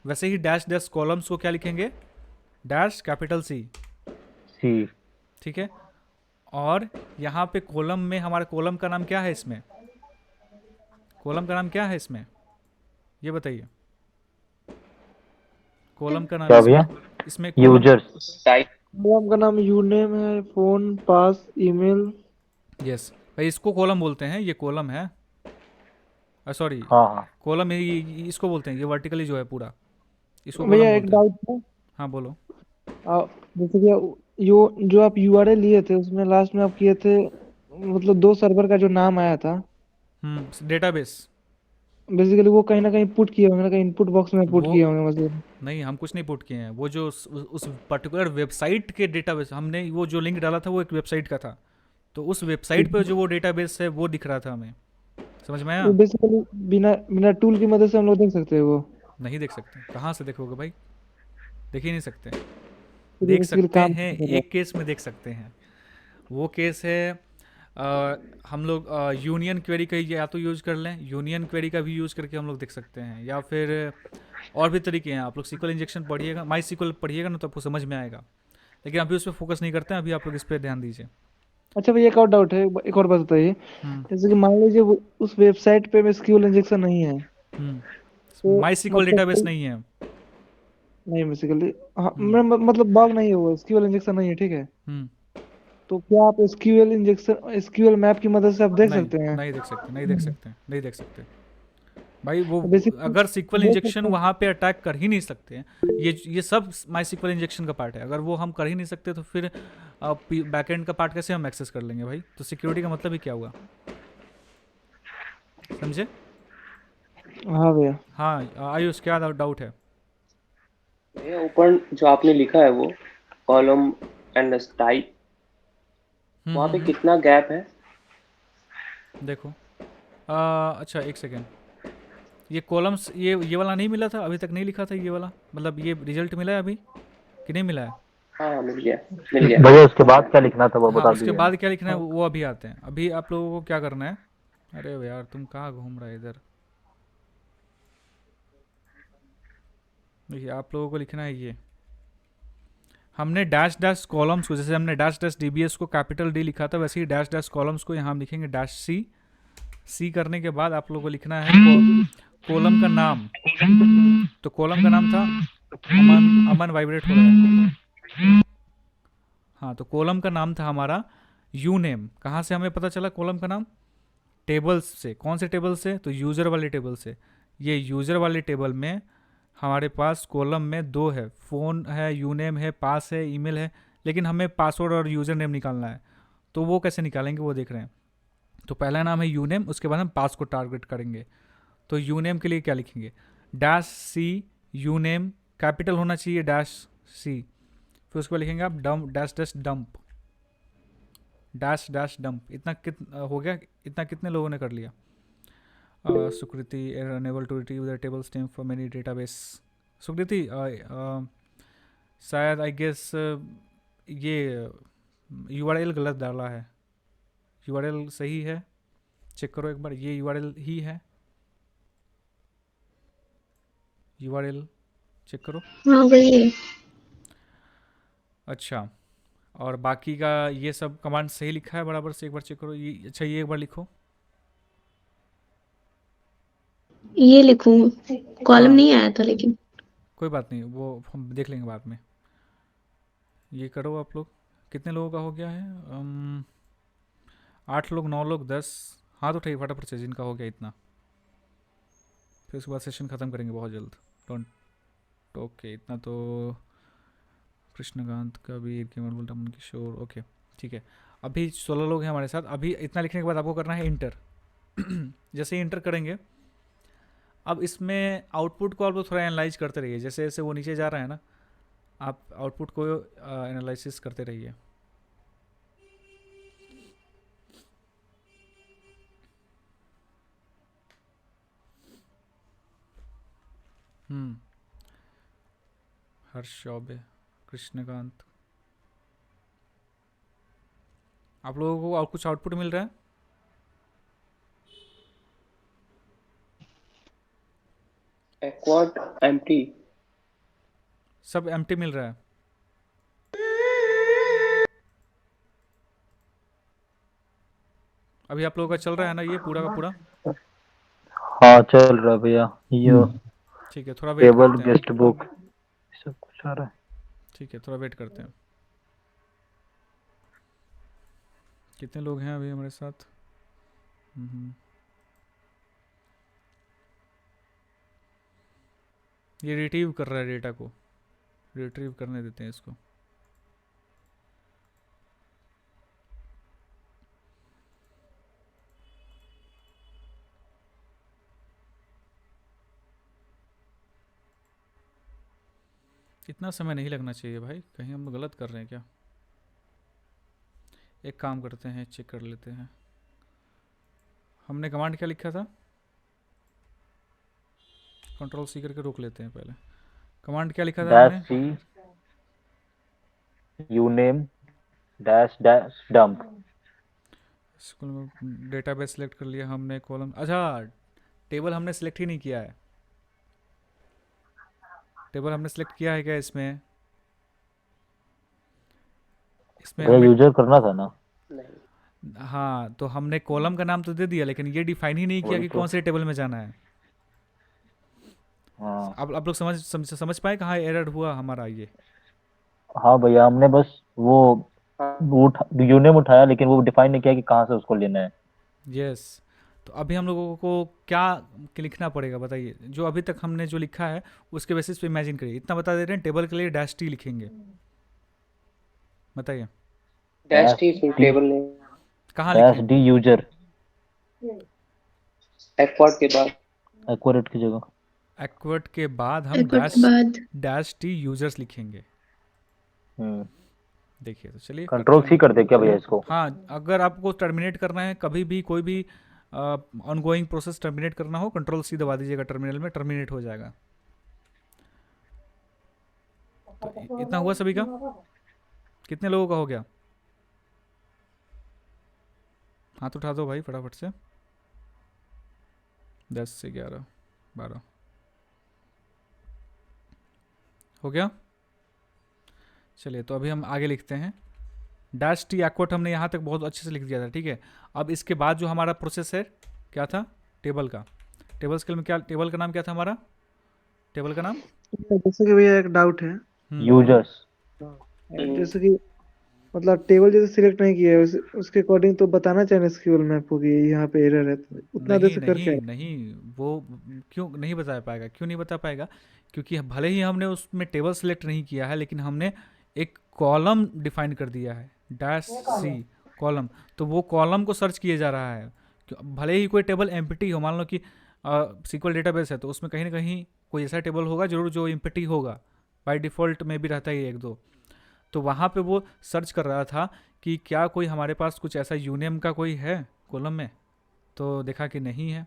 वैसे ही डैश डैश कॉलम्स को क्या लिखेंगे? डैश कैपिटल सी, सी। ठीक है। और यहाँ पे कॉलम में हमारे कॉलम का नाम क्या है इसमें? कॉलम का नाम क्या है इसमें, ये बताइए। कॉलम का नाम क्या भैया? इसमें यूजर्स। कॉलम का नाम यूनेम है, फोन, पास, ईमेल। यस भाई, इसको कॉलम बोलते हैं, ये कॉलम है। सॉरी, हाँ कॉलम इसको बोलते हैं, ये वर्टिकली जो है पूरा, इसको भैया कॉलम एक बोलते हैं। डाउट है। हाँ बोलो। जैसे कि जो आप यूआरएल लिए थे उसमें लास्ट में आप किए थे, मतलब 2 सर्वर का जो नाम आया था, डेटाबेस। बेसिकली वो कहीं ना कहीं पुट किए होंगे ना, कहीं इनपुट बॉक्स में पुट वो किए होंगे मतलब। नहीं, हम कुछ नहीं पुट किए हैं, वो जो उस पर्टिकुलर वेबसाइट के डेटाबेस, हमने वो जो लिंक डाला था वो एक वेबसाइट का था, तो उस वेबसाइट पर जो वो डेटाबेस है वो दिख रहा था हमें। समझ में आया? वो बेसिकली बिना बिना टूल की मदद से हम लोग देख सकते हैं वो। नहीं देख सकते, कहाँ से देखोगे भाई, देख ही नहीं सकते। तो देख बेसिकली सकते काम हैं, कर रहा है। एक केस में देख सकते हैं, वो केस है हम लोग यूनियन क्वेरी का या तो यूज़ कर लें, यूनियन क्वेरी का भी यूज़ करके हम लोग देख सकते हैं, या फिर और भी तरीके हैं। आप लोग SQL इंजेक्शन पढ़िएगा, माई SQL पढ़िएगा ना, तो आपको समझ में आएगा, लेकिन अभी उस पर फोकस नहीं करते हैं, अभी आप लोग इस पर ध्यान दीजिए। अच्छा भैया एक और डाउट है, एक और बात बताइए। जैसे कि मान लीजिए उस वेबसाइट पे में SQL इंजेक्शन नहीं है, तो माई SQL मतलब डेटाबेस नहीं है। नहीं बेसिकली, हाँ मतलब बग नहीं है, वो SQL इंजेक्शन नहीं है, ठीक है। तो क्या आप SQL मैप की मदद से आप देख नहीं, सकते हैं? नहीं देख सकते, नहीं देख सकते, नहीं देख सकते भाई। वो बेसिकली अगर SQL देख इंजेक्शन सकते हैं। वहाँ पे अटैक कर ही नहीं सकते हैं, ये सब माई SQL इंजेक्शन का पार्ट है। अगर वो हम कर ही नहीं सकते तो फिर बैकएंड का पार्ट कैसे हम एक्सेस कर लेंगे भाई? तो सिक्योरिटी का मतलब ही क्या हुआ, समझे? हाँ भैया। हाँ आयुष, क्या डाउट है? भैया ऊपर जो आपने लिखा है वो कॉलम एंड टाइप, वहाँ पे कितना गैप है? देखो, अच्छा एक सेकेंड, ये कॉलम्स, ये वाला नहीं मिला था अभी तक, नहीं लिखा था ये वाला, मतलब ये रिजल्ट मिला है अभी कि नहीं मिला है? हाँ मिल गया, मिल गया। भैया उसके बाद क्या लिखना था वो हाँ, बता उसके दीजिए। बाद क्या लिखना है वो अभी आते हैं। अभी आप लोगों को क्या करना है, अरे यार तुम कहाँ घूम रहे इधर, देखिए आप लोगों को लिखना है ये, हमने डैश डैश कॉलम्स को, जैसे हमने डैश डैश dbs को कैपिटल डी लिखा था, वैसे ही डैश डैश कॉलम्स को यहाँ हम लिखेंगे डैश सी करने के बाद आप लोगों को लिखना है कॉलम का नाम। तो कॉलम का नाम था अमन वाइब्रेट हो रहा है। हाँ, तो कॉलम का नाम था हमारा यू नेम। कहाँ से हमें पता चला कॉलम का नाम? टेबल्स से। कौन से टेबल से? तो यूज़र वाले टेबल से। ये यूज़र वाले टेबल में हमारे पास कॉलम में 2 है, फ़ोन है, यू नेम है, पास है, ईमेल है, लेकिन हमें पासवर्ड और यूज़र नेम निकालना है। तो वो कैसे निकालेंगे वो देख रहे हैं। तो पहला नाम है यू नेम, उसके बाद हम पास को टारगेट करेंगे। तो यू नेम के लिए क्या लिखेंगे? Dash C U name, capital होना चाहिए डैश सी, फिर उसको लिखेंगे आप dash dash dump, dash dash dump. इतना हो गया? इतना कितने लोगों ने कर लिया? Sukriti unable to retrieve the tables name for many database. Sukriti शायद आई गेस ये URL गलत डाला है। URL सही है, चेक करो एक बार, ये URL ही है, URL चेक करो। हाँ वही है। अच्छा, और बाकी का ये सब कमांड सही लिखा है बराबर से, एक बार चेक करो ये। अच्छा, ये एक बार लिखो। ये लिखूं, कॉलम हाँ नहीं आया था लेकिन। कोई बात नहीं, वो हम देख लेंगे बाद में। ये करो आप लोग। कितने लोगों का हो गया है? 8 लोग, 9 लोग, 10। हाथ उठाइए फटाफट से जिनका हो गया इतना, फिर उसके बाद सेशन ख़त्म करेंगे बहुत जल्द। डोंट ओके, इतना तो कृष्णकांत का भी रमन किशोर। ओके ठीक है, अभी 16 लोग हैं हमारे साथ। अभी इतना लिखने के बाद आपको करना है इंटर। जैसे ही इंटर करेंगे, अब इसमें आउटपुट को आप लोग थोड़ा एनालाइज करते रहिए। जैसे जैसे वो नीचे जा रहा है ना, आप आउटपुट को एनालिसिस करते रहिए। हर्ष चौबे, कृष्णकांत, आप लोगों को और कुछ आउटपुट मिल रहा है? एक्वाड एम्प्टी, सब एम्प्टी मिल रहा है? अभी आप लोगों का चल रहा है ना ये पूरा का पूरा? हाँ चल रहा है भैया। ये ठीक है, थोड़ा वेट टेबल, करते हैं। गेस्ट बुक, सब कुछ आ रहा है। ठीक है, थोड़ा वेट करते हैं। कितने लोग हैं अभी हमारे साथ? ये रिट्रीव कर रहा है डेटा को, रिट्रीव करने देते हैं इसको। इतना समय नहीं लगना चाहिए भाई, कहीं हम गलत कर रहे हैं क्या? एक काम करते हैं, चेक कर लेते हैं। हमने कमांड क्या लिखा था? कंट्रोल C करके रोक लेते हैं पहले। कमांड क्या लिखा था हमने? -C uname -dump। स्कूल में डेटाबेस सेलेक्ट कर लिया हमने, कॉलम। अच्छा, टेबल हमने सेलेक्ट ही नहीं किया है। टेबल हमने सेलेक्ट किया है क्या इसमें? इसमें भैया हमें यूजर करना था ना। नहीं हाँ, तो हमने कॉलम का नाम तो दे दिया, लेकिन ये डिफाइन ही नहीं किया वही कि तो। कौन से टेबल में जाना है। हाँ आप लोग समझ पाए कहाँ एरर हुआ हमारा ये? हाँ भैया, हमने बस वो यूनेम उठाया, लेकिन वो डिफाइन नहीं किया कि कहाँ से उसको लेना है। यस। तो अभी हम लोगों को क्या लिखना पड़ेगा बताइए? जो अभी तक हमने जो लिखा है उसके बेसिस पे इमेजिन करिए। इतना बता दे रहे हैं, टेबल के लिए -T लिखेंगे। बताइए डैश टी फुल टेबल ने कहाँ लिखें? -D यूजर, एक्वाड के बाद एक्वारेट की जगह। एक्वर्ड के बाद हम एक्वर्ड के बाद -T यूजर्स लिखेंगे। हम्म देखिए, तो चलिए कंट्रोल करते C कर दे क्या भैया इसको? हैं। हाँ, अगर आपको टर्मिनेट करना है, कभी भी कोई भी ऑनगोइंग प्रोसेस टर्मिनेट करना हो, कंट्रोल C दबा दीजिएगा, टर्मिनल में टर्मिनेट हो जाएगा। तो इतना हुआ सभी का? कितने लोगों का हो गया? हाथ उठा दो भाई फटाफट से। 10 से 11 12 हो गया। चलिए, तो अभी हम आगे लिखते हैं। -T एक्वट हमने यहाँ तक बहुत अच्छे से लिख दिया था, ठीक है। अब इसके बाद जो हमारा प्रोसेस है क्या था? टेबल का। टेबल स्केल में क्या, टेबल का नाम क्या था हमारा? टेबल का नाम जैसे कि भैया एक डाउट है, यूजर्स। जैसे कि मतलब टेबल जैसे सिलेक्ट नहीं किया है उसके अकॉर्डिंग तो बताना चाहिए एसक्यूएल में आपको कि यहाँ पे एरर है, तो उतना देर नहीं से करके नहीं नहीं, वो क्यों नहीं बता पाएगा? क्यों नहीं बता पाएगा? क्योंकि भले ही हमने उसमें टेबल सेलेक्ट नहीं किया है, लेकिन हमने एक कॉलम डिफाइन कर दिया है, -C कॉलम। तो वो कॉलम को सर्च किए जा रहा है। भले ही कोई टेबल एम्प्टी हो, मान लो कि SQL डेटाबेस है, तो उसमें कहीं ना कहीं कोई ऐसा टेबल होगा जरूर जो एम्प्टी होगा, बाय डिफ़ॉल्ट में भी रहता ही 1-2। तो वहाँ पे वो सर्च कर रहा था कि क्या कोई हमारे पास कुछ ऐसा यूनियम का कोई है कॉलम में, तो देखा कि नहीं है।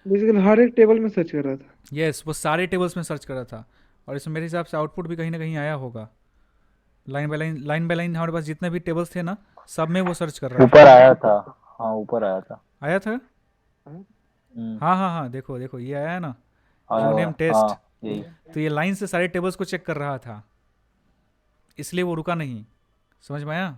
बेसिकली हर एक टेबल में सर्च कर रहा था। यस, वो सारे टेबल्स में सर्च कर रहा था, और इसमें मेरे हिसाब से आउटपुट भी कहीं ना कहीं आया होगा। लाइन बाय लाइन हमारे पास जितने भी टेबल्स थे ना, सब में वो सर्च कर रहा था। ऊपर आया था, हाँ ऊपर आया था। आया था? हम्म, हाँ हाँ हाँ, देखो देखो ये आया है ना, आया यूनेम है, टेस्ट। हाँ यही। तो ये लाइन से सारे टेबल्स को चेक कर रहा था, इसलिए वो रुका नहीं। समझ में आया?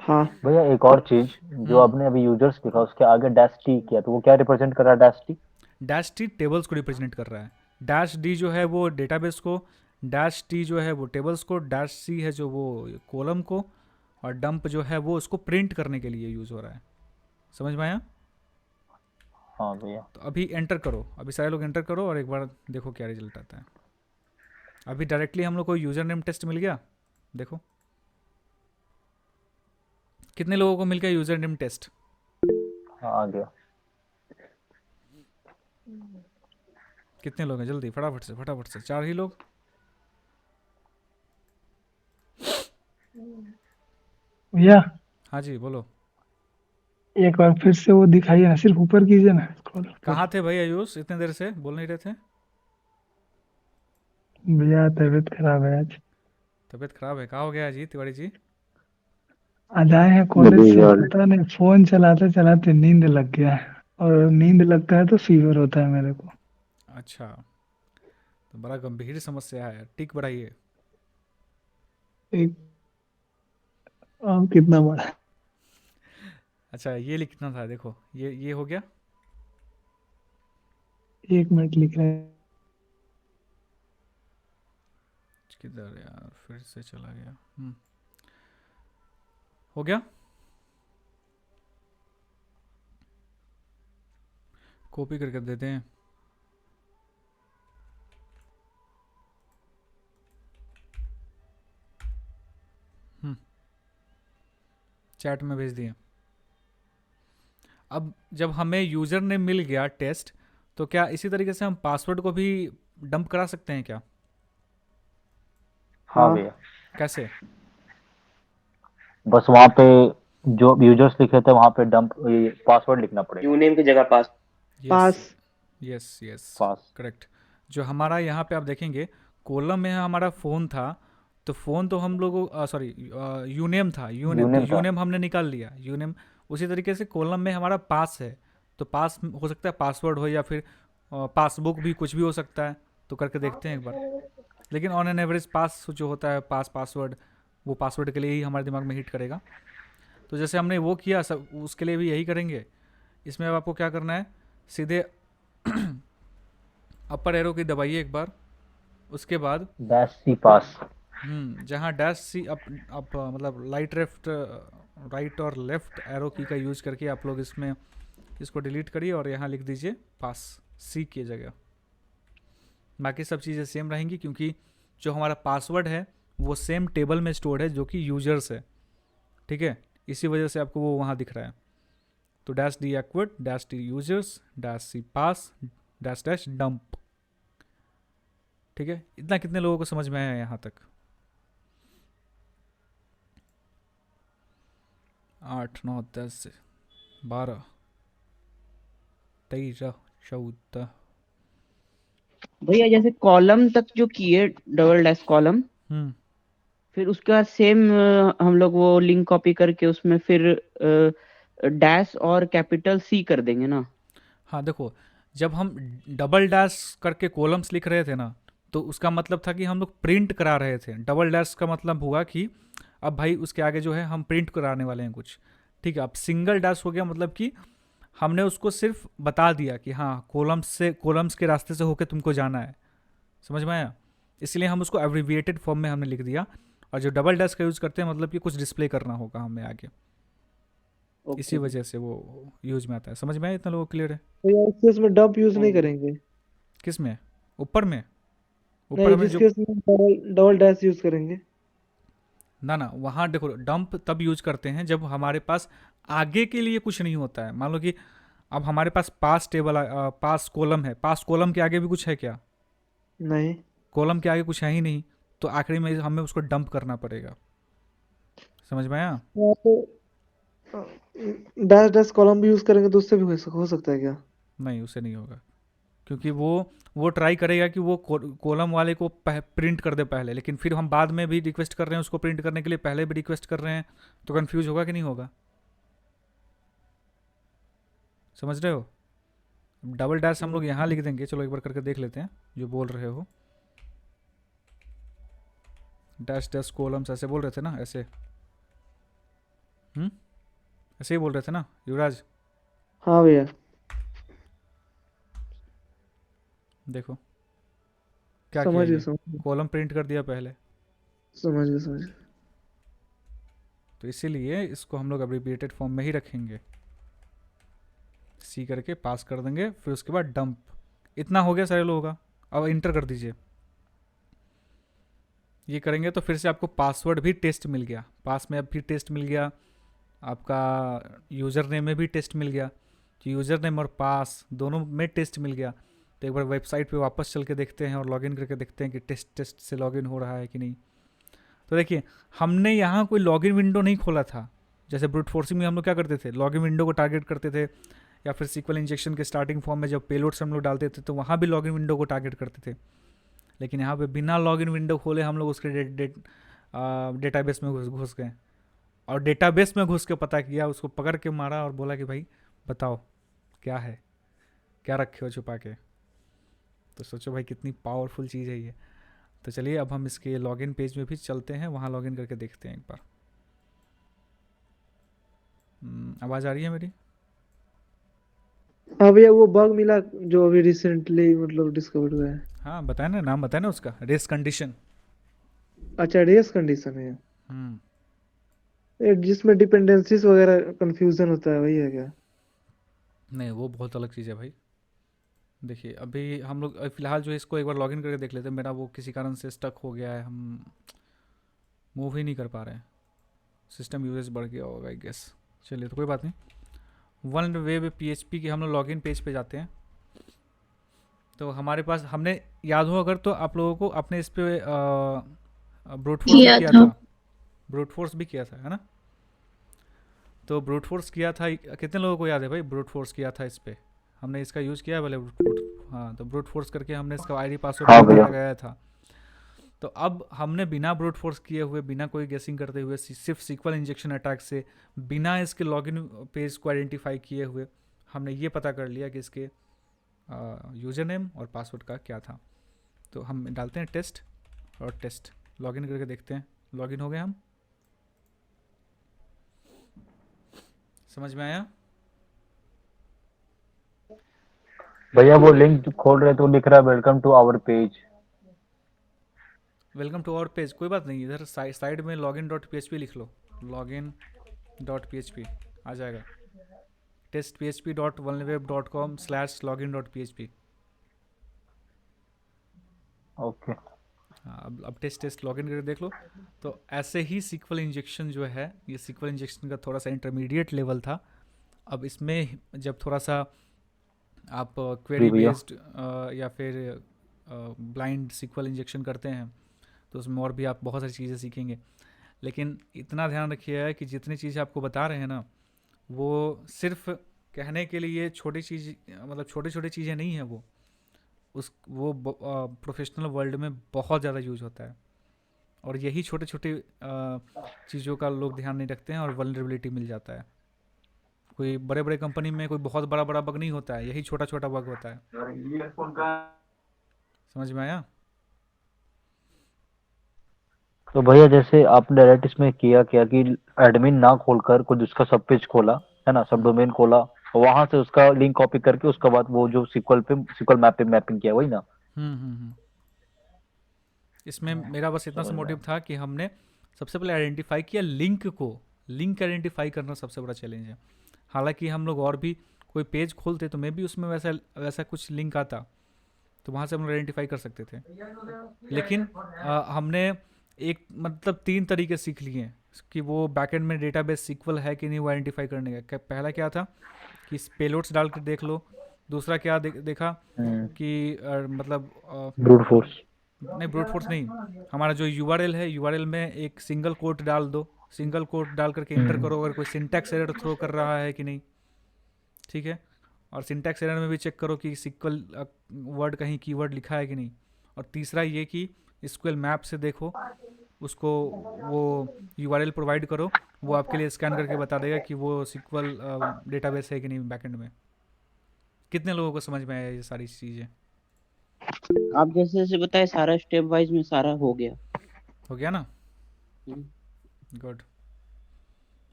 हाँ भैया एक और चीज, जो आपने अभी यूजर्स लिखा उसके आगे डैश टी किया, तो वो क्या रिप्रेजेंट कर रहा है dash T? Dash T tables को रिप्रेजेंट कर रहा है, डैश डी जो है वो डेटाबेस को, डैश टी जो है वो टेबल्स को, डैश सी है जो वो कॉलम को, और डंप जो है वो उसको प्रिंट करने के लिए यूज़ हो रहा है। समझ में आया? हाँ भैया। तो अभी एंटर करो, अभी सारे लोग एंटर करो और एक बार देखो क्या रिजल्ट आता है। अभी डायरेक्टली हम लोग को यूज़र नेम टेस्ट मिल गया, देखो कितने लोगों को मिल गया यूज़र नेम टेस्ट। हाँ आ गया। कितने लोग हैं? जल्दी फटाफट से 4 ही लोग। भैया हाँ जी बोलो। एक बार फिर से वो दिखाइए ना, सिर्फ ऊपर कीजिए ना स्क्रॉल। कहाँ थे भैया आयुष, इतने देर से बोल नहीं रहे थे? भैया तबीयत खराब है आज। तबीयत खराब है? कहाँ हो गया जी तिवारी जी? आज आए हैं कॉलेज से, पता नहीं फोन चलाते चलाते नींद लग गया है, और नींद लगता है तो फीवर होता है मेरे को। अच्छा, तो बड़ा गंभीर समस्या है, टिक बढ़ाइए। एक कितना बड़ा है? अच्छा ये लिखना था, देखो ये हो गया। 1 मिनट लिख रहे हैं। किधर यार, फिर से चला गया। हो गया, कॉपी करके देते हैं। चैट में भेज दिए। अब जब हमें यूज़र नेम मिल गया टेस्ट, तो क्या इसी तरीके से हम पासवर्ड को भी डंप करा सकते हैं क्या? हाँ भैया। कैसे? बस वहाँ पे जो यूजर्स लिखे थे वहाँ पे डंप पासवर्ड लिखना पड़ेगा। यूनेम की जगह पास। यस यस पास। करेक्ट। जो हमारा यहाँ पे आप देखेंगे कॉलम में हमारा फ़ोन था, तो फ़ोन तो हम लोगों सॉरी यूनेम था, यूनेम तो यूनेम हमने निकाल लिया, यूनेम। उसी तरीके से कॉलम में हमारा पास है, तो पास हो सकता है पासवर्ड हो, या फिर पासबुक भी, कुछ भी हो सकता है। तो करके देखते हैं एक बार। लेकिन ऑन एन एवरेज पास जो होता है, पासवर्ड, वो पासवर्ड के लिए ही हमारे दिमाग में हिट करेगा। तो जैसे हमने वो किया, सब उसके लिए भी यही करेंगे। इसमें अब आपको क्या करना है, सीधे अपर एरो की दबाइए एक बार, उसके बाद डैश सी पास। जहाँ डैश सी अप मतलब राइट और लेफ्ट एरो की का यूज करके आप लोग इसमें इसको डिलीट करिए और यहाँ लिख दीजिए पास, सी की जगह। बाकी सब चीज़ें सेम रहेंगी, क्योंकि जो हमारा पासवर्ड है वो सेम टेबल में स्टोर्ड है जो कि यूजर्स है, ठीक है। इसी वजह से आपको वो वहाँ दिख रहा है। तो dash D acuart, dash D users, dash C pass, dash dash dump, ठीक है। इतना कितने लोगों को समझ में आया यहाँ तक? 8 9 10 12 13 14। भैया जैसे कॉलम तक जो किए, डबल डैश कॉलम, फिर उसके बाद सेम हम लोग वो लिंक कॉपी करके उसमें फिर डैश और कैपिटल सी कर देंगे ना? हाँ देखो, जब हम डबल डैश करके कॉलम्स लिख रहे थे ना, तो उसका मतलब था कि हम लोग प्रिंट करा रहे थे। डबल डैश का मतलब हुआ कि अब भाई उसके आगे जो है हम प्रिंट कराने वाले हैं कुछ, ठीक है। अब सिंगल डैश हो गया मतलब कि हमने उसको सिर्फ बता दिया कि हाँ कॉलम्स के रास्ते से होकर तुमको जाना है। समझ में आया? इसलिए हम उसको एब्रिविएटेड फॉर्म में हमने लिख दिया। और जो डबल डैश का यूज़ करते हैं मतलब कि कुछ डिस्प्ले करना होगा हमें आगे, इसी वजह से वो यूज में आता है। समझ में आया? इतना लोगों को क्लियर है? तो इसमें डंप यूज नहीं करेंगे? किस में? ऊपर में? नहीं, में जिस जो केस में डबल डैश यूज करेंगे ना वहाँ देखो, डंप तब यूज करते हैं जब हमारे पास आगे के लिए कुछ नहीं होता है। मान लो कि अब हमारे पास पास पास कॉलम है, पास कॉलम के आगे भी कुछ है क्या? नहीं, कॉलम के आगे कुछ है ही नहीं, तो आखिरी में हमें उसको डंप करना पड़ेगा। समझ में आया? डैश डैश कॉलम भी यूज करेंगे तो उससे भी हो सकता है क्या? नहीं, उससे नहीं होगा, क्योंकि वो ट्राई करेगा कि वो कॉलम वाले को प्रिंट कर दे पहले, लेकिन फिर हम बाद में भी रिक्वेस्ट कर रहे हैं उसको प्रिंट करने के लिए, पहले भी रिक्वेस्ट कर रहे हैं, तो कंफ्यूज होगा कि नहीं होगा? समझ रहे हो? डबल डैश हम लोग यहाँ लिख देंगे, चलो एक बार करके देख लेते हैं जो बोल रहे हो। डैश डैश कॉलम्स ऐसे बोल रहे थे ना, ऐसे ऐसे ही बोल रहे थे ना युवराज? हाँ भैया, देखो क्या किया, समझ गए ये समझ गए कॉलम प्रिंट कर दिया पहले, समझ गए समझ गए। तो इसीलिए इसको हम लोग अब्रिविएटेड फॉर्म में ही रखेंगे, सी करके पास कर देंगे, फिर उसके बाद डंप। इतना हो गया सारे लोगों का, अब इंटर कर दीजिए। ये करेंगे तो फिर से आपको पासवर्ड भी टेस्ट मिल गया, पास में अब भी टेस्ट मिल गया, आपका यूज़र नेम में भी टेस्ट मिल गया, कि यूज़र नेम और पास दोनों में टेस्ट मिल गया। तो एक बार वेबसाइट पे वापस चल के देखते हैं और लॉगिन करके देखते हैं कि टेस्ट से लॉगिन हो रहा है कि नहीं। तो देखिए, हमने यहाँ कोई लॉगिन विंडो नहीं खोला था। जैसे ब्रूट फोर्सिंग में हम लोग क्या करते थे, लॉगिन विंडो को टारगेट करते थे, या फिर सीक्वल इंजेक्शन के स्टार्टिंग फॉर्म में जब पेलोड्स हम लोग डालते थे तो वहाँ भी लॉगिन विंडो को टारगेट करते थे। लेकिन यहाँ पे बिना लॉगिन विंडो खोले हम लोग उसके डेटाबेस में घुस गए, और डेटाबेस में घुस के पता किया, उसको पकड़ के मारा और बोला कि भाई बताओ क्या है, क्या रखे हो छुपा के। तो सोचो भाई कितनी पावरफुल चीज़ है ये। तो चलिए अब हम इसके लॉगिन पेज में भी चलते हैं, वहाँ लॉगिन करके देखते हैं एक बार। आवाज़ आ रही है मेरी? हाँ भैया, वो बग मिला जो अभी रिसेंटली मतलब डिस्कवर हुआ है। हाँ बताए ना, नाम बताए ना उसका, रेस कंडीशन। अच्छा, रेस कंडीशन है हम्म ये, जिसमें डिपेंडेंसीज वगैरह कंफ्यूजन होता है, वही है क्या? नहीं, वो बहुत अलग चीज़ है भाई। देखिए अभी हम लोग फ़िलहाल जो है इसको एक बार लॉगिन करके देख लेते हैं। मेरा वो किसी कारण से स्टक हो गया है, हम मूव ही नहीं कर पा रहे हैं, सिस्टम यूजेज बढ़ गया होगा आई गेस। चलिए तो कोई बात नहीं। वन वेब PHP के हम लोग लॉगिन पेज पे जाते हैं। तो हमारे पास, हमने याद हो अगर तो आप लोगों को अपने इस पे ब्रूट फोर्स भी किया था, ब्रूट फोर्स भी किया था, है ना? तो ब्रूट फोर्स किया था, कितने लोगों को याद है भाई ब्रूट फोर्स किया था इस पे? हमने इसका यूज़ किया है भले हाँ, तो ब्रूट फोर्स करके हमने इसका आईडी पासवर्ड लगाया था। तो अब हमने बिना ब्रूट फोर्स किए हुए, बिना कोई गेसिंग करते हुए, सिर्फ सीक्वल इंजेक्शन अटैक से, बिना इसके लॉगिन पेज को आइडेंटिफाई किए हुए, हमने ये पता कर लिया कि इसके यूज़र नेम और पासवर्ड का क्या था। तो हम डालते हैं टेस्ट और टेस्ट, लॉगिन करके देखते हैं। लॉगिन हो गए हम, समझ में आया? भैया वो लिंक खोल रहे तो लिख रहा है welcome to our page. Welcome to our page, कोई बात नहीं, इधर साइड में login.php लिख लो, login.php आ जाएगा, testphp.vulnerweb.com/login.php। ओके, हाँ, अब टेस्ट लॉगिन करके देख लो। तो ऐसे ही सीक्वल इंजेक्शन जो है, ये सीक्वल इंजेक्शन का थोड़ा सा इंटरमीडिएट लेवल था। अब इसमें जब थोड़ा सा आप क्वेरी बेस्ड या फिर ब्लाइंड सीक्वल इंजेक्शन करते हैं तो उसमें और भी आप बहुत सारी चीज़ें सीखेंगे। लेकिन इतना ध्यान रखिएगा कि जितनी चीज़ें आपको बता रहे हैं ना, वो सिर्फ कहने के लिए छोटी चीज़, मतलब छोटी छोटी चीज़ें नहीं है, वो प्रोफेशनल वर्ल्ड में बहुत ज़्यादा यूज होता है। और यही छोटे छोटे चीज़ों का लोग ध्यान नहीं रखते हैं और वल्नरेबिलिटी मिल जाता है। कोई बड़े बड़े कंपनी में कोई बहुत बड़ा बड़ा बग नहीं होता है, यही छोटा छोटा बग होता है। समझ में आया? तो भैया जैसे आपने डायरेक्ट इसमें किया क्या कि एडमिन ना खोलकर कुछ उसका सब पेज खोला है ना, सब डोमेन खोला, वहां से उसका लिंक कॉपी करके उसके बाद वो जो सीक्वल मैपिंग किया, वही ना? इसमें मेरा बस इतना सा मोटिव था कि हमने सबसे पहले आइडेंटिफाई किया लिंक को। लिंक आइडेंटिफाई करना सबसे बड़ा चैलेंज है। हालांकि हम लोग और भी कोई पेज खोलते तो मैं भी उसमें वैसा कुछ लिंक आता तो वहाँ से हम लोग आइडेंटिफाई कर सकते थे। लेकिन हमने एक मतलब 3 तरीके सीख लिए कि वो बैकएंड में डेटाबेस सीक्वल है कि नहीं वो आइडेंटिफाई करने का। पहला क्या था कि पेलोड्स डाल कर देख लो। दूसरा क्या देखा कि मतलब ब्रूट फोर्स नहीं, ब्रूट फोर्स नहीं, हमारा जो URL है, URL में एक सिंगल कोट डाल दो, सिंगल कोट डाल करके इंटर करो अगर कोई सिंटैक्स एरर थ्रो कर रहा है कि नहीं, ठीक है। और सिंटैक्स एरर में भी चेक करो कि सिक्वल वर्ड कहीं कीवर्ड लिखा है कि नहीं। और तीसरा ये कि SQL मैप से देखो उसको, वो URL प्रोवाइड करो, वो आपके लिए स्कैन करके बता देगा कि वो SQL डेटाबेस है कि नहीं बैकएंड में। कितने लोगों को समझ में आया ये सारी चीज़ें? आप जैसे जैसे बताए सारा स्टेप वाइज में सारा हो गया। हो गया ना? हम्म। गुड,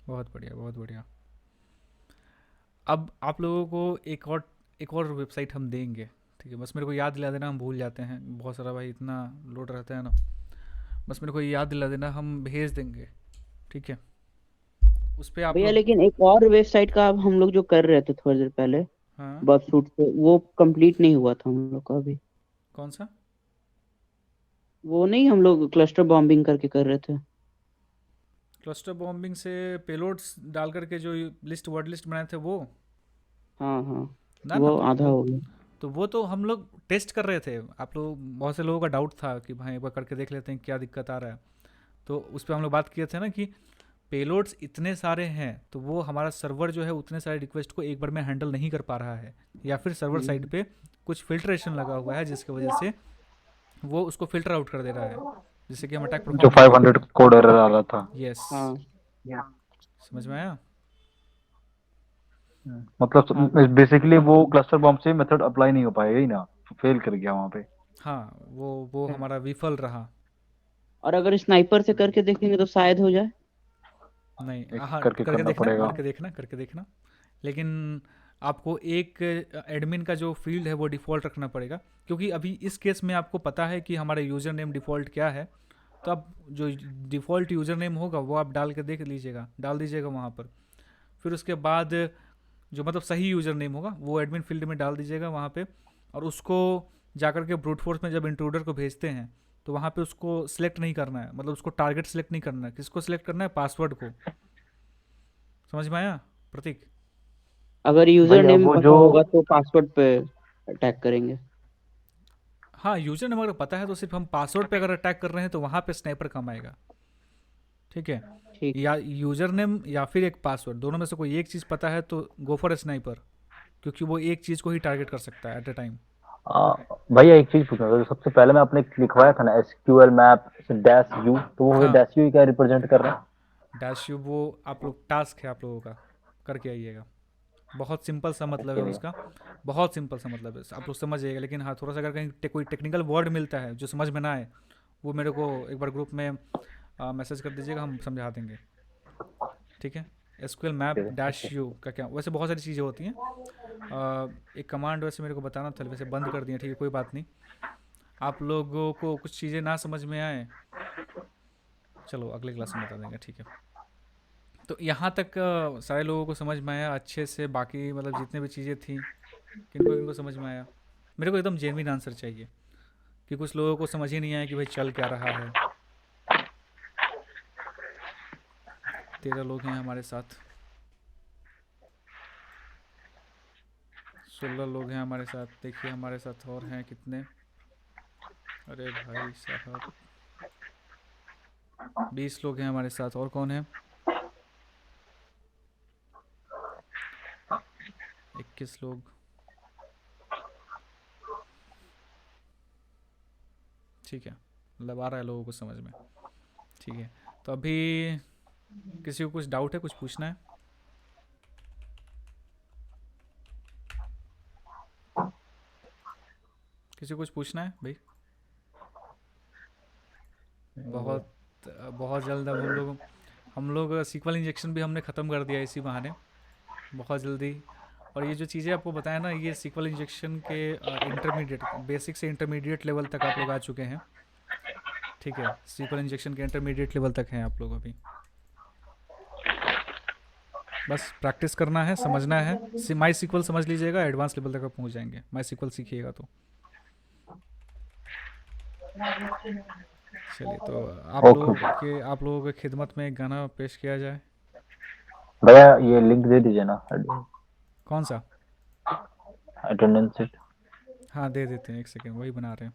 बहुत बढ़िया बहुत बढ़िया। अब आप लोगों को एक और वेबसाइट हम देंगे, ठीक है? बस मेरे को याद दिला देना, हम भूल जाते हैं बहुत सारा भाई, इतना लोड रहता है ना। बस मेरे को याद दिला देना, हम भेज देंगे, ठीक है? उस पर आप भैया लोग। लेकिन एक और वेबसाइट का अब हम लोग जो कर रहे थे थोड़ी देर पहले हाँ, बफसूट से, वो कंप्लीट नहीं हुआ था हम लोग का अभी। कौन सा? वो नहीं हम लोग क्लस्टर बॉम्बिंग करके कर रहे थे। क्लस्टर बॉम्बिंग से पेलोड्स डाल करके जो लिस्ट वर्ड लिस्ट बनाए थे वो हाँ हाँ ना वो तो आधा हो गया। तो वो तो हम लोग टेस्ट कर रहे थे। आप लोग, बहुत से लोगों का डाउट था कि भाई एक बार करके देख लेते हैं क्या दिक्कत आ रहा है। तो उस पर हम लोग बात किए थे ना कि पेलोड्स इतने सारे हैं तो वो हमारा सर्वर जो है उतने सारे रिक्वेस्ट को एक बार में हैंडल नहीं कर पा रहा है, या फिर सर्वर साइड पे कुछ फिल्ट्रेशन लगा हुआ है जिसकी वजह से वो उसको फिल्टर आउट कर दे रहा है, जिससे कि हम अटैक जो परफॉर्म नहीं कर 500 कोड एरर आ रहा था। यस, हाँ समझ में आया? मतलब बेसिकली वो क्लस्टर बॉम्ब से मेथड अप्लाई नहीं हो पाएगा ही ना, फेल कर गया वहां पे। हाँ, वो हमारा विफल रहा। और अगर स्नाइपर से करके देखेंगे तो शायद हो जाए। नहीं, एक हाँ, करके करना पड़ेगा। करके देखना। लेकिन आपको एक एडमिन का जो फील्ड है वो डिफ़ॉल्ट रखना पड़ेगा, क्योंकि अभी इस केस में आपको पता है कि हमारा यूज़र नेम डिफ़ॉल्ट क्या है। तो आप जो डिफ़ॉल्ट यूज़र नेम होगा वो आप डाल के देख लीजिएगा, डाल दीजिएगा वहाँ पर। फिर उसके बाद जो मतलब सही यूज़र नेम होगा वो एडमिन फील्ड में डाल दीजिएगा वहाँ पे। और उसको जाकर के ब्रूट फोर्स में जब इंट्रूडर को भेजते हैं तो वहाँ पे उसको सिलेक्ट नहीं करना है, मतलब उसको टारगेट सिलेक्ट नहीं करना है। किसको सिलेक्ट करना है? पासवर्ड को। समझ में आया प्रतीक? अगर यूजर भैया नेम वो पता जो होगा तो पासवर्ड पे अटैक करेंगे। हाँ, यूजर नेम अगर पता है तो सिर्फ हम पासवर्ड पे अगर अटैक कर रहे हैं तो वहाँ पे स्नाइपर कम आएगा, ठीक है? ठीक। या यूजर नेम या फिर एक पासवर्ड, दोनों में से कोई एक चीज़ पता है तो गो फॉर स्नाइपर, क्योंकि वो एक चीज़ को ही टारगेट कर सकता है एट ए टाइम। भैया एक चीज पूछना था, सबसे पहले मैं आपने लिखवाया था ना SQL मैप -u, तो वो हाँ, -u क्या रिप्रेजेंट कर रहा है? डैश यू वो आप लोग टास्क है आप लोगों का, करके आइएगा। बहुत सिंपल सा मतलब है ओके उसका, बहुत सिंपल सा मतलब है, आप लोग समझ जाइएगा। लेकिन हाँ, थोड़ा सा अगर कहीं कोई टेक्निकल वर्ड मिलता है जो समझ में ना आए, वो मेरे को एक बार ग्रुप में मैसेज कर दीजिएगा, हम समझा देंगे, ठीक है? SQL मैप -u का क्या, वैसे बहुत सारी चीज़ें होती हैं। एक कमांड वैसे मेरे को बताना था, वैसे बंद कर दिया, ठीक है, कोई बात नहीं। आप लोगों को कुछ चीज़ें ना समझ में आए, चलो अगले क्लास में बता देंगे, ठीक है? तो यहाँ तक सारे लोगों को समझ में आया अच्छे से? बाकी मतलब जितने भी चीज़ें थी, किनको किनको समझ में आया? मेरे को एकदम जेन्युइन आंसर चाहिए, कि कुछ लोगों को समझ ही नहीं आया कि भाई चल क्या रहा है। 13 लोग हैं हमारे साथ, 16 लोग हैं हमारे साथ। देखिए हमारे साथ और हैं कितने? अरे भाई साहब, 20 लोग हैं हमारे साथ। और कौन है? 21 लोग। ठीक है, मतलब आ रहा है लोगों को समझ में, ठीक है? तो अभी किसी को कुछ डाउट है, कुछ पूछना है? किसी को कुछ पूछना है भाई? बहुत बहुत जल्द अब हम लोग SQL इंजेक्शन भी हमने ख़त्म कर दिया इसी बहाने, बहुत जल्दी। और ये जो चीज़ें आपको बताया ना, ये SQL इंजेक्शन के इंटरमीडिएट, बेसिक से इंटरमीडिएट लेवल तक आप लोग आ चुके हैं, ठीक है? SQL इंजेक्शन के इंटरमीडिएट लेवल तक हैं आप लोग अभी। बस प्रैक्टिस करना है, समझना है। MySQL समझ लीजिएगा, एडवांस लेवल तक आप पहुँच जाएंगे। MySQL सीखिएगा तो। चलिए, तो आप लोगों के खिदमत में एक गाना पेश किया जाए। भैया ये लिंक दे दीजिए ना, कौन सा? Attendance sheet. हाँ, दे देते हैं, एक सेकेंड, वही बना रहे हैं।